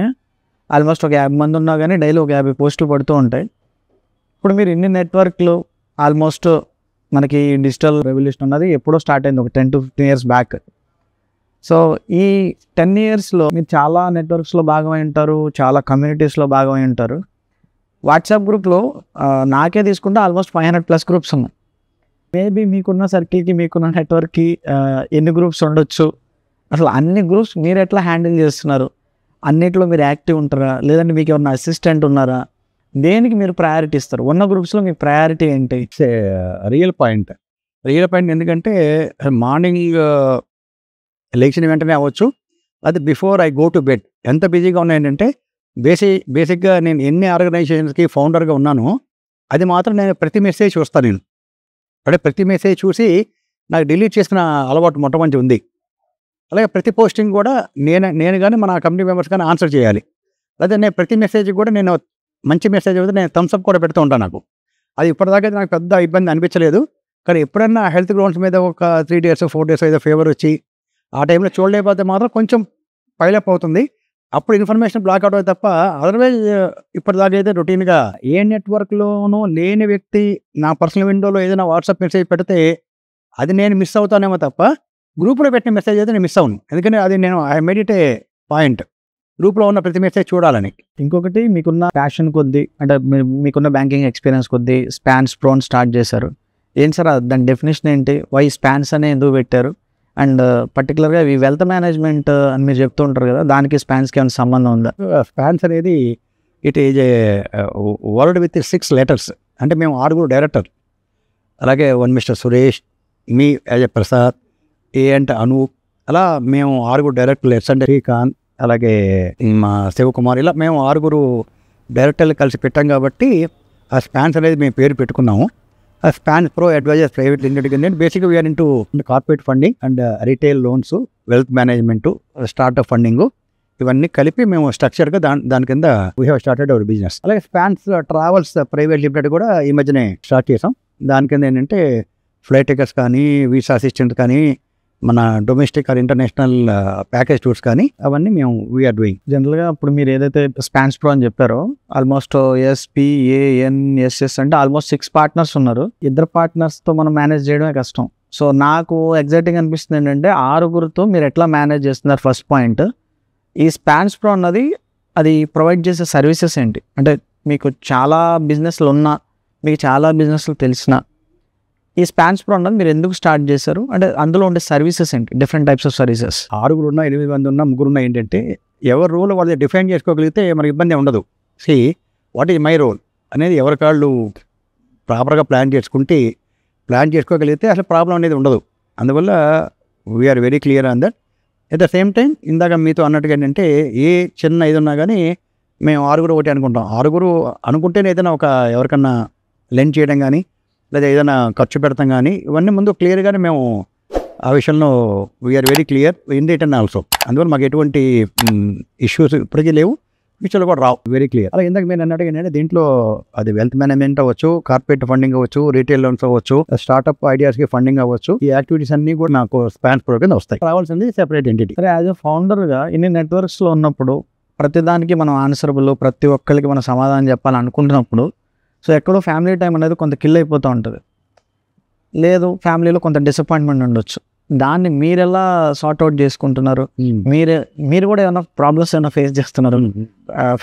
ఆల్మోస్ట్ ఒక 50 మంది ఉన్నా కానీ డైలీ ఒక 50 పోస్టులు పడుతూ ఉంటాయి. ఇప్పుడు మీరు ఇన్ని నెట్వర్క్లు ఆల్మోస్ట్ మనకి డిజిటల్ రెవల్యూషన్ అన్నది ఎప్పుడో స్టార్ట్ అయింది, ఒక 10 to 15 years బ్యాక్. సో ఈ 10 yearsలో మీరు చాలా నెట్వర్క్స్లో భాగమై ఉంటారు, చాలా కమ్యూనిటీస్లో భాగమై ఉంటారు. వాట్సాప్ గ్రూప్లో నాకే తీసుకుంటే ఆల్మోస్ట్ 500+ గ్రూప్స్ ఉన్నాయి. మేబీ మీకున్న సర్కిల్కి, మీకున్న నెట్వర్క్కి ఎన్ని గ్రూప్స్ ఉండొచ్చు? అసలు అన్ని గ్రూప్స్ మీరు ఎట్లా హ్యాండిల్ చేస్తున్నారు? అన్నిట్లో మీరు యాక్టివ్ ఉంటారా, లేదంటే మీకు ఏమన్నా అసిస్టెంట్ ఉన్నారా? దేనికి మీరు ప్రయారిటీ ఇస్తారు? ఉన్న గ్రూప్స్లో మీ ప్రయారిటీ ఏంటి? రియల్ పాయింట్ ఎందుకంటే మార్నింగ్ లేచిన వెంటనే అవ్వచ్చు, అది before I go to bed ఎంత బిజీగా ఉన్నాయంటే బేసిక్గా నేను ఎన్ని ఆర్గనైజేషన్స్కి ఫౌండర్గా ఉన్నానో అది మాత్రం నేను ప్రతి మెసేజ్ చూస్తాను. నేను అంటే ప్రతి మెసేజ్ చూసి నాకు డిలీట్ చేసుకున్న అలవాటు మొట్టమొదటి ఉంది. అలాగే ప్రతి పోస్టింగ్ కూడా నేను కానీ మన కమిటీ మెంబర్స్ కానీ ఆన్సర్ చేయాలి. అదే నేను ప్రతి మెసేజ్ కూడా నేను మంచి మెసేజ్ అయితే నేను థమ్స్అప్ కూడా పెడుతూ ఉంటాను. అది ఇప్పటిదాకా నాకు పెద్ద ఇబ్బంది అనిపించలేదు. కానీ ఎప్పుడన్నా హెల్త్ గ్రౌండ్స్ మీద ఒక 3 days 4 days ఏదో ఫీవర్ వచ్చి ఆ టైంలో చూడలేకపోతే మాత్రం కొంచెం పైలప్ అవుతుంది. అప్పుడు ఇన్ఫర్మేషన్ బ్లాక్ అవడం తప్ప అదర్వైజ్ ఇప్పటిదాకా అయితే రొటీన్గా ఏ నెట్వర్క్లోనూ లేని వ్యక్తి నా పర్సనల్ విండోలో ఏదైనా వాట్సాప్ మెసేజ్ పెడితే అది నేను మిస్ అవుతానేమో తప్ప గ్రూప్లో పెట్టిన మెసేజ్ అయితే నేను మిస్ అవును. ఎందుకంటే అది నేను I made it A point, గ్రూప్లో ఉన్న ప్రతి మెసేజ్ చూడాలని. ఇంకొకటి, మీకున్న ప్యాషన్ కొద్దీ, అంటే మీకున్న బ్యాంకింగ్ ఎక్స్పీరియన్స్ కొద్దీ స్పాన్స్ ప్రోన్ స్టార్ట్ చేశారు. ఏంటి సార్ దాని డెఫినేషన్ ఏంటి? వై స్పాన్స్ అనే ఎందుకు పెట్టారు? అండ్ పర్టికులర్గా ఈ వెల్త్ మేనేజ్మెంట్ అని మీరు చెప్తూ ఉంటారు కదా, దానికి స్పాన్స్కి ఏమైనా సంబంధం ఉందా? స్పాన్స్ అనేది it is a word with 6 letters. అంటే మేము 6 డైరెక్టర్, అలాగే 1 Mr. సురేష్, మీ యాజ్ ఎ ప్రసాద్, ఏ అంటే అనూప్, అలా మేము 6 డైరెక్టర్లు, ఎస్ అంటే శ్రీకాంత్, అలాగే మా శివకుమార్, ఇలా మేము 6 డైరెక్టర్లు కలిసి పెట్టాం. కాబట్టి ఆ స్పాన్స్ అనేది మేము పేరు పెట్టుకున్నాము. ఆ Spans Pro Advisors Private Limited కింద బేసిక్గా we are into corporate funding and retail loans, wealth management, startup funding, ఇవన్నీ కలిపి మేము స్ట్రక్చర్గా దాని కింద we have started our business. అలాగే స్పాన్స్ ట్రావెల్స్ ప్రైవేట్ లిమిటెడ్ కూడా ఈ మధ్యనే స్టార్ట్ చేసాం. దాని కింద ఏంటంటే ఫ్లైట్ టికెట్స్ కానీ, వీసా అసిస్టెంట్ కానీ, మన domestic or international package tours కానీ అవన్నీ మేము వీఆర్ డూయింగ్. జనరల్గా ఇప్పుడు మీరు ఏదైతే స్పాన్స్ ప్రో అని చెప్పారో ఆల్మోస్ట్ SPANSS అంటే ఆల్మోస్ట్ 6 పార్ట్నర్స్ ఉన్నారు. 2 పార్ట్నర్స్తో మనం మేనేజ్ చేయడమే కష్టం. సో నాకు ఎగ్జైటింగ్ అనిపిస్తుంది ఏంటంటే 6 మీరు ఎట్లా మేనేజ్ చేస్తున్నారు? First point. ఈ స్పాన్స్ ప్రో అన్నది అది ప్రొవైడ్ చేసే సర్వీసెస్ ఏంటి? అంటే మీకు చాలా బిజినెస్లు ఉన్నా, మీకు చాలా బిజినెస్లు తెలిసినా, ఈ స్పాన్స్ ప్రో అన్నది మీరు ఎందుకు స్టార్ట్ చేశారు? అంటే అందులో ఉండే సర్వీసెస్ ఏంటి? Different types of services. 6 ఉన్నా, 8 మంది ఉన్నా, 3 ఉన్నా ఏంటంటే ఎవరి రోల్ వాళ్ళు డిఫైన్ చేసుకోగలిగితే మనకి ఇబ్బంది ఉండదు. వాట్ ఈజ్ మై రోల్ అనేది ఎవరి కాళ్ళు ప్రాపర్గా ప్లాన్ చేసుకోగలిగితే అసలు ప్రాబ్లం అనేది ఉండదు. అందువల్ల we are very clear on that. At the same time ఇందాక మీతో అన్నట్టుగా ఏంటంటే ఏ చిన్న ఇది ఉన్నా కానీ మేము 6 ఒకటి అనుకుంటాం. 6 అనుకుంటేనే ఏదైనా ఒక ఎవరికన్నా లెండ్ చేయడం కానీ, లేదా ఏదైనా ఖర్చు పెడతాం కానీ, ఇవన్నీ ముందు క్లియర్గానే మేము ఆ విషయంలో we are very clear in return also. అందువల్ల మాకు ఎటువంటి ఇష్యూస్ ఇప్పటికీ లేవు, ఫ్యూచర్లో కూడా రావు. Very clear. అలా ఇందాక మీరు అన్నట్టుగా ఏంటంటే దీంట్లో అది వెల్త్ మేనేజ్మెంట్ అవ్వచ్చు, కార్పొరేట్ ఫండింగ్ అవ్వచ్చు, రీటైల్ లోన్స్ అవ్వచ్చు, స్టార్ట్అప్ ఐడియాస్కి ఫండింగ్ అవ్వచ్చు, ఈ యాక్టివిటీస్ అన్నీ కూడా నాకు స్పాన్స్ ప్రో కింద వస్తాయి. రావాల్సింది సెపరేట్ ఎంటిటీ. సరే, యాజ్ ఎ ఫౌండర్గా ఇన్ని నెట్వర్క్స్లో ఉన్నప్పుడు ప్రతిదానికి మనం ఆన్సరబుల్, ప్రతి ఒక్కరికి మనం సమాధానం చెప్పాలనుకుంటున్నప్పుడు సో ఎక్కడో ఫ్యామిలీ టైం అనేది కొంత కిల్ అయిపోతూ ఉంటుంది. లేదు, ఫ్యామిలీలో కొంత డిసప్పాయింట్మెంట్ ఉండొచ్చు. దాన్ని మీరు ఎలా సార్ట్అవుట్ చేసుకుంటున్నారు? మీరు కూడా ఏమైనా ప్రాబ్లమ్స్ ఏమైనా ఫేస్ చేస్తున్నారు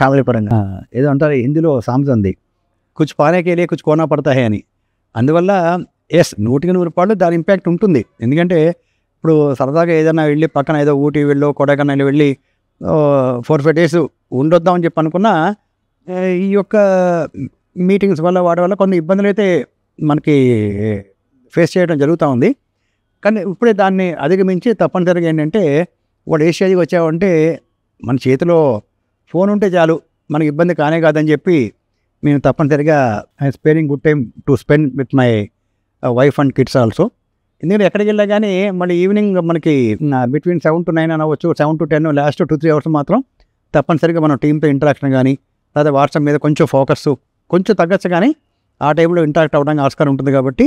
ఫ్యామిలీ పరంగా? ఏదో అంటారు ఇందులో సామెత ఉంది, కుచ్ పానేకే లే కుచ్ కోనా పడతాయి అని. అందువల్ల 100% దాని ఇంపాక్ట్ ఉంటుంది. ఎందుకంటే ఇప్పుడు సరదాగా ఏదైనా వెళ్ళి పక్కన ఏదో ఊటీ వెళ్ళో కొడైకెనాల్ వెళ్ళి 4-5 days ఉండొద్దామని చెప్పి అనుకున్నా ఈ యొక్క మీటింగ్స్ వల్ల వాటి వల్ల కొన్ని ఇబ్బందులు అయితే మనకి ఫేస్ చేయడం జరుగుతూ ఉంది. కానీ ఇప్పుడే దాన్ని అధిగమించి తప్పనిసరిగా ఏంటంటే వాడు ఏ స్టేజ్కి వచ్చావంటే మన చేతిలో ఫోన్ ఉంటే చాలు మనకి ఇబ్బంది కానే కాదని చెప్పి మేము తప్పనిసరిగా sparing good time to spend with my wife and kids also. ఎందుకంటే ఎక్కడికి వెళ్ళా కానీ మళ్ళీ ఈవినింగ్ మనకి బిట్వీన్ 7 to 9 అనవచ్చు, 7 to 10 లాస్ట్ 2-3 అవర్స్ మాత్రం తప్పనిసరిగా మనం టీంతో ఇంటరాక్షన్ కానీ లేదా వాట్సాప్ మీద కొంచెం ఫోకస్ కొంచెం తగ్గచ్చు, కానీ ఆ టైంలో ఇంటరాక్ట్ అవ్వడానికి ఆస్కారం ఉంటుంది. కాబట్టి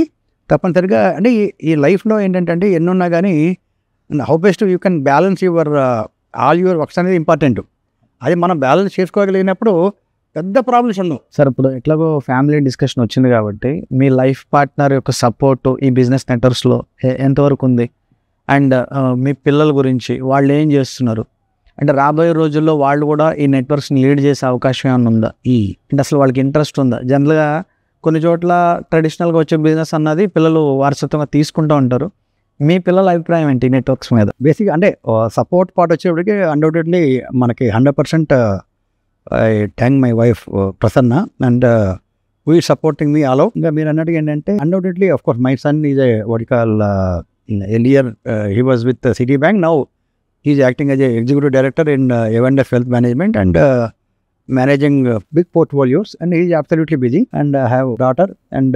తప్పనిసరిగా అంటే ఈ లైఫ్లో ఏంటంటే అండి ఎన్నున్నా కానీ how best you can balance your all your works అనేది ఇంపార్టెంట్. అది మనం బ్యాలెన్స్ చేసుకోగలిగినప్పుడు పెద్ద ప్రాబ్లమ్స్ ఉండవు. సార్ ఇప్పుడు ఎట్లాగో ఫ్యామిలీ డిస్కషన్ వచ్చింది కాబట్టి మీ లైఫ్ పార్ట్నర్ యొక్క సపోర్ట్ ఈ బిజినెస్ నెట్వర్క్స్లో ఎంతవరకు ఉంది? అండ్ మీ పిల్లల గురించి వాళ్ళు ఏం చేస్తున్నారు? అంటే రాబోయే రోజుల్లో వాళ్ళు కూడా ఈ నెట్వర్క్స్ని లీడ్ చేసే అవకాశం ఏమైనా ఉందా? అంటే అసలు వాళ్ళకి ఇంట్రెస్ట్ ఉందా? జనరల్గా కొన్ని చోట్ల ట్రెడిషనల్గా వచ్చే బిజినెస్ అన్నది పిల్లలు వారసత్వంగా తీసుకుంటూ ఉంటారు. మీ పిల్లల అభిప్రాయం ఏంటి నెట్వర్క్స్ మీద? బేసిక్గా అంటే సపోర్ట్ పార్ట్ వచ్చేప్పటికి అన్డౌటెడ్లీ మనకి 100% I thank my wife Prasanna and who is supporting me all. ఇంకా మీరు అన్నట్టుగా ఏంటంటే undoubtedly of course my son is a what you call earlier he was with city bank, now he is acting as a executive director in Avendus Wealth Management and managing big portfolios, and he is absolutely busy. And I have a daughter and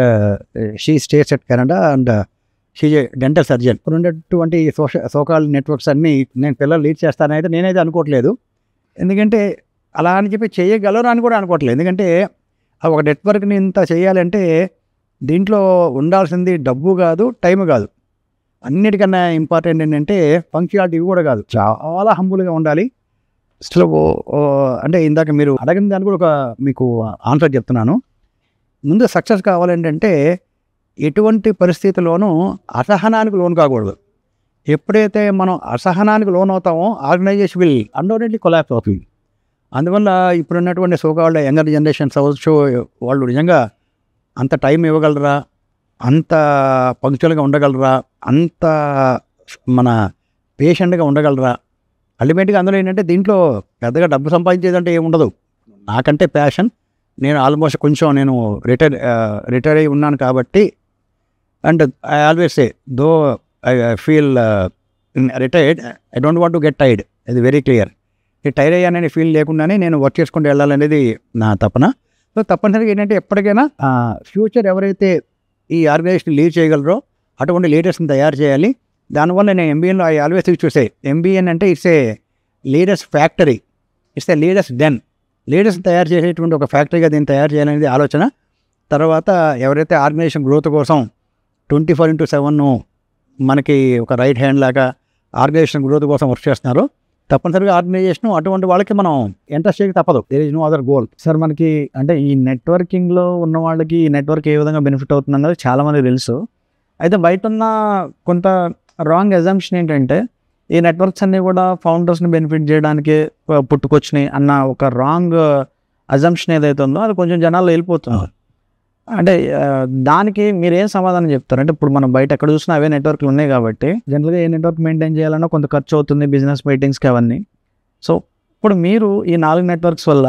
she stays at Canada and she is a dental surgeon. ఉన్నటువంటి so-called networks అన్నీ నేను పిల్లలు lead చేస్తానైతే నేనైతే అనుకోవట్లేదు. ఎందుకంటే అలా అని చెప్పి చేయగలరు అని కూడా అనుకోవట్లేదు. ఎందుకంటే ఒక నెట్వర్క్ని ఇంత చేయాలంటే దీంట్లో ఉండాల్సింది డబ్బు కాదు, టైం కాదు, అన్నిటికన్నా ఇంపార్టెంట్ ఏంటంటే పంక్చువాలిటీ కూడా కాదు, చాలా హంబుల్గా ఉండాలి. అసలు అంటే ఇందాక మీరు అడగిన దాన్ని కూడా ఒక మీకు ఆన్సర్ చెప్తున్నాను. ముందు సక్సెస్ కావాలంటే ఎటువంటి పరిస్థితుల్లోనూ అసహనానికి లోన్ కాకూడదు. ఎప్పుడైతే మనం అసహనానికి లోన్ అవుతామో ఆర్గనైజేషన్ విల్ అన్డౌటెడ్లీ కొలాప్స్ అవుతుంది. అందువల్ల ఇప్పుడున్నటువంటి సోకాల్డ్ యంగర్ జనరేషన్స్ అవ్వచ్చు, వాళ్ళు నిజంగా అంత టైం ఇవ్వగలరా, అంత పంక్చువల్గా ఉండగలరా, అంత మన పేషెంట్గా ఉండగలరా? అల్టిమేట్గా అందులో ఏంటంటే దీంట్లో పెద్దగా డబ్బు సంపాదించేదంటే ఏముండదు. నాకంటే ప్యాషన్, నేను ఆల్మోస్ట్ కొంచెం నేను రిటైర్ అయి ఉన్నాను కాబట్టి, and I always say though I feel retired, I don't want to get tired. ఇది వెరీ క్లియర్. టైర్ అయ్యానని ఫీల్ లేకుండానే నేను వర్క్ చేసుకుంటూ వెళ్ళాలనేది నా తపన. సో తప్పనిసరిగా ఏంటంటే ఎప్పటికైనా ఫ్యూచర్ ఎవరైతే ఈ ఆర్గనైజేషన్ లీడ్ చేయగలరో అటువంటి లీడర్స్ని తయారు చేయాలి. దానివల్ల నేను ఎంబీఎన్లో ఐ ఆల్వేస్ చూసే ఎంబీఎన్ అంటే it's a leaders factory, it's a leaders den. లీడర్స్ని తయారు చేసేటువంటి ఒక ఫ్యాక్టరీగా దీన్ని తయారు చేయాలనేది ఆలోచన. తర్వాత ఎవరైతే ఆర్గనైజేషన్ గ్రోత్ కోసం 24/7 మనకి ఒక రైట్ హ్యాండ్ లాగా ఆర్గనైజేషన్ గ్రోత్ కోసం వర్క్ చేస్తున్నారో తప్పనిసరిగా ఆర్గనైజేషన్ అటువంటి వాళ్ళకి మనం ఇంట్రెస్ట్ చేయక తప్పదు. There is no other goal. Sir మనకి అంటే ఈ నెట్వర్కింగ్లో ఉన్న వాళ్ళకి ఈ నెట్వర్క్ ఏ విధంగా బెనిఫిట్ అవుతుంది అన్నది చాలామంది తెలుసు. అయితే బయట ఉన్న కొంత రాంగ్ అజంప్షన్ ఏంటంటే ఈ నెట్వర్క్స్ అన్నీ కూడా ఫౌండర్స్ని బెనిఫిట్ చేయడానికి పుట్టుకొచ్చినాయి అన్న ఒక రాంగ్ అజంప్షన్ ఏదైతే ఉందో అది కొంచెం జనాల్లో వెళ్ళిపోతుంది. అంటే దానికి మీరు ఏం సమాధానం చెప్తారు? అంటే ఇప్పుడు మనం బయట ఎక్కడ చూసినా అవే నెట్వర్క్లు ఉన్నాయి కాబట్టి జనరల్గా ఏ నెట్వర్క్ మెయింటైన్ చేయాలన్నా కొంత ఖర్చు అవుతుంది, బిజినెస్ మీటింగ్స్కి అవన్నీ. సో ఇప్పుడు మీరు ఈ 4 నెట్వర్క్స్ వల్ల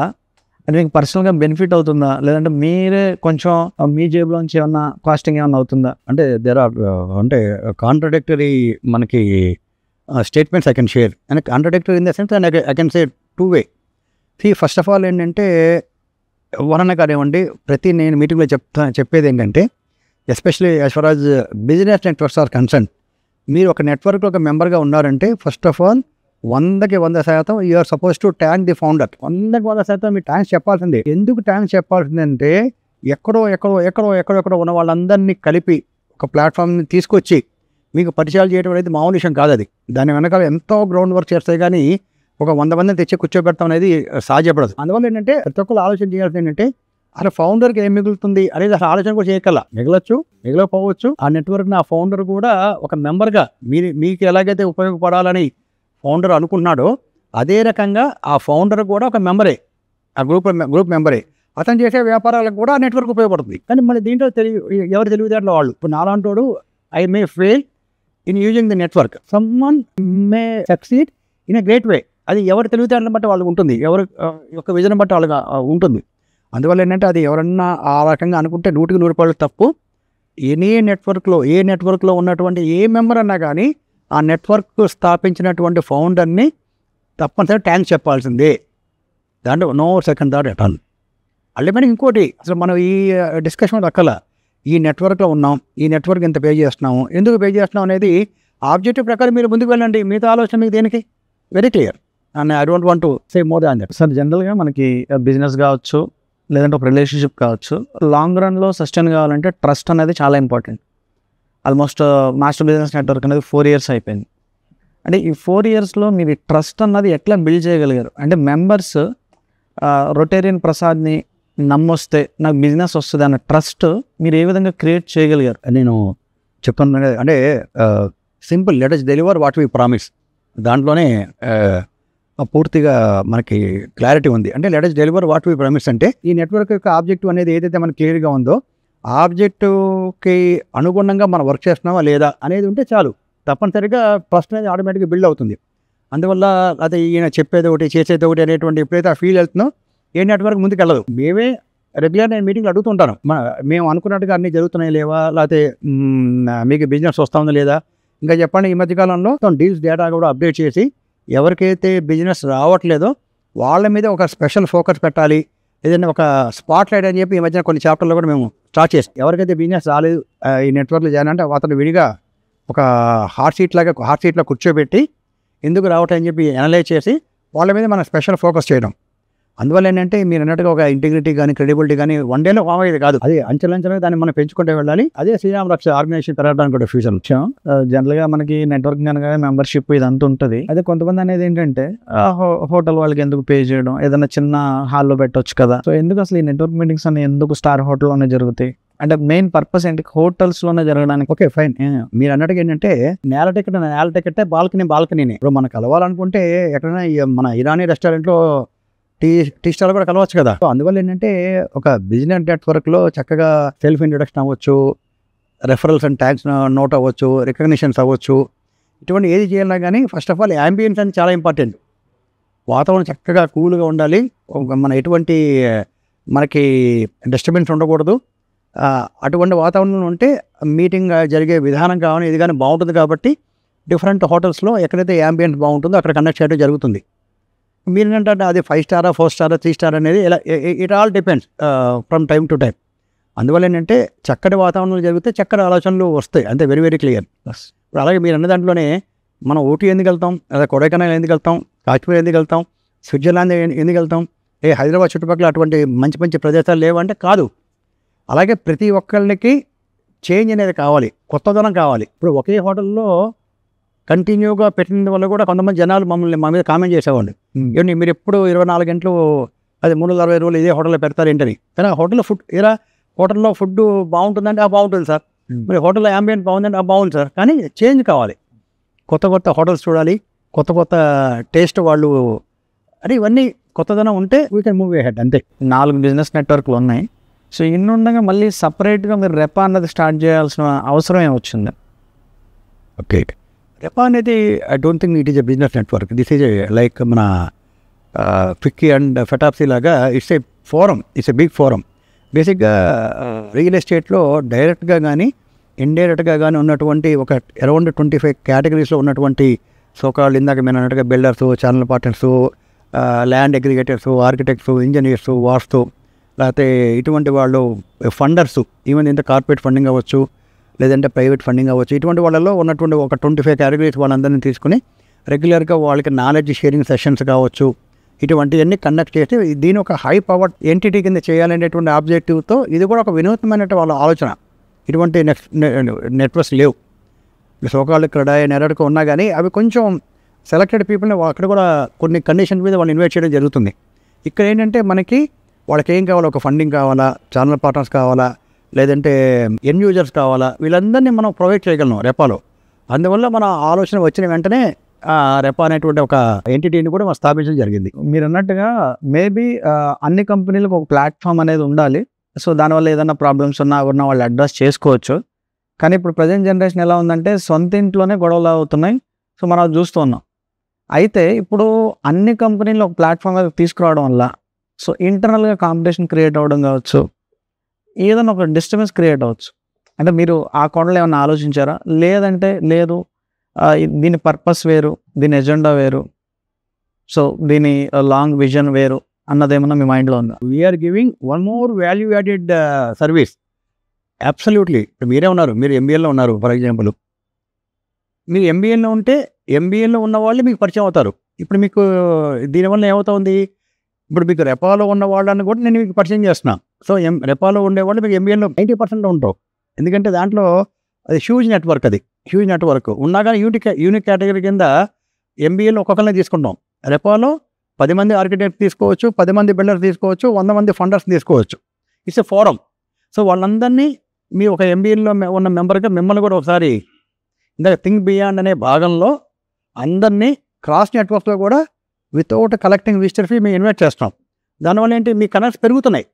అంటే మీకు పర్సనల్గా బెనిఫిట్ అవుతుందా, లేదంటే మీరే కొంచెం మీ జేబులోంచి ఏమన్నా కాస్టింగ్ ఏమన్నా అవుతుందా? అంటే దేర్ ఆర్ అంటే కాంట్రడిక్టరీ మనకి statements I can share. And contradictory in the sense and I can say 2 way. First of all ఏంటంటే ఎవరన్నా కానివ్వండి, ప్రతి నేను మీటింగ్లో చెప్పేది ఏంటంటే especially as far as business networks are concern, మీరు ఒక నెట్వర్క్లో ఒక మెంబర్గా ఉన్నారంటే ఫస్ట్ ఆఫ్ ఆల్ 100కి 100% you are suppose to thank the founder. 100కి 100% మీరు థ్యాంక్స్ చెప్పాల్సిందే. ఎందుకు థ్యాంక్స్ చెప్పాల్సిందంటే ఎక్కడో ఉన్న వాళ్ళందరినీ కలిపి ఒక ప్లాట్ఫామ్ని తీసుకొచ్చి మీకు పరిచయాలు చేయడం అనేది మామూలు విషయం కాదు. అది దాని వెనకాల ఎంతో గ్రౌండ్ వర్క్ చేస్తే కానీ ఒక 100 మందిని తెచ్చి కూర్చోబెడతాం అనేది సాధ్యపడదు. అందువల్ల ఏంటంటే ప్రతి ఒక్కరు ఆలోచన చేయాల్సింది ఏంటంటే అసలు ఫౌండర్కి ఏం మిగులుతుంది అనేది అసలు ఆలోచన కూడా చేయగల. మిగలకపోవచ్చు. ఆ నెట్వర్క్ని ఆ ఫౌండర్ కూడా ఒక మెంబర్గా మీకు ఎలాగైతే ఉపయోగపడాలని ఫౌండర్ అనుకున్నాడో అదే రకంగా ఆ ఫౌండర్ కూడా ఒక మెంబరే, ఆ గ్రూప్ మెంబరే. అతను చేసే వ్యాపారాలకు కూడా ఆ నెట్వర్క్ ఉపయోగపడుతుంది. కానీ మళ్ళీ దీంట్లో ఎవరు తెలివితేటలో వాళ్ళు. ఇప్పుడు నాలాంటోడు I may fail in using the network, someone may succeed in a great way. అది ఎవరి తెలివితేటలను బట్టి వాళ్ళకి ఉంటుంది, ఎవరి యొక్క విజన్ బట్టి వాళ్ళకి ఉంటుంది. అందువల్ల ఏంటంటే అది ఎవరన్నా ఆ రకంగా అనుకుంటే 100% తప్పు. ఎనీ నెట్వర్క్లో ఏ నెట్వర్క్లో ఉన్నటువంటి ఏ మెంబర్ అన్నా కానీ ఆ నెట్వర్క్ స్థాపించినటువంటి ఫౌండర్ని తప్పనిసరిగా థ్యాంక్స్ చెప్పాల్సిందే. దాంట్లో no second thought at all. అల్టిమేట్గా ఇంకోటి, అసలు మనం ఈ డిస్కషన్ దక్కల ఈ నెట్వర్క్లో ఉన్నాం, ఈ నెట్వర్క్ ఎంత పే చేస్తున్నాము, ఎందుకు పే చేస్తున్నాం అనేది ఆబ్జెక్టివ్ ప్రకారం మీరు ముందుకు వెళ్ళండి. మిగతా ఆలోచన మీకు దేనికి? Very clear. And I don't want to say more than that. Sir జనరల్గా మనకి బిజినెస్ కావచ్చు, లేదంటే ఒక రిలేషన్షిప్ కావచ్చు, లాంగ్ రన్లో సస్టైన్ కావాలంటే ట్రస్ట్ అనేది చాలా important. Almost master business network అనేది 4 years అయిపోయింది. అంటే ఈ 4 yearsలో మీరు ట్రస్ట్ అన్నది ఎట్లా బిల్డ్ చేయగలిగారు? అంటే మెంబర్స్ రొటేరియన్ ప్రసాద్ని నమ్మొస్తే నాకు బిజినెస్ వస్తుంది అన్న ట్రస్ట్ మీరు ఏ విధంగా క్రియేట్ చేయగలిగారు? నేను చెప్తాను అంటే simple, let us deliver what we promise. దాంట్లోనే పూర్తిగా మనకి క్లారిటీ ఉంది. అంటే let us deliver what we promise అంటే ఈ నెట్వర్క్ యొక్క ఆబ్జెక్టివ్ అనేది ఏదైతే మనకి క్లియర్గా ఉందో ఆబ్జెక్టివ్కి అనుగుణంగా మనం వర్క్ చేస్తున్నామా లేదా అనేది ఉంటే చాలు. తప్పనిసరిగా ట్రస్ట్ అనేది ఆటోమేటిక్గా బిల్డ్ అవుతుంది. అందువల్ల అదే ఈయన చెప్పేది ఒకటి చేసేది ఒకటి అనేటువంటి ఎప్పుడైతే ఆ ఫీల్ వెళ్తుందో ఏ నెట్వర్క్ ముందుకు వెళ్ళదు. మేమే రెగ్యులర్ నేను మీటింగ్లు అడుగుతుంటాను, మేము అనుకున్నట్టుగా అన్నీ జరుగుతున్నాయి లేవా, లేకపోతే మీకు బిజినెస్ వస్తుందా లేదా. ఇంకా చెప్పండి, ఈ మధ్యకాలంలో డీల్స్ డేటా కూడా అప్డేట్ చేసి ఎవరికైతే బిజినెస్ రావట్లేదో వాళ్ళ మీద ఒక స్పెషల్ ఫోకస్ పెట్టాలి, ఏదైనా ఒక స్పాట్ లైట్ అని చెప్పి ఈ మధ్యన కొన్ని చాప్టర్లో కూడా మేము స్టార్ట్ చేసాం. ఎవరికైతే బిజినెస్ రాలేదు ఈ నెట్వర్క్లో చేయాలంటే అతను విడిగా ఒక హాట్ సీట్లో కూర్చోబెట్టి ఎందుకు రావటం అని చెప్పి అనలైజ్ చేసి వాళ్ళ మీద మనం స్పెషల్ ఫోకస్ చేయడం. అందువల్ల ఏంటంటే మీరు అన్నట్టుగా ఒక ఇంటిగ్రిటీ కానీ క్రెడిబిలిటీ కానీ వన్ డేలో ఫామ్ అయ్యేది కాదు. అదే అంచెలంచెలుగా దాన్ని మనం పెంచుకుంటూ వెళ్ళాలి. అదే శ్రీరామ్ రక్ష ఆర్గనైజేషన్ పెరగడానికి కూడా ఫ్యూచర్ విషయం. జనరల్గా మనకి నెట్వర్క్ కనుక మెంబర్షిప్ ఇదంతా ఉంటుంది. అదే కొంతమంది అనేది ఏంటంటే హోటల్ వాళ్ళకి ఎందుకు పే చేయడం, ఏదైనా చిన్న హాల్లో పెట్టవచ్చు కదా. సో ఎందుకు అసలు ఈ నెట్వర్క్ మీటింగ్స్ అన్ని ఎందుకు స్టార్ హోటల్లోనే జరుగుతాయి? అంటే మెయిన్ పర్పస్ ఏంటి? హోటల్స్లోనే జరగడానికి. Okay fine. మీరు అన్నట్టుగా ఏంటంటే నేల టికెట్ బాల్కనీనే. ఇప్పుడు మనం కలవాలనుకుంటే ఎక్కడైనా మన ఇరానీ రెస్టారెంట్లో టీ స్టాల్ కూడా కలవచ్చు కదా. సో అందువల్ల ఏంటంటే ఒక బిజినెస్ నెట్వర్క్లో చక్కగా సెల్ఫ్ ఇంట్రొడక్షన్ అవ్వచ్చు, రెఫరల్స్ అండ్ ట్యాగ్స్ నోట్ అవ్వచ్చు, రికగ్నిషన్స్ అవ్వచ్చు. ఇటువంటి ఏది చేయాలన్నా కానీ ఫస్ట్ ఆఫ్ ఆల్ యాంబియన్స్ అనేది చాలా ఇంపార్టెంట్. వాతావరణం చక్కగా కూల్గా ఉండాలి. మన ఎటువంటి మనకి డిస్టర్బెన్స్ ఉండకూడదు. అటువంటి వాతావరణంలో ఉంటే మీటింగ్ జరిగే విధానం కావాలి, ఇది కానీ బాగుంటుంది. కాబట్టి డిఫరెంట్ హోటల్స్లో ఎక్కడైతే యాంబియన్స్ బాగుంటుందో అక్కడ కండక్ట్ చేయడం జరుగుతుంది. మీరు ఏంటంటే అది 5 star 4 star 3 star అనేది ఇలా it all depends from time to time. అందువల్ల ఏంటంటే చక్కటి వాతావరణంలో జరిగితే చక్కటి ఆలోచనలు వస్తాయి. అంతే, వెరీ వెరీ క్లియర్. ఇప్పుడు అలాగే మీరు అన్న దాంట్లోనే మనం ఊటీ ఎందుకు వెళ్తాం, లేదా కొడైకెనాల్ ఎందుకు వెళ్తాం, కాశ్మీర్ ఎందుకు వెళ్తాం, స్విట్జర్లాండ్ ఎందుకు వెళ్తాం, హైదరాబాద్ చుట్టుపక్కల అటువంటి మంచి మంచి ప్రదేశాలు లేవంటే కాదు. అలాగే ప్రతి ఒక్కళ్ళకి చేంజ్ అనేది కావాలి, కొత్తదనం కావాలి. ఇప్పుడు ఒకే హోటల్లో కంటిన్యూగా పెట్టిన వల్ల కూడా కొంతమంది జనాలు మా మీద కామెంట్ చేసేవాళ్ళు, ఏమండి మీరు ఎప్పుడు 24 గంటలు అది 360 రోజులు ఇదే హోటల్లో పెడతారు ఏంటని. కానీ ఆ హోటల్లో ఫుడ్ బాగుంటుందంటే బాగుంటుంది సార్, మరి హోటల్లో యాంబియన్స్ బాగుందంటే బాగుంది సార్. కానీ చేంజ్ కావాలి, కొత్త హోటల్స్ చూడాలి, కొత్త టేస్ట్ వాళ్ళు, అంటే ఇవన్నీ కొత్తదనం ఉంటే వీ కెన్ మూవ్ అహెడ్. అంతే. 4 బిజినెస్ నెట్వర్క్లు ఉన్నాయి. సో ఇన్ని ఉండగా మళ్ళీ సపరేట్గా మీరు రెపా అన్నది స్టార్ట్ చేయాల్సిన అవసరం ఏమొచ్చింది? ఓకే, రెపా అనేది I don't think it is a business network. This is like మన ఫిక్కీ అండ్ ఫెటాప్సీ లాగా it's a forum, it's a big forum. బేసిక్గా రియల్ ఎస్టేట్లో డైరెక్ట్గా కానీ ఇండైరెక్ట్గా కానీ ఉన్నటువంటి ఒక అరౌండ్ 25 కేటగిరీస్లో ఉన్నటువంటి సోకాళ్ళు ఇందాక మేము అన్నట్టుగా builders, channel partners, land aggregators, architects, engineers, vastu, లేకపోతే ఇటువంటి వాళ్ళు ఫండర్సు, ఈవెన్ ఇంత కార్పొరేట్ ఫండింగ్ అవ్వచ్చు, లేదంటే ప్రైవేట్ ఫండింగ్ అవ్వచ్చు. ఇటువంటి వాళ్ళలో ఉన్నటువంటి ఒక 25 కేటగిరీస్ వాళ్ళందరినీ తీసుకుని రెగ్యులర్గా వాళ్ళకి నాలెడ్జ్ షేరింగ్ సెషన్స్ కావచ్చు, ఇటువంటివన్నీ కండక్ట్ చేసి దీని ఒక హై పవర్ ఎంటిటీ కింద చేయాలనేటువంటి ఆబ్జెక్టివ్తో ఇది కూడా ఒక వినూత్నమైన వాళ్ళ ఆలోచన. ఇటువంటి నెట్వర్క్స్ లేవు. సోకాళ్ళు ఇక్కడ నెరడుగా ఉన్నా కానీ అవి కొంచెం సెలెక్టెడ్ పీపుల్ని అక్కడ కూడా కొన్ని కండిషన్ మీద వాళ్ళు ఇన్వైట్ చేయడం జరుగుతుంది. ఇక్కడ ఏంటంటే మనకి వాళ్ళకి ఏం కావాలా, ఒక ఫండింగ్ కావాలా, ఛానల్ పార్ట్నర్స్ కావాలా, లేదంటే ఎన్ యూజర్స్ కావాలా, వీళ్ళందరినీ మనం ప్రొవైడ్ చేయగలం రెపాలో. అందువల్ల మన ఆలోచన వచ్చిన వెంటనే రెపా అనేటువంటి ఒక ఎంటిటీని కూడా మనం స్థాపించడం జరిగింది. మీరు అన్నట్టుగా మేబీ అన్ని కంపెనీలకు ఒక ప్లాట్ఫామ్ అనేది ఉండాలి. సో దానివల్ల ఏదైనా ప్రాబ్లమ్స్ ఉన్నా వాళ్ళు అడ్రస్ చేసుకోవచ్చు. కానీ ఇప్పుడు ప్రజెంట్ జనరేషన్ ఎలా ఉందంటే సొంత ఇంట్లోనే గొడవలు అవుతున్నాయి. సో మనం అది చూస్తూ ఉన్నాం. అయితే ఇప్పుడు అన్ని కంపెనీలు ఒక ప్లాట్ఫామ్ తీసుకురావడం వల్ల సో ఇంటర్నల్గా కాంపిటీషన్ క్రియేట్ అవ్వడం కావచ్చు, ఏదైనా ఒక డిస్టర్బెన్స్ క్రియేట్ అవ్వచ్చు. అంటే మీరు ఆ కోణంలో ఏమన్నా ఆలోచించారా? లేదంటే లేదు దీని పర్పస్ వేరు, దీని ఎజెండా వేరు, సో దీని లాంగ్ విజన్ వేరు అన్నదేమన్నా మీ మైండ్లో ఉందా? We are giving one more value added service. Absolutely. ఇప్పుడు మీరే ఉన్నారు, మీరు ఎంబీఏలో ఉన్నారు ఫర్ ఎగ్జాంపుల్. మీరు ఎంబీఏలో ఉంటే ఎంబీఏలో ఉన్న వాళ్ళు మీకు పరిచయం అవుతారు. ఇప్పుడు మీకు దీనివల్ల ఏమవుతుంది, ఇప్పుడు మీకు రెపాలో ఉన్న వాళ్ళని కూడా నేను మీకు పరిచయం చేస్తున్నా. సో రెపాలో ఉండేవాళ్ళు మీకు ఎంబీఏలో 90% ఉంటారు. ఎందుకంటే దాంట్లో అది హ్యూజ్ నెట్వర్క్, అది హ్యూజ్ నెట్వర్క్ ఉన్నా కానీ యూనిక్ కేటగిరీ కింద ఎంబీఏలో ఒక్కొక్కరిని తీసుకుంటాం. రెపాలో 10 మంది ఆర్కిటెక్ట్ తీసుకోవచ్చు, 10 మంది బిల్డర్ తీసుకోవచ్చు, 100 మంది ఫండర్స్ తీసుకోవచ్చు. It's a forum. సో వాళ్ళందరినీ మీ ఒక ఎంబీఏలో ఉన్న మెంబర్గా మిమ్మల్ని కూడా ఒకసారి ఇందాక థింక్ బియాండ్ అనే భాగంలో అందరినీ క్రాస్ నెట్వర్క్లో కూడా వితౌట్ కలెక్టింగ్ విజిటర్ ఫీ మేము ఇన్వైట్ చేస్తున్నాం. దానివల్ల ఏంటి, మీ కనెక్ట్స్ పెరుగుతున్నాయి.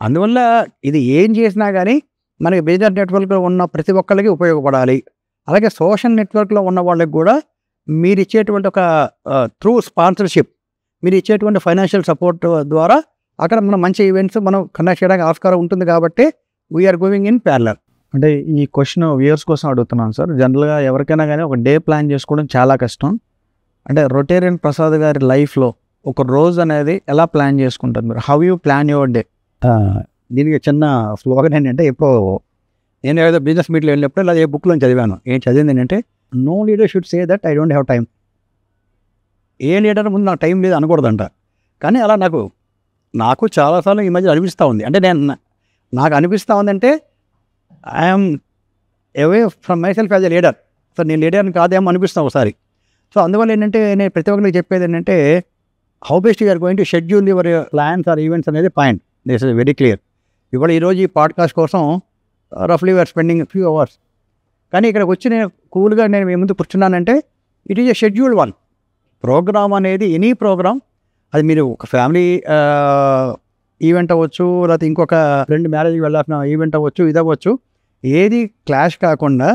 అందువల్ల ఇది ఏం చేసినా కానీ మనకి బిజినెస్ నెట్వర్క్లో ఉన్న ప్రతి ఒక్కరికి ఉపయోగపడాలి. అలాగే సోషల్ నెట్వర్క్లో ఉన్న వాళ్ళకి కూడా మీరు ఇచ్చేటువంటి ఒక త్రూ స్పాన్సర్షిప్, మీరు ఇచ్చేటువంటి ఫైనాన్షియల్ సపోర్ట్ ద్వారా అక్కడ మనం మంచి ఈవెంట్స్ మనం కండక్ట్ చేయడానికి ఆస్కారం ఉంటుంది. కాబట్టి వీఆర్ గోయింగ్ ఇన్ ప్యారలల్. అంటే ఈ క్వశ్చన్ వ్యూయర్స్ కోసం అడుగుతున్నాను సార్. జనరల్గా ఎవరికైనా కానీ ఒక డే ప్లాన్ చేసుకోవడం చాలా కష్టం. అంటే రొటేరియన్ ప్రసాద్ గారి లైఫ్లో ఒక రోజు అనేది ఎలా ప్లాన్ చేసుకుంటారు మీరు? How you plan your day? దీనికి చిన్న స్లోగన్ ఏంటంటే, ఇప్పుడు నేను ఏదో బిజినెస్ మీట్లో వెళ్ళినప్పుడు ఇలా ఏ బుక్లో చదివాను. ఏం చదివింది ఏంటంటే, no leader should say that I don't have time. A leader ముందు నాకు టైం లేదు అనకూడదంట. కానీ అలా నాకు చాలాసార్లు ఈ మధ్య అనిపిస్తూ ఉంది. అంటే నాకు అనిపిస్తూ ఉందంటే I'm away from my self as a leader. So నేను లీడర్ని కాదేమో అనిపిస్తాను ఒకసారి. సో అందువల్ల ఏంటంటే నేను ప్రతి ఒక్కరికి చెప్పేది ఏంటంటే, how best you're going to schedule your plans or events అనేది point. This is very clear. ఇవాళ ఈరోజు ఈ పాడ్కాస్ట్ కోసం రఫ్లీ యూఆర్ స్పెండింగ్ ఫ్యూ అవర్స్. కానీ ఇక్కడికి వచ్చి నేను కూల్గా నేను మీ ముందు కూర్చున్నానంటే it is a schedule one program అనేది. ఎనీ ప్రోగ్రామ్, అది మీరు ఒక ఫ్యామిలీ ఈవెంట్ అవ్వచ్చు, లేకపోతే ఇంకొక ఫ్రెండ్ మ్యారేజ్కి వెళ్ళాల్సిన ఈవెంట్ అవ్వచ్చు, ఇది అవ్వచ్చు, ఏది క్లాష్ కాకుండా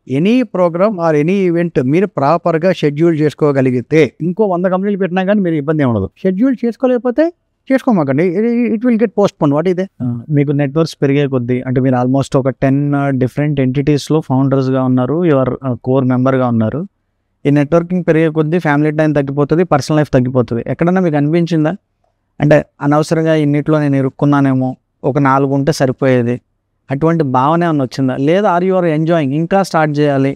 any programme or any event మీరు ప్రాపర్గా షెడ్యూల్ చేసుకోగలిగితే ఇంకో 100 కంపెనీలు పెట్టినా కానీ మీరు ఇబ్బంది ఉండదు. షెడ్యూల్ చేసుకోలేకపోతే చేసుకోమాకండి, it will get postpone. What ఇదే మీకు నెట్వర్క్స్ పెరిగే కొద్దీ, అంటే మీరు ఆల్మోస్ట్ ఒక 10 డిఫరెంట్ ఎంటిటీస్లో ఫౌండర్స్గా ఉన్నారు, యువర్ కోర్ మెంబర్గా ఉన్నారు. ఈ నెట్వర్కింగ్ పెరిగే కొద్దీ ఫ్యామిలీ టైం తగ్గిపోతుంది, పర్సనల్ లైఫ్ తగ్గిపోతుంది. ఎక్కడన్నా మీకు అనిపించిందా అంటే అనవసరంగా ఇన్నిట్లో నేను ఇరుక్కున్నానేమో, ఒక 4 ఉంటే సరిపోయేది, అటువంటి భావన ఏమన్నా వచ్చిందా? లేదా ఆర్ యు ఆర్ ఎంజాయింగ్, ఇంకా స్టార్ట్ చేయాలి,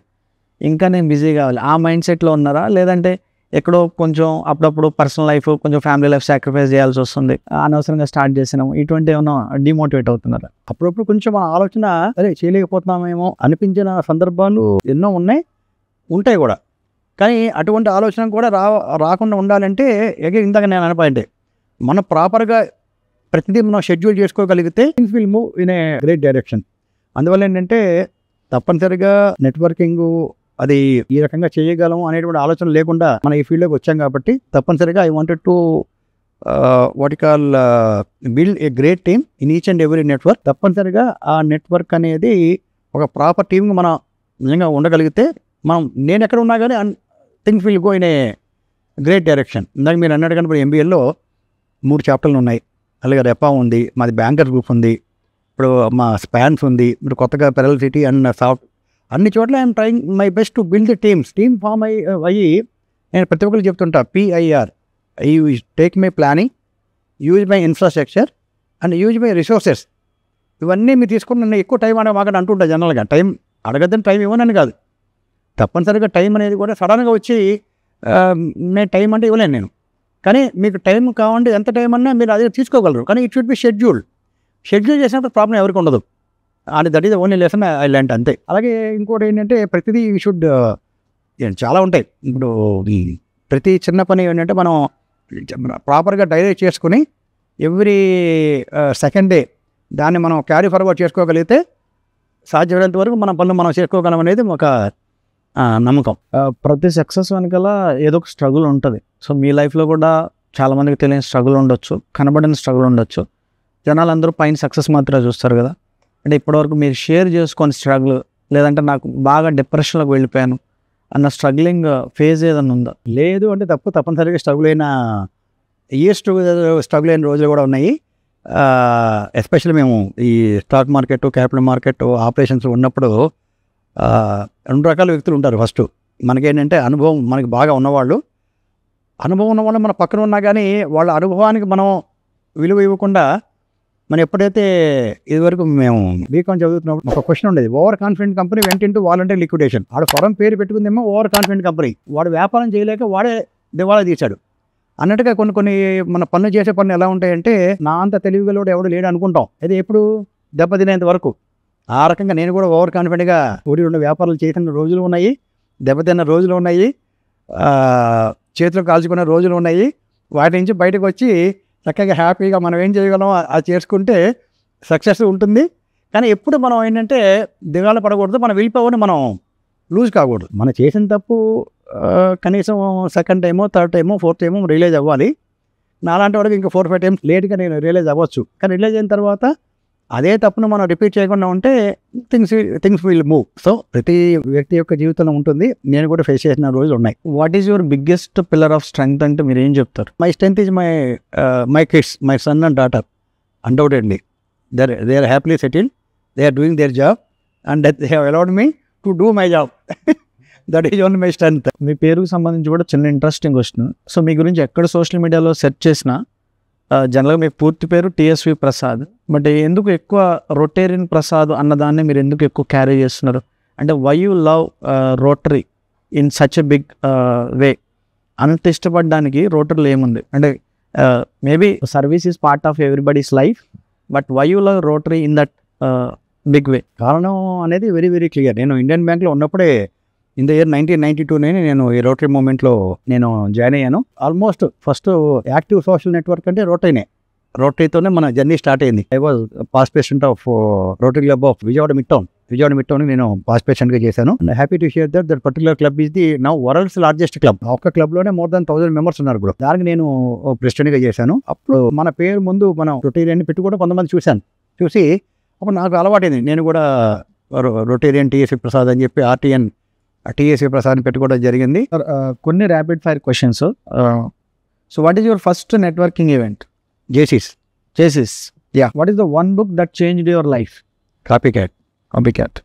ఇంకా నేను బిజీ కావాలి, ఆ మైండ్ సెట్లో ఉన్నారా? లేదంటే ఎక్కడో కొంచెం అప్పుడప్పుడు పర్సనల్ లైఫ్, కొంచెం ఫ్యామిలీ లైఫ్ సాక్రిఫైస్ చేయాల్సి వస్తుంది, అనవసరంగా స్టార్ట్ చేసినాము, ఇటువంటి ఏమైనా డిమోటివేట్ అవుతున్నారా? అప్పుడప్పుడు కొంచెం మన ఆలోచన అరే చేయలేకపోతున్నామేమో అనిపించిన సందర్భాలు ఎన్నో ఉంటాయి కూడా. కానీ అటువంటి ఆలోచన కూడా రాకుండా ఉండాలంటే ఇందాక నేను అనిపోయింటే మనం ప్రాపర్గా ప్రతిదీ మనం షెడ్యూల్ చేసుకోగలిగితే things will move in a great direction. అందువల్ల ఏంటంటే తప్పనిసరిగా నెట్వర్కింగ్ అది ఈ రకంగా చేయగలం అనేటువంటి ఆలోచన లేకుండా మనం ఈ ఫీల్డ్లోకి వచ్చాం కాబట్టి తప్పనిసరిగా I wanted to what I call build a great team in each and every network. తప్పనిసరిగా ఆ నెట్వర్క్ అనేది ఒక ప్రాపర్ టీమ్గా మనం నిజంగా ఉండగలిగితే నేను ఎక్కడ ఉన్నా కానీ things will go in a great direction. ఇందాక మీరు అన్నట్టు కానీ ఇప్పుడు ఎంబీఏలో 3 చాప్టర్లు ఉన్నాయి. అలాగే రెపా ఉంది, మాది బ్యాంకర్ గ్రూప్ ఉంది, ఇప్పుడు మా స్పాన్స్ ఉంది, ఇప్పుడు కొత్తగా పెరల్ సిటీ అండ్ సాఫ్ట్, అన్ని చోట్ల I'm trying my best to build team form అయ్యి నేను ప్రతి ఒక్కరికి చెప్తుంటా, PIR, use take my planning, use my infrastructure and use my resources. ఇవన్నీ మీరు తీసుకుని నన్ను ఎక్కువ టైం మాకు అంటుంటా. జనరల్గా టైం అడగద్దని టైం ఇవ్వనని కాదు, తప్పనిసరిగా టైం అనేది కూడా సడన్గా వచ్చి నేను టైం అంటే ఇవ్వలేను నేను. కానీ మీకు టైం కావాలంటే ఎంత టైం అన్నా మీరు అదే తీసుకోగలరు. కానీ ఇట్ షుడ్ బి షెడ్యూల్ చేసినప్పుడు ప్రాబ్లం ఎవరికి ఉండదు. అది that is only lesson I learned అంతే. అలాగే ఇంకోటి ఏంటంటే ప్రతిదీ షుడ్ చాలా ఉంటాయి. ఇప్పుడు ప్రతి చిన్న పని ఏంటంటే మనం ప్రాపర్గా డైరెక్ట్ చేసుకుని ఎవ్రీ సెకండ్ డే దాన్ని మనం క్యారీ ఫార్వర్డ్ చేసుకోగలిగితే సాధ్యమైనంత వరకు మన పనులు మనం చేసుకోగలం అనేది ఒక నమ్మకం. ప్రతి సక్సెస్ వెనకాల ఏదో ఒక స్ట్రగుల్ ఉంటుంది. సో మీ లైఫ్లో కూడా చాలామందికి తెలియని స్ట్రగుల్ ఉండొచ్చు, కనబడిన స్ట్రగుల్ ఉండొచ్చు. జనాలు అందరూ పైన సక్సెస్ మాత్రమే చూస్తారు కదా. అంటే ఇప్పటివరకు మీరు షేర్ చేసుకొని స్ట్రగుల్, లేదంటే నాకు బాగా డిప్రెషన్లోకి వెళ్ళిపోయాను అన్న స్ట్రగ్లింగ్ ఫేజ్ ఏదైనా ఉందా? లేదు అంటే తప్పనిసరిగా స్ట్రగుల్ అయిన రోజులు కూడా ఉన్నాయి. ఎస్పెషల్లీ మేము ఈ stock market capital market operations ఉన్నప్పుడు రెండు రకాల వ్యక్తులు ఉంటారు. ఫస్ట్ మనకేంటంటే అనుభవం మనకి బాగా ఉన్నవాళ్ళు, అనుభవం ఉన్న వాళ్ళు మన పక్కన ఉన్నా కానీ వాళ్ళ అనుభవానికి మనం విలువ ఇవ్వకుండా మనం ఎప్పుడైతే ఇదివరకు మేము బీకాం చదువుతున్నప్పుడు ఒక క్వశ్చన్ ఉండేది, ఓవర్ కాన్ఫిడెంట్ కంపెనీ వెంట ఇంటూ వాలంటరీ లిక్విడేషన్. వాడు ఫరం పేరు పెట్టుకుందేమో ఓవర్ కాన్ఫిడెంట్ కంపెనీ, వాడు వ్యాపారం చేయలేక వాడే దివాళా తీశాడు అన్నట్టుగా కొన్ని మన పనులు చేసే పనులు ఎలా ఉంటాయంటే నా అంత తెలివిగలవాడు ఎవడు లేడు అనుకుంటాం. అది ఎప్పుడు దెబ్బతినేంత వరకు. ఆ రకంగా నేను కూడా ఓవర్ కాన్ఫిడెంట్గా ఊడి రెండు వ్యాపారాలు చేసిన రోజులు ఉన్నాయి, దెబ్బతిన్న రోజులు ఉన్నాయి, చేతులు కాల్చుకున్న రోజులు ఉన్నాయి. వాటి నుంచి బయటకు వచ్చి చక్కగా హ్యాపీగా మనం ఏం చేయగలం అది చేసుకుంటే సక్సెస్ ఉంటుంది. కానీ ఎప్పుడు మనం ఏంటంటే దిగాలు పడకూడదు, మన విల్ పవర్ని మనం లూజ్ కాకూడదు. మనం చేసిన తప్పు కనీసం సెకండ్ టైమో థర్డ్ టైమో ఫోర్త్ టైమో రియలైజ్ అవ్వాలి. నాలాంటి వాడికి ఇంకా 4-5 టైమ్స్ లేట్గా నేను రియలైజ్ అవ్వచ్చు. కానీ రియలైజ్ అయిన తర్వాత అదే తప్పును మనం రిపీట్ చేయకుండా ఉంటే థింగ్స్ విల్ మూవ్. సో ప్రతి వ్యక్తి యొక్క జీవితంలో ఉంటుంది, నేను కూడా ఫేస్ చేసిన రోజులు ఉన్నాయి. What is your biggest pillar of strength అంటే మీరు ఏం చెప్తారు? My strength is my kids, my son and daughter. Undoubtedly they are happily settled, they are doing their job and they have allowed me to do my job. That is only my strength. మీ పేరుకు సంబంధించి కూడా చిన్న interesting question. So మీ గురించి ఎక్కడ social మీడియాలో search చేసినా జనరల్గా మీ పూర్తి పేరు TSV ప్రసాద్, బట్ ఎందుకు ఎక్కువ రొటేరియన్ ప్రసాద్ అన్నదాన్ని మీరు ఎందుకు ఎక్కువ క్యారీ చేస్తున్నారు? అంటే why you love Rotary in such a big way? అంత ఇష్టపడడానికి రోటరీలో ఏముంది? అంటే maybe service is part of everybody's life, but why you love Rotary in that big way? కారణం అనేది వెరీ వెరీ క్లియర్. నేను ఇండియన్ బ్యాంక్లో ఉన్నప్పుడే ఇన్ ద ఇయర్ 1992 నేను ఈ రోటరీ మూమెంట్లో నేను జాయిన్ అయ్యాను. Almost first active social network అంటే రోటరీనే. రోటరీతోనే మన జర్నీ స్టార్ట్ అయింది. I was past president of rotary club of Vijayawada mid town నేను పాస్ట్ ప్రెసిడెంట్గా చేశాను. And happy to share that particular club is the now world's largest club. ఒక్క క్లబ్లోనే more than 1000 members ఉన్నారు. ఇప్పుడు దానికి నేను ప్రెసిడెంట్గా చేశాను. అప్పుడు మన పేరు ముందు మనం రొటేరియన్ పెట్టి కూడా కొంతమంది చూసి అప్పుడు నాకు అలవాటైంది. నేను కూడా రొటేరియన్ TSV ప్రసాద్ అని చెప్పి TSV ప్రసాద్ పెట్టుకోవడం జరిగింది. కొన్ని rapid fire questions. So what is your first networking event? Jaycees. Yeah. What is the one book that changed your life? Copycat.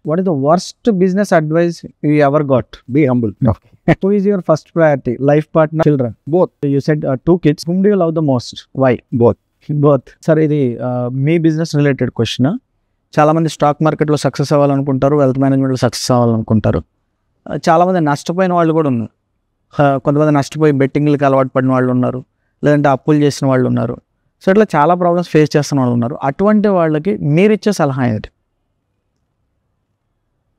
What is the worst business advice you ever got? Be humble. Okay. Who is your first priority? Life partner, children? Both. You said 2 kids. Whom do you love the most? Why? Both. Sir, ఇది మీ business related question. చాలామంది stock మార్కెట్లో success అవ్వాలనుకుంటారు, wealth మేనేజ్మెంట్లో success అవ్వాలనుకుంటారు. చాలామంది నష్టపోయిన వాళ్ళు కూడా ఉన్నారు. కొంతమంది నష్టపోయి బెట్టింగ్లకి అలవాటు పడిన వాళ్ళు ఉన్నారు, లేదంటే అప్పులు చేసిన వాళ్ళు ఉన్నారు. సో ఇట్లా చాలా ప్రాబ్లమ్స్ ఫేస్ చేస్తున్న వాళ్ళు ఉన్నారు. అటువంటి వాళ్ళకి మీరు ఇచ్చే సలహా ఏంటి?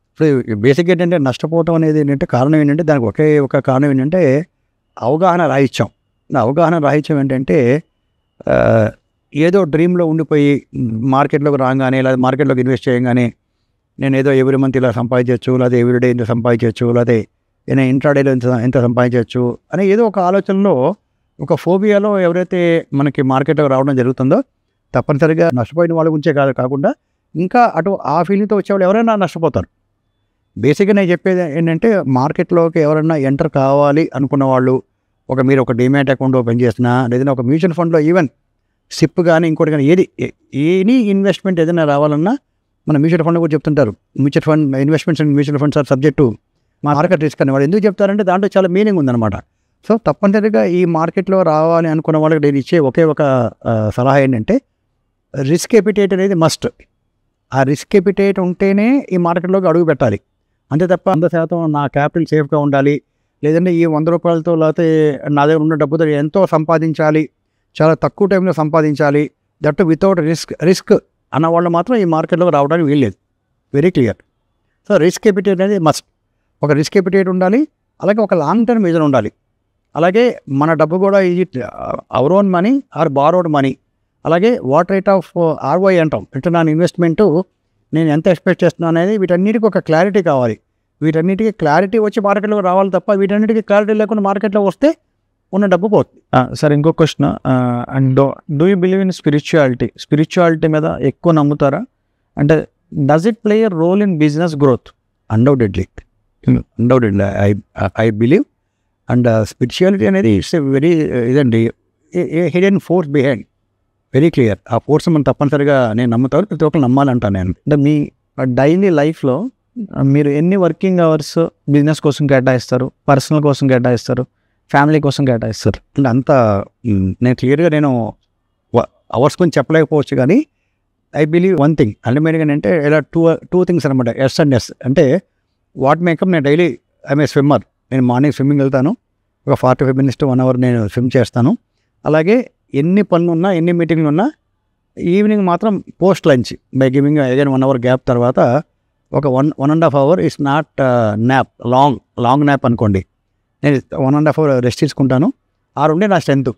ఇప్పుడు బేసిక్ ఏంటంటే నష్టపోవటం అనేది ఏంటంటే కారణం ఏంటంటే దానికి ఒకే ఒక కారణం ఏంటంటే అవగాహన రాహిత్యం ఏంటంటే ఏదో డ్రీమ్లో ఉండిపోయి మార్కెట్లోకి రాగానే లేదా మార్కెట్లోకి ఇన్వెస్ట్ చేయగానే నేను ఏదో ఎవ్రీ మంత్ ఇలా సంపాదించవచ్చు, లేదా ఎవ్రీడే ఇంత సంపాదించవచ్చు, లేదా నేను ఇంట్రాడేలో ఎంత సంపాదించవచ్చు అనే ఏదో ఒక ఆలోచనలో ఒక ఫోబియాలో ఎవరైతే మనకి మార్కెట్లోకి రావడం జరుగుతుందో తప్పనిసరిగా నష్టపోయిన వాళ్ళ గురించే కాకుండా ఇంకా అటు ఆ ఫీలింగ్తో వచ్చేవాళ్ళు ఎవరైనా నష్టపోతారు. బేసిక్గా నేను చెప్పేది ఏంటంటే మార్కెట్లోకి ఎవరైనా ఎంటర్ కావాలి అనుకున్న వాళ్ళు మీరు ఒక డిమాట్ అకౌంట్ ఓపెన్ చేసినా లేదంటే ఒక మ్యూచువల్ ఫండ్లో ఈవెన్ సిప్ కానీ ఇంకోటి కానీ ఎనీ ఇన్వెస్ట్మెంట్ ఏదైనా రావాలన్నా మన మ్యూచువల్ ఫండ్ కూడా చెప్తుంటారు. Mutual fund investments and mutual funds are subject to market risk అని వాళ్ళు ఎందుకు చెప్తారంటే దాంట్లో చాలా మీనింగ్ ఉందన్నమాట. సో తప్పనిసరిగా ఈ మార్కెట్లో రావాలి అనుకున్న వాళ్ళకి నేను ఇచ్చే ఒకే ఒక సలహా ఏంటంటే రిస్క్ ఎపిటేట్ అనేది మస్ట్. ఆ రిస్క్ ఎపిటేట్ ఉంటేనే ఈ మార్కెట్లోకి అడుగు పెట్టాలి. అంతే తప్ప 100% నా క్యాపిటల్ సేఫ్గా ఉండాలి, లేదంటే ఈ 100 రూపాయలతో లేకపోతే నా దగ్గర ఉన్న డబ్బుతో ఎంతో సంపాదించాలి, చాలా తక్కువ టైంలో సంపాదించాలి, దట్ వితౌట్ రిస్క్ అన్న వాళ్ళు మాత్రం ఈ మార్కెట్లోకి రావడానికి వీల్లేదు. Very clear. So risk appetite అనేది మస్ట్. ఒక రిస్క్ ఎపిటేట్ ఉండాలి, అలాగే ఒక లాంగ్ టర్మ్ విజన్ ఉండాలి. అలాగే మన డబ్బు కూడా ఇది our own money are borrowed money. అలాగే వాట్ రేట్ ఆఫ్ ROI అంటాం, రిటర్న్ ఆన్ ఇన్వెస్ట్మెంటు నేను ఎంత ఎక్స్పెక్ట్ చేస్తున్నాను అనేది వీటన్నిటికీ ఒక క్లారిటీ కావాలి. వీటన్నిటికీ క్లారిటీ వచ్చి మార్కెట్లోకి రావాలి తప్ప వీటన్నిటికీ క్లారిటీ లేకుండా మార్కెట్లో వస్తే ఉన్న డబ్బు పోతుంది. సార్ ఇంకో question, and do you believe in spirituality మీద ఎక్కువ నమ్ముతారా? అంటే does it play a role in business growth? Undoubtedly I believe. And spirituality అనేది ఇట్స్ వెరీ ఇదండి hidden force behind very clear. Of course మనం తప్పనిసరిగా నేను నమ్ముతాను, ప్రతి ఒక్కరు నమ్మాలంటాను నేను. అంటే మీ డైలీ లైఫ్లో మీరు ఎన్ని వర్కింగ్ అవర్స్ బిజినెస్ కోసం కేటాయిస్తారు, పర్సనల్ కోసం కేటాయిస్తారు, ఫ్యామిలీ కోసం కేటాయిస్తారు? అంటే అంత నేను క్లియర్గా నేను అవర్స్ గురించి చెప్పలేకపోవచ్చు, కానీ ఐ బిలీవ్ వన్ థింగ్ అల్టిమేట్గా అంటే ఇలా టూ థింగ్స్ అనమాట, ఎస్ అండ్ ఎస్. అంటే వాట్ మేకప్ నేను డైలీ ఐఎమ్ ఏ స్విమ్మర్. నేను మార్నింగ్ స్విమ్మింగ్ వెళ్తాను, ఒక 45 minutes to 1 hour నేను స్విమ్ చేస్తాను. అలాగే ఎన్ని పనులు ఉన్నా, ఎన్ని మీటింగ్లు ఉన్నా, ఈవినింగ్ మాత్రం post lunch by giving again 1 hour gap తర్వాత ఒక 1.5 hour is not nap, long nap అనుకోండి. నేను 1.5 hour రెస్ట్ తీసుకుంటాను. ఆ రెండే నా స్ట్రెంత్.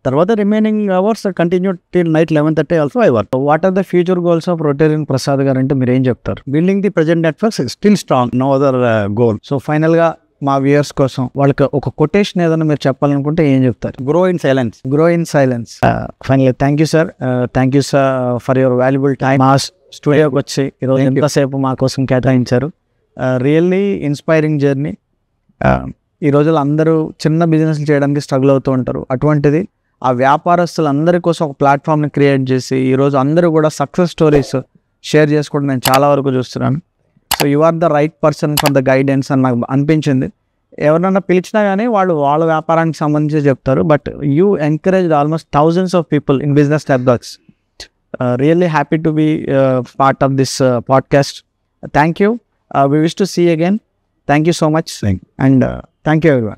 తర్వాత remaining hours continue till night 11:30 also I work. What are the future goals of Rotarian Prasad గారు అంటే మీరు ఏం చెప్తారు? Building the present networks still strong, no other goal. So ఫైనల్గా మా వ్యూయర్స్ కోసం వాళ్ళకి ఒక కొటేషన్ ఏదైనా మీరు చెప్పాలనుకుంటే ఏం చెప్తారు? Grow in silence. Grow in silence. Finally thank you sir, thank you sir for your valuable time. మా స్టూడియోకి వచ్చి ఈరోజు ఎంతసేపు మా కోసం కేటాయించారు. Really inspiring journey. ఈ రోజుల్లో అందరూ చిన్న బిజినెస్లు చేయడానికి స్ట్రగుల్ అవుతూ ఉంటారు. అటువంటిది ఆ వ్యాపారస్తులందరి కోసం ఒక ప్లాట్ఫామ్ని క్రియేట్ చేసి ఈరోజు అందరూ కూడా సక్సెస్ స్టోరీస్ షేర్ చేసుకోవడం నేను చాలా వరకు చూస్తున్నాను. So you are the right person for the guidance అని నాకు అనిపించింది. ఎవరైనా పిలిచినా కానీ వాళ్ళ వ్యాపారానికి సంబంధించి చెప్తారు, but you encourage almost thousands of people in business networks. Really happy to be part of this podcast. Thank you. We wish to see you again. Thank you so much. And thank you everyone.